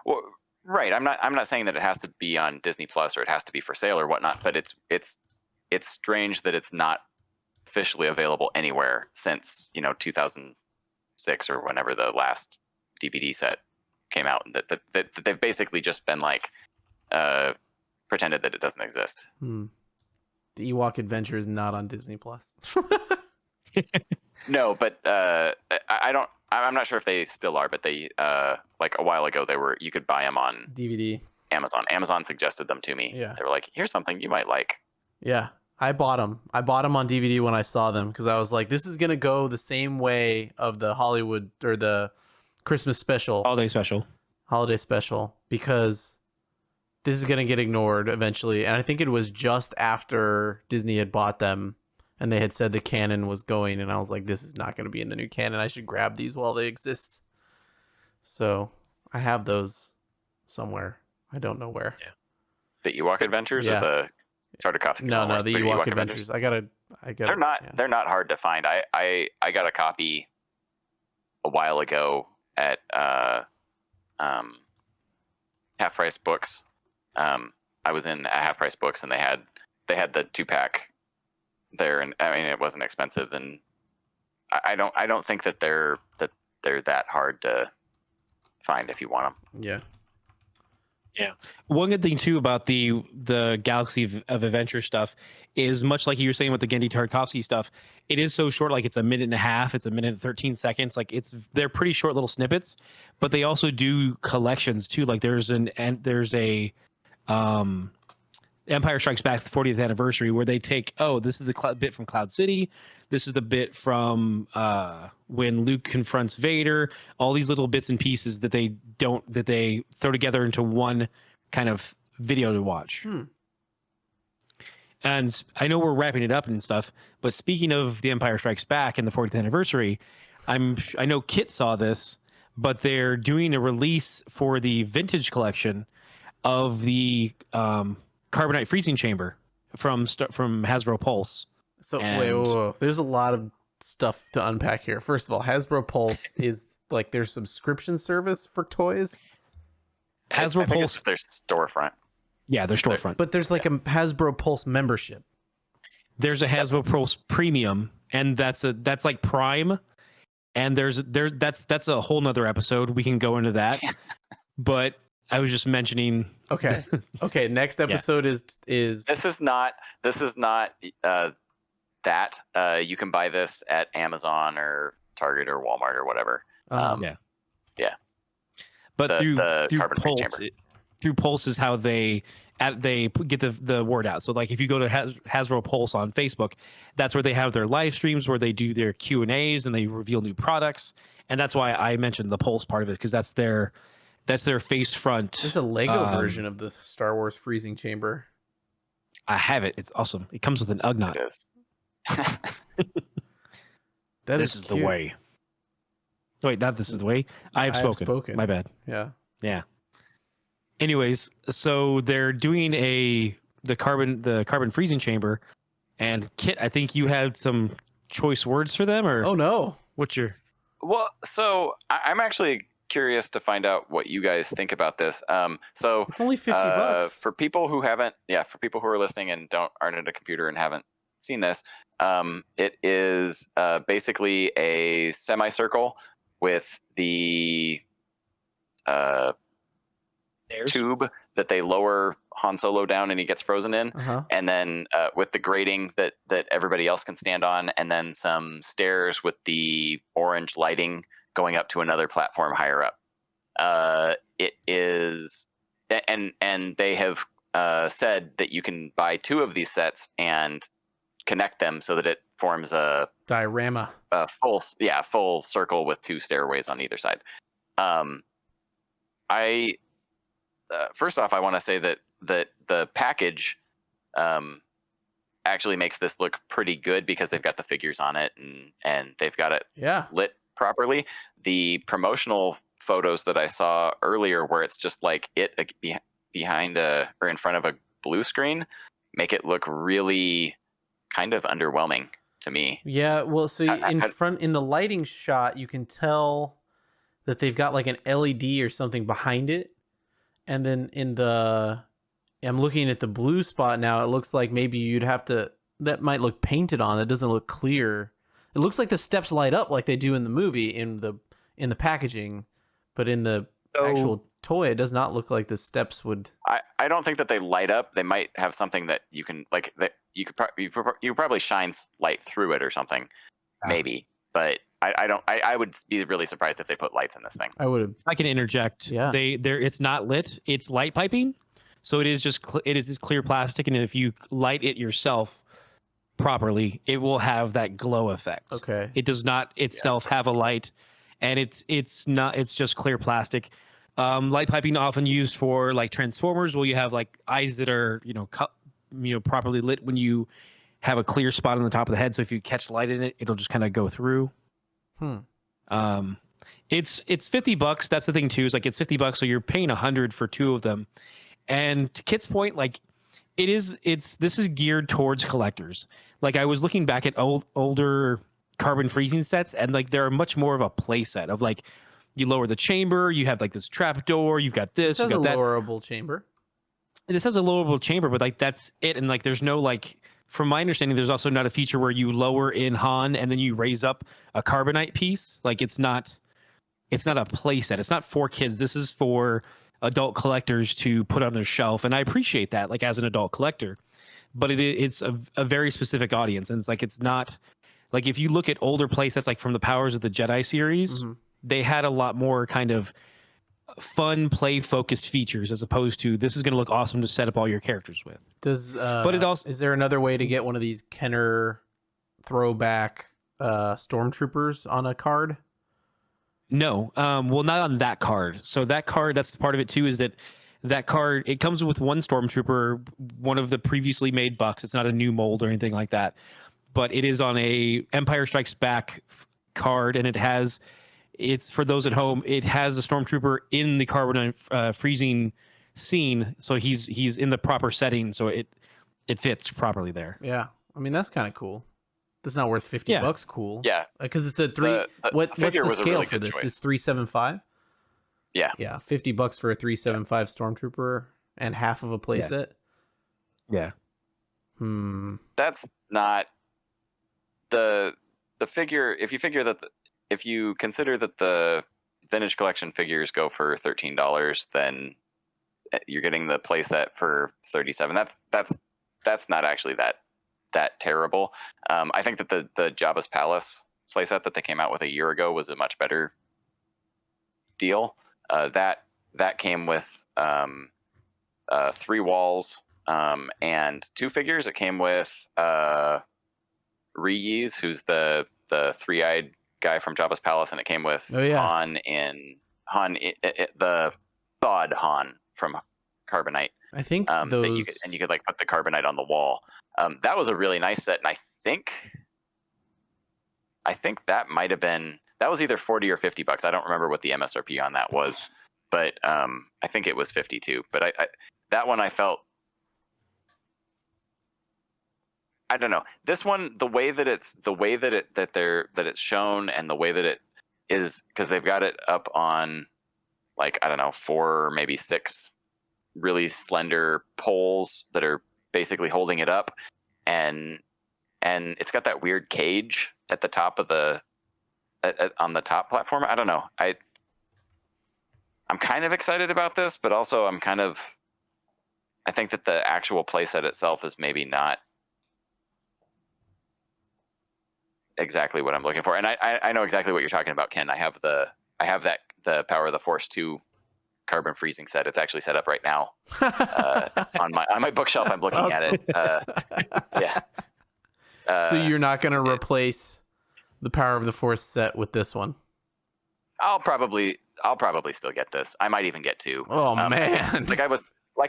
C: Well, right. I'm not saying that it has to be on Disney Plus or it has to be for sale or whatnot. But it's strange that it's not officially available anywhere since 2006 or whenever the last DVD set came out, and that they've basically just been like pretended that it doesn't exist.
A: The Ewok Adventure is not on Disney Plus.
C: No, but I'm not sure if they still are, but they like a while ago you could buy them on
A: DVD.
C: Amazon suggested them to me.
A: Yeah.
C: They were like, here's something you might like.
A: Yeah, I bought them. I bought them on DVD when I saw them because I was like, this is gonna go the same way of the Hollywood or the Christmas special, holiday special, because this is gonna get ignored eventually. And I think it was just after Disney had bought them and they had said the canon was going, and I was like, this is not gonna be in the new canon. I should grab these while they exist. So I have those somewhere. I don't know where.
C: Yeah. The Ewok Adventures
A: Yeah.
C: or the Tartakovsky?
A: No, the Ewok Adventures. I gotta.
C: They're not hard to find. I got a copy a while ago at Half Price Books. I was in at Half Price Books, and they had the 2-pack there, and I mean it wasn't expensive, and I don't think that they're that hard to find if you want them.
A: Yeah.
B: Yeah. One good thing too about the Galaxy of Adventure stuff is, much like you were saying with the Genndy Tartakovsky stuff, it is so short. Like, it's a minute and a half. It's a minute and 13 seconds. Like, they're pretty short little snippets, but they also do collections too. Like, there's a Empire Strikes Back, the 40th anniversary, where they take, this is the bit from Cloud City. This is the bit from when Luke confronts Vader. All these little bits and pieces that they throw together into one kind of video to watch. And I know we're wrapping it up and stuff, but speaking of the Empire Strikes Back and the 40th anniversary, I know Kit saw this, but they're doing a release for the vintage collection of the Carbonite freezing chamber from Hasbro Pulse.
A: So wait. There's a lot of stuff to unpack here. First of all, Hasbro Pulse is like their subscription service for toys.
B: Hasbro Pulse,
C: their storefront.
B: Yeah, their storefront.
A: But there's like a Hasbro Pulse membership.
B: There's a Hasbro Pulse Premium, and that's like Prime. And that's a whole nother episode. We can go into that. But I was just mentioning.
A: Okay. Next episode is.
C: This is not that. You can buy this at Amazon or Target or Walmart or whatever.
B: Yeah. But through Pulse, through Pulse is how they get the word out. So like if you go to Hasbro Pulse on Facebook, that's where they have their live streams where they do their Q&As and they reveal new products. And that's why I mentioned the Pulse part of it, because that's their face front.
A: There's a Lego version of the Star Wars freezing chamber.
B: I have it. It's awesome. It comes with an Ugnaught.
C: It is.
B: This is the way. Wait, not this is the way. I have spoken. My bad.
A: Yeah.
B: Anyways, so they're doing the carbon freezing chamber, and Kit, I think you had some choice words for them, or
A: oh no,
B: what's your?
C: Well, so I'm actually curious to find out what you guys think about this. So
A: it's only $50
C: for people who haven't. Yeah, for people who are listening and aren't at a computer and haven't seen this. It is basically a semicircle with the tube that they lower Han Solo down and he gets frozen in, and then with the grating that everybody else can stand on, and then some stairs with the orange lighting going up to another platform higher up. It is, and they have said that you can buy 2 of these sets and connect them so that it forms a
A: diorama,
C: full circle with 2 stairways on either side. First off, I want to say that the package actually makes this look pretty good because they've got the figures on it and they've got it lit properly. The promotional photos that I saw earlier, where it's just like behind or in front of a blue screen, make it look really kind of underwhelming to me. Yeah, well, so
A: in the lighting shot, you can tell that they've got like an LED or something behind it. And then I'm looking at the blue spot now. It looks like maybe you'd have to, that might look painted on. It doesn't look clear. It looks like the steps light up like they do in the movie in the packaging, but in the
B: So-
A: actual toy, it does not look like the steps would.
C: I don't think that they light up. They might have something that you can like that you could you probably shine light through it or something, maybe. But I would be really surprised if they put lights in this thing.
A: I would have.
B: I can interject.
A: Yeah.
B: It's not lit. It's light piping, so it is just it is this clear plastic, and if you light it yourself properly, it will have that glow effect.
A: Okay.
B: It does not itself have a light, and it's not. It's just clear plastic. Light piping often used for like transformers, where you have like eyes that are properly lit when you have a clear spot on the top of the head. So if you catch light in it, it'll just kind of go through. It's $50. That's the thing too. Is like it's $50, so you're paying $100 for two of them. And to Kit's point, like this is geared towards collectors. Like I was looking back at older carbon freezing sets, and like they're much more of a play set of like you lower the chamber, you have like this trap door, you've got this,
A: This has
B: you've
A: a
B: got that.
A: lowerable chamber.
B: This has a lowerable chamber, but like that's it. And like there's no like, from my understanding, there's also not a feature where you lower in Han and then you raise up a carbonite piece. Like it's not a play set. It's not for kids. This is for adult collectors to put on their shelf. And I appreciate that, like as an adult collector, but it's a very specific audience. And it's like, it's not like, if you look at older play sets, like from the Powers of the Jedi series, they had a lot more kind of fun play focused features, as opposed to this is going to look awesome to set up all your characters with.
A: But
B: it also,
A: is there another way to get one of these Kenner throwback stormtroopers on a card?
B: No, well, not on that card. So that card, that's part of it too, is that card, it comes with one stormtrooper, one of the previously made bucks. It's not a new mold or anything like that, but it is on a Empire Strikes Back card, and it's for those at home, it has a stormtrooper in the carbon freezing scene, so he's in the proper setting, so it fits properly there.
A: Yeah, I mean that's kind of cool. That's not worth $50. Cool.
C: Yeah,
A: because it's a three. What's the scale
C: really
A: for this?
C: choice.
A: It's 375.
C: Yeah.
A: Yeah, $50 for a 375 stormtrooper and half of a playset.
B: Yeah.
C: That's not the figure. If you consider that the vintage collection figures go for $13, then you're getting the playset for $37. That's not actually that terrible. I think that the Jabba's Palace playset that they came out with a year ago was a much better deal. That came with 3 walls and 2 figures. It came with Reese, who's the 3-eyed guy from Jabba's Palace, and it came with Han, the thawed Han from Carbonite.
A: I think
C: those, you could like put the Carbonite on the wall. That was a really nice set, and I think that might have been, that was either $40 or $50. I don't remember what the MSRP on that was, but I think it was 52. But I that one I felt, I don't know. This one, the way that it's shown, and the way that it is, because they've got it up on like, I don't know, 4 or maybe 6 really slender poles that are basically holding it up, and it's got that weird cage at the top of on the top platform. I don't know. I'm kind of excited about this, but also I think that the actual playset itself is maybe not exactly what I'm looking for. And I know exactly what you're talking about, Ken. I have the Power of the Force 2 carbon freezing set. It's actually set up right now on my bookshelf. I'm looking at it. Yeah.
A: So you're not going to replace the Power of the Force set with this one?
C: I'll probably still get this. I might even get 2.
A: Oh man!
C: Like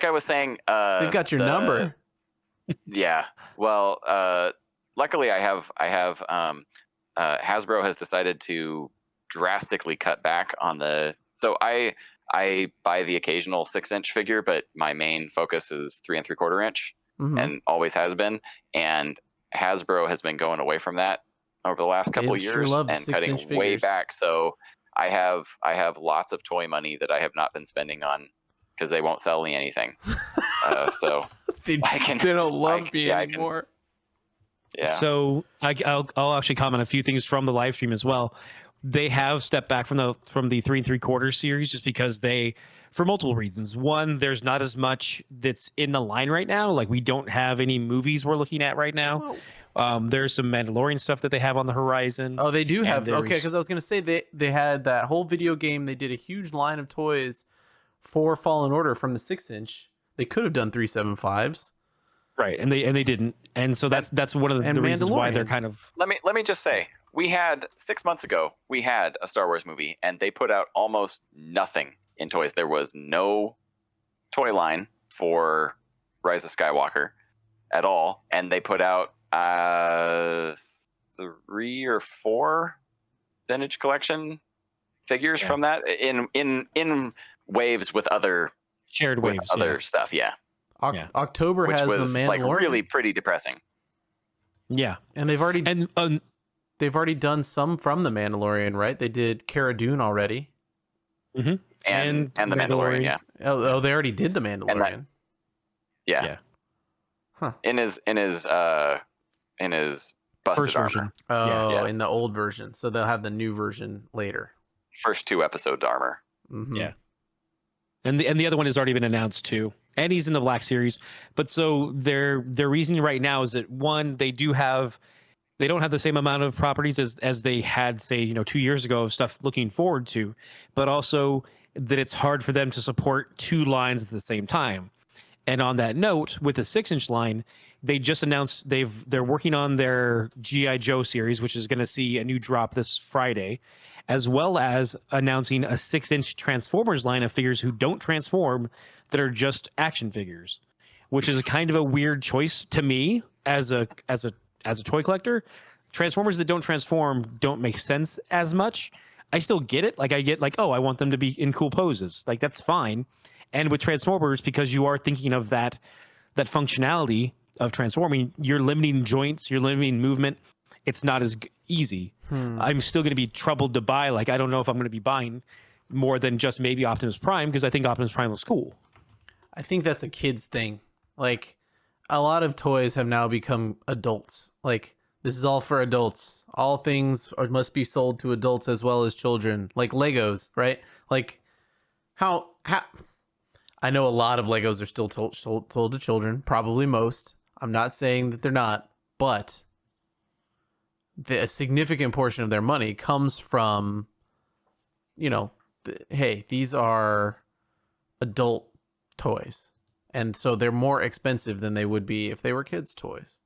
C: I was saying,
A: they've got your number.
C: Yeah. Well, luckily I have Hasbro has decided to drastically cut back on the. So I buy the occasional 6-inch figure, but my main focus is 3 3/4 inch, and always has been. And Hasbro has been going away from that over the last couple of years and cutting way back. So I have lots of toy money that I have not been spending on because they won't sell me anything. So
A: they don't love me anymore.
C: Yeah.
B: So I'll actually comment a few things from the live stream as well. they have stepped back from the 3 3/4 series just because for multiple reasons. One, there's not as much that's in the line right now. Like we don't have any movies we're looking at right now. There's some Mandalorian stuff that they have on the horizon.
A: Oh, they do
B: And
A: have. Okay,
B: there's-
A: because I was gonna say they had that whole video game. They did a huge line of toys for Fallen Order from the 6-inch. They could have done 375s.
B: Right, and they didn't, and so that's one of the
A: And
B: reasons why they're
A: Mandalorian.
B: kind of.
C: Let me just say, we had 6 months ago, we had a Star Wars movie, and they put out almost nothing in toys. There was no toy line for Rise of Skywalker at all, and they put out 3 or 4 vintage collection figures from that in waves with other
B: Shared waves,
C: stuff. Yeah,
A: October
C: which
A: has
C: was
A: the Mandalorian,
C: like really pretty depressing.
B: yeah,
A: and they've already
B: and
A: done some from the Mandalorian, right? They did Cara Dune already.
B: mhm.
C: And the Mandalorian, yeah.
A: Oh, they already did the Mandalorian.
C: Yeah.
A: Huh.
C: In his busted
B: First
C: armor.
B: version.
A: Oh,
C: Yeah.
A: in the old version. So they'll have the new version later.
C: First 2 episodes armor.
A: Mhm.
B: Yeah. And the other one has already been announced too, and he's in the Black Series. But so their reasoning right now is that one, they don't have the same amount of properties as they had, say, 2 years ago of stuff looking forward to, but also that it's hard for them to support 2 lines at the same time. And on that note, with the 6-inch line, they just announced they're working on their G.I. Joe series, which is going to see a new drop this Friday, as well as announcing a 6-inch Transformers line of figures who don't transform, that are just action figures, which is kind of a weird choice to me as a toy collector. Transformers that don't transform don't make sense as much. I still get it. Like I get like, oh, I want them to be in cool poses. Like that's fine. And with Transformers, because you are thinking of that functionality of transforming, you're limiting joints, you're limiting movement. It's not as easy. I'm still going to be troubled to buy. Like I don't know if I'm going to be buying more than just maybe Optimus Prime, because I think Optimus Prime looks cool.
A: I think that's a kid's thing. Like a lot of toys have now become adults. Like this is all for adults. All things must be sold to adults as well as children. Like Legos, right? Like how I know a lot of Legos are still sold to children, probably most. I'm not saying that they're not, but a significant portion of their money comes from, hey, these are adult toys. And so they're more expensive than they would be if they were kids' toys.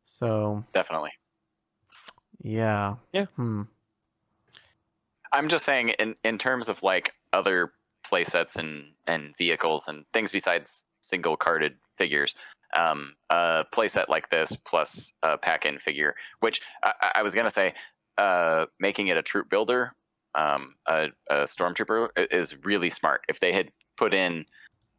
A: So
C: Definitely.
A: yeah.
B: Yeah.
C: I'm just saying in terms of like other play sets and vehicles and things besides single carded figures, a play set like this plus a pack-in figure, which I was going to say, making it a troop builder, a stormtrooper is really smart. If they had put in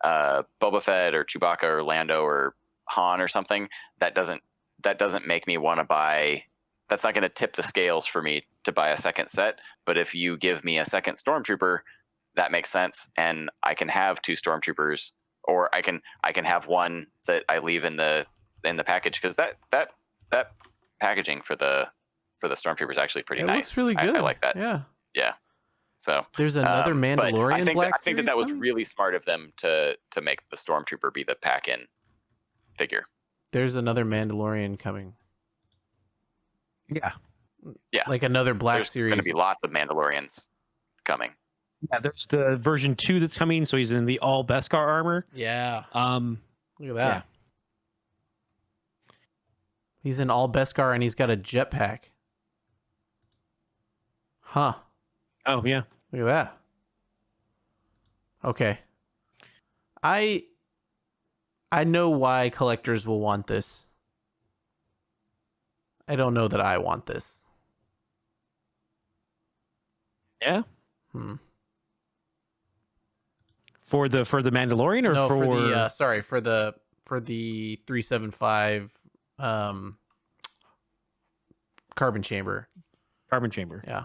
C: Boba Fett or Chewbacca or Lando or Han or something, that doesn't make me want to buy. That's not going to tip the scales for me to buy a second set. But if you give me a second stormtrooper, that makes sense, and I can have 2 stormtroopers, or I can have one that I leave in the package, because that packaging for the stormtrooper is actually pretty nice.
A: It looks really good.
C: I like that.
A: Yeah.
C: So
A: there's another
C: but
A: Mandalorian
C: I think
A: Black
C: I think
A: Series
C: that was
A: coming?
C: really smart of them to make the stormtrooper be the pack-in figure.
A: There's another Mandalorian coming.
B: Yeah.
C: Yeah,
A: Like another Black
C: there's
A: Series.
C: going to be lots of Mandalorians coming.
B: Yeah, there's the version 2 that's coming, so he's in the all Beskar armor.
A: Yeah.
B: Um,
A: Look at that.
B: Yeah.
A: He's in all Beskar and he's got a jetpack. Huh.
B: oh yeah,
A: Look at that. Okay. I know why collectors will want this. I don't know that I want this.
B: yeah.
A: Hmm.
B: For the Mandalorian, or
A: No,
B: for
A: the for the 375 carbon chamber.
B: Carbon Chamber.
A: Yeah.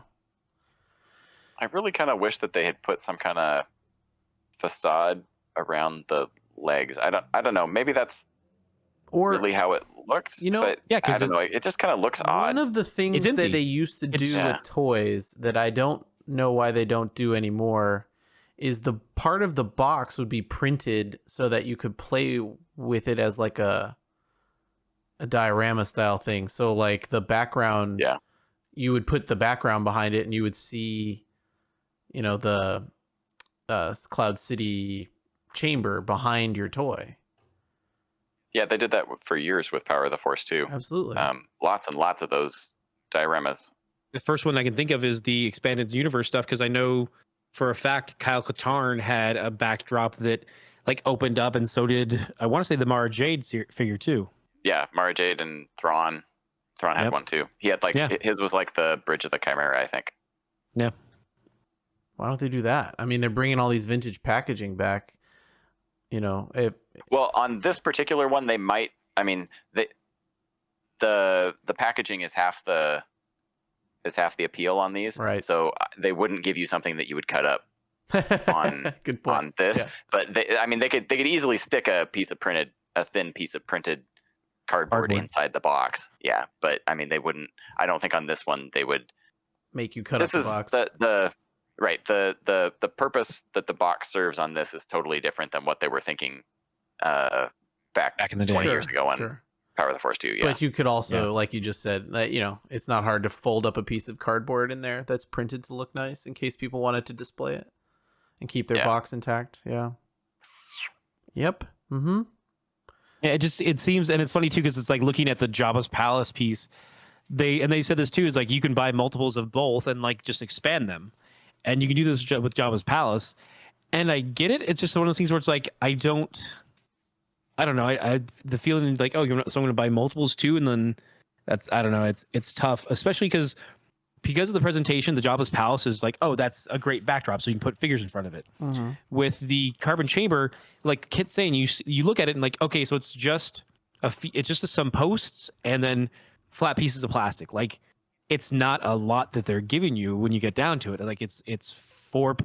C: I really kind of wish that they had put some kind of facade around the legs. I don't know. Maybe that's
A: Or
C: really how it looked,
A: You know,
C: but
B: Yeah,
C: I
B: because
C: don't know. It just kind of looks
A: one
C: odd.
A: of the things
B: empty.
A: that they used to do
B: It's-
C: Yeah.
A: with toys that I don't know why they don't do anymore is the part of the box would be printed so that you could play with it as like a diorama style thing. So like the background,
C: Yeah.
A: you would put the background behind it and you would see, you know, the Cloud City chamber behind your toy.
C: Yeah, they did that for years with Power of the Force too.
A: Absolutely.
C: Lots and lots of those dioramas.
B: The first one I can think of is the expanded universe stuff, because I know for a fact Kyle Katarn had a backdrop that like opened up, and so did, I want to say, the Mara Jade figure too.
C: Yeah, Mara Jade and Thrawn. Thrawn had
B: Yep.
C: one too. He had like
B: Yeah.
C: his was like the Bridge of the Chimera, I think.
B: Yeah.
A: Why don't they do that? I mean, they're bringing all these vintage packaging back. You know,
C: Well, on this particular one, they might. I mean, the packaging is half the appeal on these,
A: Right.
C: So they wouldn't give you something that you would cut up on
A: good point.
C: on this.
A: Yeah.
C: But they could easily stick a thin piece of printed cardboard inside the box. Yeah, but I mean, they wouldn't. I don't think on this one they would
A: Make you cut up the box.
C: the purpose that the box serves on this is totally different than what they were thinking back
B: in the day.
C: 20
A: Sure,
C: years ago on
A: sure.
C: Power of the Force 2. Yeah.
A: But you could also,
B: Yeah.
A: like you just said, that, you know, it's not hard to fold up a piece of cardboard in there that's printed to look nice in case people wanted to display it and keep their
C: Yeah.
A: box intact. Yeah. Yep. Mm-hmm.
B: Yeah, it seems, and it's funny too, because it's like looking at the Jabba's palace piece. They said this too, is like you can buy multiples of both and like just expand them, and you can do this with Jabba's palace. And I get it. It's just one of those things where it's like I don't know. I the feeling like, oh, so I'm going to buy multiples too, and then I don't know. It's tough, especially because of the presentation. The Jabba's palace is like, oh, that's a great backdrop, so you can put figures in front of it.
A: Mm-hmm.
B: With the carbon chamber, like Kit's saying, you look at it and like, okay, so it's just some posts and then flat pieces of plastic. Like, it's not a lot that they're giving you when you get down to it. Like, it's four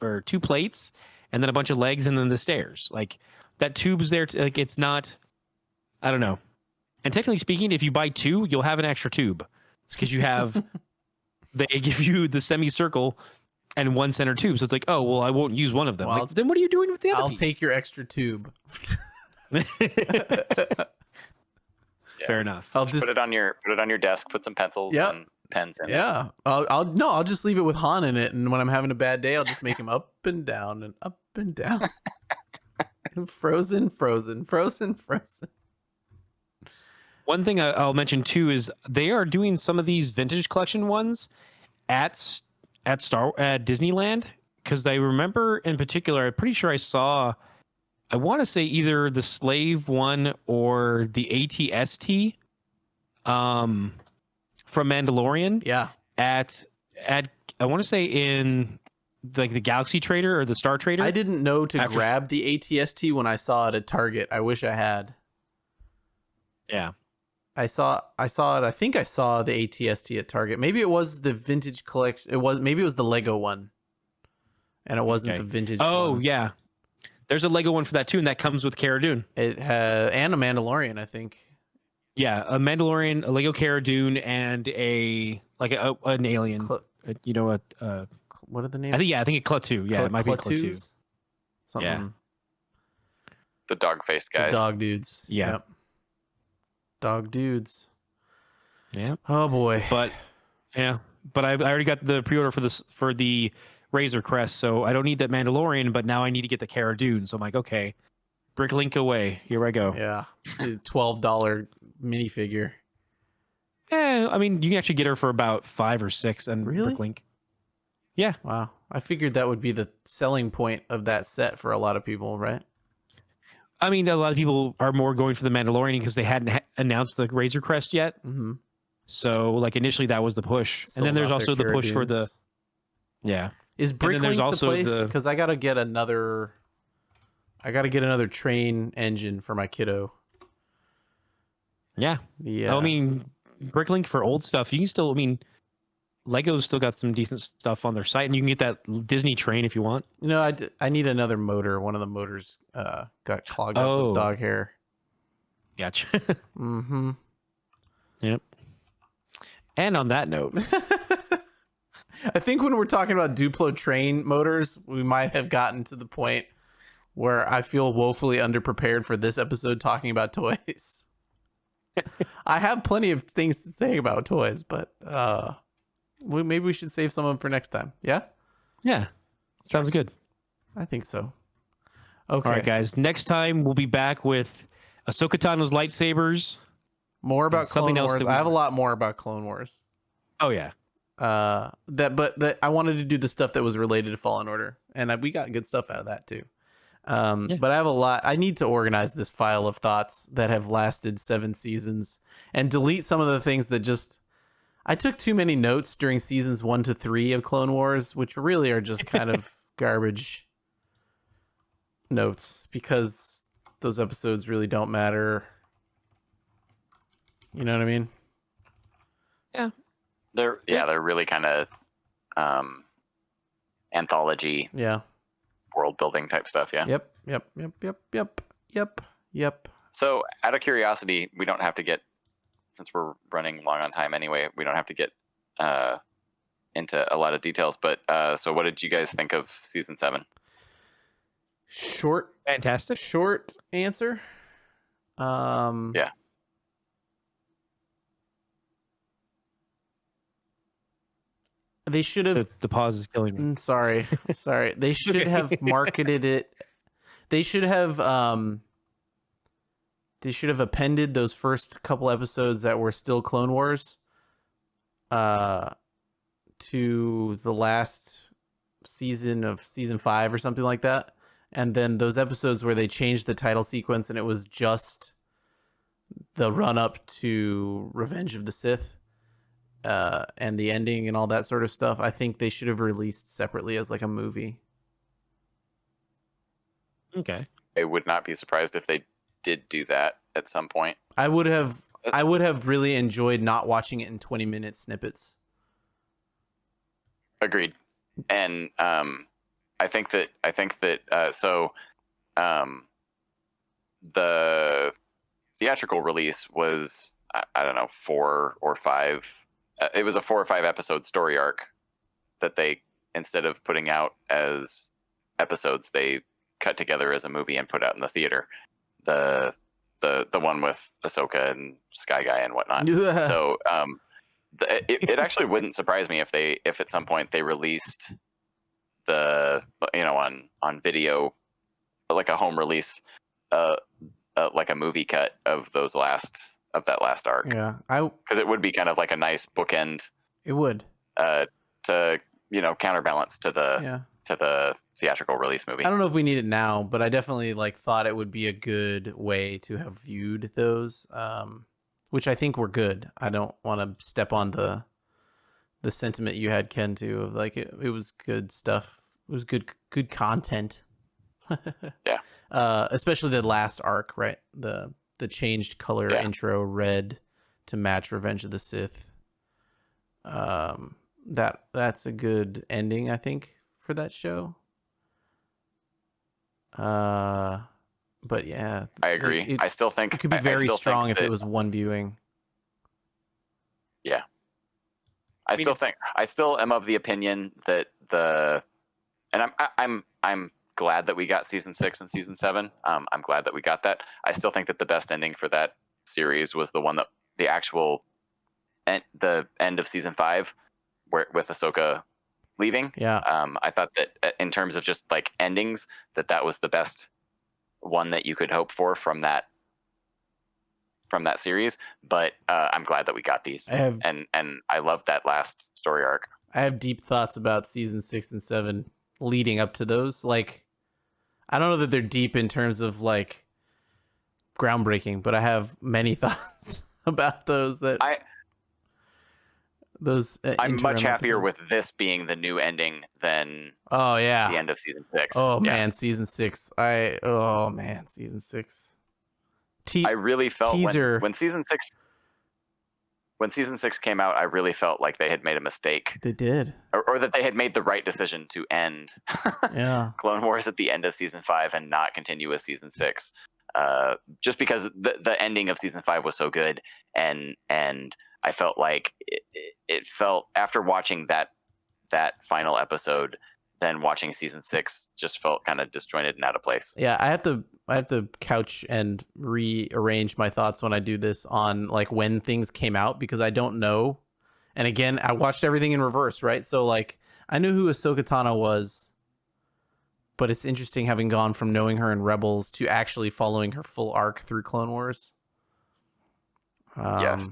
B: or two plates and then a bunch of legs and then the stairs. Like, that tube's there. Like, it's not. I don't know. And technically speaking, if you buy two, you'll have an extra tube because you have. They give you the semicircle and one center tube. So it's like, oh, well, I won't use one of them.
A: Well,
B: like, then what are you doing with the other
A: I'll
B: piece?
A: take your extra tube.
B: Fair enough.
A: I'll
C: Put
A: just
C: it on your desk. Put some pencils
A: Yep.
C: and pens in it.
A: yeah. I'll just leave it with Han in it, and when I'm having a bad day, I'll just make him up and down and up and down. Frozen.
B: One thing I'll mention too is they are doing some of these vintage collection ones at Disneyland, because I remember in particular, I'm pretty sure I want to say either the Slave one or the ATST from Mandalorian
A: Yeah.
B: at I want to say in like the Galaxy Trader or the Star Trader.
A: I didn't know to
B: After-
A: grab the ATST when I saw it at Target. I wish I had.
B: Yeah.
A: I saw it. I think I saw the ATST at Target. Maybe it was the vintage collection. Maybe it was the Lego one, and it wasn't
B: Okay.
A: the vintage.
B: Oh
A: one.
B: yeah. There's a Lego one for that too, and that comes with Cara Dune.
A: It had and a Mandalorian, I think.
B: Yeah, a Mandalorian, a Lego Cara Dune, and an alien.
A: Cl- what are the names?
B: I think it's Klaatu. Yeah, it might be Klaatu.
A: Klatus? Something.
B: Yeah.
C: The dog-faced
A: The
C: guys.
A: dog dudes.
B: Yeah.
A: Yep. Dog dudes.
B: Yeah,
A: Oh boy.
B: but I already got the pre-order for the Razor Crest, so I don't need that Mandalorian, but now I need to get the Cara Dune. So I'm like, okay, Bricklink away. Here I go.
A: Yeah. $12 minifigure.
B: I mean, you can actually get her for about 5 or 6 and
A: Really?
B: Bricklink. Yeah.
A: Wow. I figured that would be the selling point of that set for a lot of people, right?
B: I mean, a lot of people are more going for the Mandalorian because they hadn't announced the Razor Crest yet.
A: Mm-hmm.
B: So, like, initially that was the push. And then there's also the push for the... Yeah.
A: Is
B: then there's
A: Bricklink the
B: also
A: place?
B: the-
A: Because I gotta get another train engine for my kiddo.
B: Yeah.
A: Yeah.
B: I mean, Bricklink for old stuff, you can still... I mean, Lego's still got some decent stuff on their site, and you can get that Disney train if you want.
A: you know, I need another motor. One of the motors got clogged up
B: Oh.
A: with dog hair.
B: Gotcha.
A: Mm-hmm.
B: Yep. And on that note,
A: I think when we're talking about Duplo train motors, we might have gotten to the point where I feel woefully underprepared for this episode talking about toys. I have plenty of things to say about toys, but maybe we should save some of them for next time. Yeah?
B: yeah, sounds good.
A: I think so. Okay.
B: All right, guys. Next time we'll be back with Ahsoka Tano's lightsabers.
A: More about
B: something
A: Clone
B: else
A: Wars.
B: that we-
A: I have a lot more about Clone Wars.
B: Oh yeah.
A: But I wanted to do the stuff that was related to Fallen Order, and we got good stuff out of that too.
B: Yeah.
A: But I have a lot. I need to organize this file of thoughts that have lasted 7 seasons and delete some of the things that just. I took too many notes during seasons 1 to 3 of Clone Wars, which really are just kind of garbage notes because those episodes really don't matter. You know what I mean?
C: They're really kind of anthology
A: Yeah.
C: world building type stuff. Yeah.
A: Yep.
C: So out of curiosity, we don't have to get, since we're running long on time anyway, we don't have to get into a lot of details. But so what did you guys think of season 7?
B: Fantastic.
A: Short answer.
C: Yeah.
A: They should have.
B: The pause is killing me.
A: Sorry. They should have marketed it. They should have. They should have appended those first couple episodes that were still Clone Wars. To the last season of season 5 or something like that, and then those episodes where they changed the title sequence and it was just the run up to Revenge of the Sith. And the ending and all that sort of stuff, I think they should have released separately as like a movie.
B: Okay.
C: I would not be surprised if they did do that at some point.
A: I would have really enjoyed not watching it in 20-minute snippets.
C: Agreed. And I think that the theatrical release was I don't know 4 or 5. It was a 4 or 5 episode story arc that they, instead of putting out as episodes, they cut together as a movie and put out in the theater. The one with Ahsoka and Sky Guy and whatnot. So it actually wouldn't surprise me if at some point they released the on video, like a home release, like a movie cut of that last arc.
A: Yeah,
C: because it would be kind of like a nice bookend.
A: It would
C: to counterbalance to the theatrical release movie.
A: I don't know if we need it now, but I definitely thought it would be a good way to have viewed those, which I think were good. I don't want to step on the sentiment you had, Ken, too, of it was good stuff. It was good content.
C: Yeah.
A: Especially the last arc, right? The changed color intro red to match Revenge of the Sith. That's a good ending, I think, for that show. But yeah,
C: I agree. I still think
A: it could be very strong if it was one viewing.
C: Yeah. I still am of the opinion that I'm glad that we got season 6 and season 7. I'm glad that we got that. I still think that the best ending for that series was the one that the end of season 5, with Ahsoka leaving.
A: Yeah.
C: I thought that in terms of just endings, that was the best one that you could hope for from that series. But I'm glad that we got these. And I love that last story arc.
A: I have deep thoughts about season 6 and 7 leading up to those. I don't know that they're deep in terms of groundbreaking, but I have many thoughts about those
C: I'm much happier
A: episodes.
C: with this being the new ending than
A: the
C: end of season 6.
A: Man, season 6. Season 6.
C: I really felt
A: teaser.
C: when season 6 came out, I really felt like they had made a mistake.
A: They did.
C: Or that they had made the right decision to end Clone Wars at the end of season 5 and not continue with season 6. just because the ending of season 5 was so good, and I felt like it felt, after watching that final episode, then watching season 6 just felt kind of disjointed and out of place.
A: Yeah, I have to couch and rearrange my thoughts when I do this on like when things came out, because I don't know. And again, I watched everything in reverse, right? So like I knew who Ahsoka Tano was, but it's interesting having gone from knowing her in Rebels to actually following her full arc through Clone Wars.
C: Yes.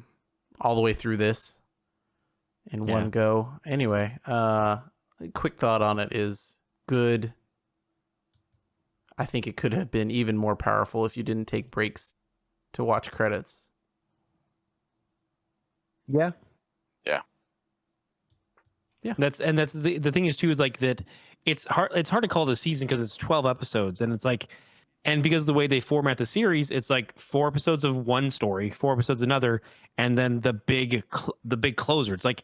A: All the way through this in one go. Anyway, quick thought on it is good. I think it could have been even more powerful if you didn't take breaks to watch credits.
B: Yeah.
A: Yeah.
B: That's the thing is too, is like that it's hard to call it a season because it's 12 episodes, and it's like, and because of the way they format the series, it's like 4 episodes of one story, 4 episodes another, and then the big closer. It's like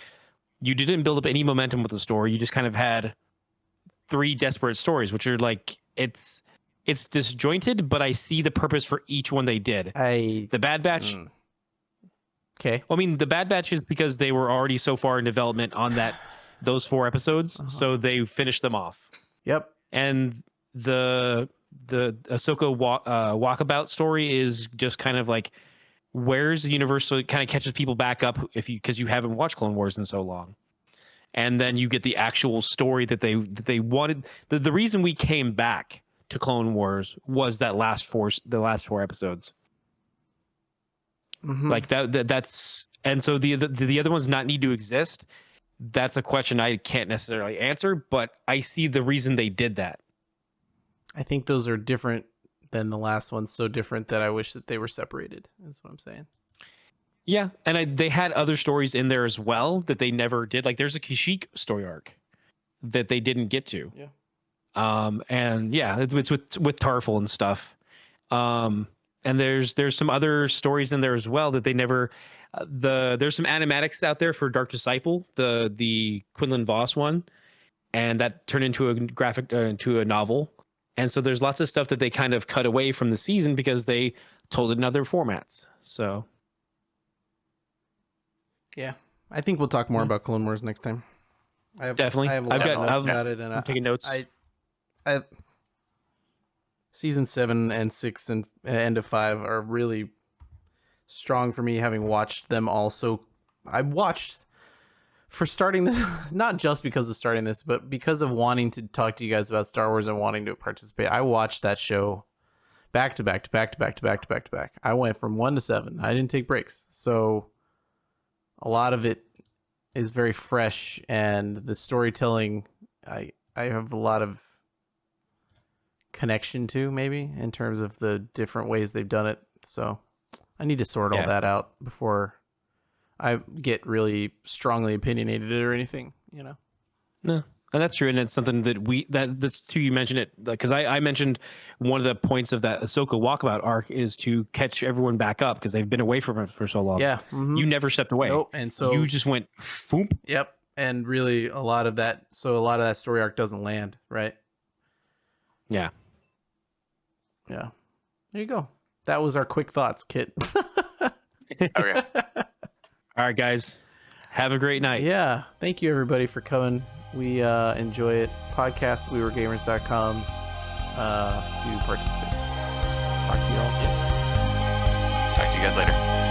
B: you didn't build up any momentum with the story. You just kind of had 3 desperate stories, which are like, it's disjointed, but I see the purpose for each one they did. The Bad Batch.
A: Okay.
B: Well, I mean, the Bad Batch is because they were already so far in development on those 4 episodes, so they finished them off.
A: Yep.
B: And the Ahsoka walkabout story is just kind of like, where's the universe? So it kind of catches people back up because you haven't watched Clone Wars in so long. And then you get the actual story that they wanted. The reason we came back to Clone Wars was the last 4 episodes.
A: Mm-hmm.
B: Like that's, and so the other ones not need to exist. That's a question I can't necessarily answer, but I see the reason they did that.
A: I think those are different than the last ones, so different that I wish that they were separated, is what I'm saying.
B: Yeah, and they had other stories in there as well that they never did. Like there's a Kashyyyk story arc that they didn't get to.
A: Yeah.
B: And yeah, it's with Tarful and stuff. And there's some other stories in there as well that they never. There's some animatics out there for Dark Disciple, the Quinlan Voss one, and that turned into into a novel. And so there's lots of stuff that they kind of cut away from the season because they told it in other formats. So
A: yeah, I think we'll talk more about Clone Wars next time.
B: Definitely.
A: I have a lot of notes about it, and
B: I'm taking notes.
A: I season 7 and 6 and end of 5 are really strong for me, having watched them all. So I watched for starting this, not just because of starting this, but because of wanting to talk to you guys about Star Wars and wanting to participate. I watched that show back to back to back to back to back to back to back. I went from 1 to 7. I didn't take breaks, so a lot of it is very fresh, and the storytelling I have a lot of connection to, maybe, in terms of the different ways they've done it. So I need to sort all that out before I get really strongly opinionated or anything, you know?
B: No, and that's true. And it's something that's too, you mentioned it, because I mentioned one of the points of that Ahsoka walkabout arc is to catch everyone back up because they've been away from it for so long.
A: Yeah. Mm-hmm.
B: You never stepped away.
A: Nope. And so
B: you just went foop.
A: Yep. And really a lot of that story arc doesn't land, right?
B: Yeah.
A: Yeah. There you go. That was our quick thoughts, Kit.
C: Okay.
B: All right, guys. Have a great night.
A: Yeah. Thank you, everybody, for coming. We enjoy it. Podcast, wewergamers.com to participate. Talk to you all soon.
C: Talk to you guys later.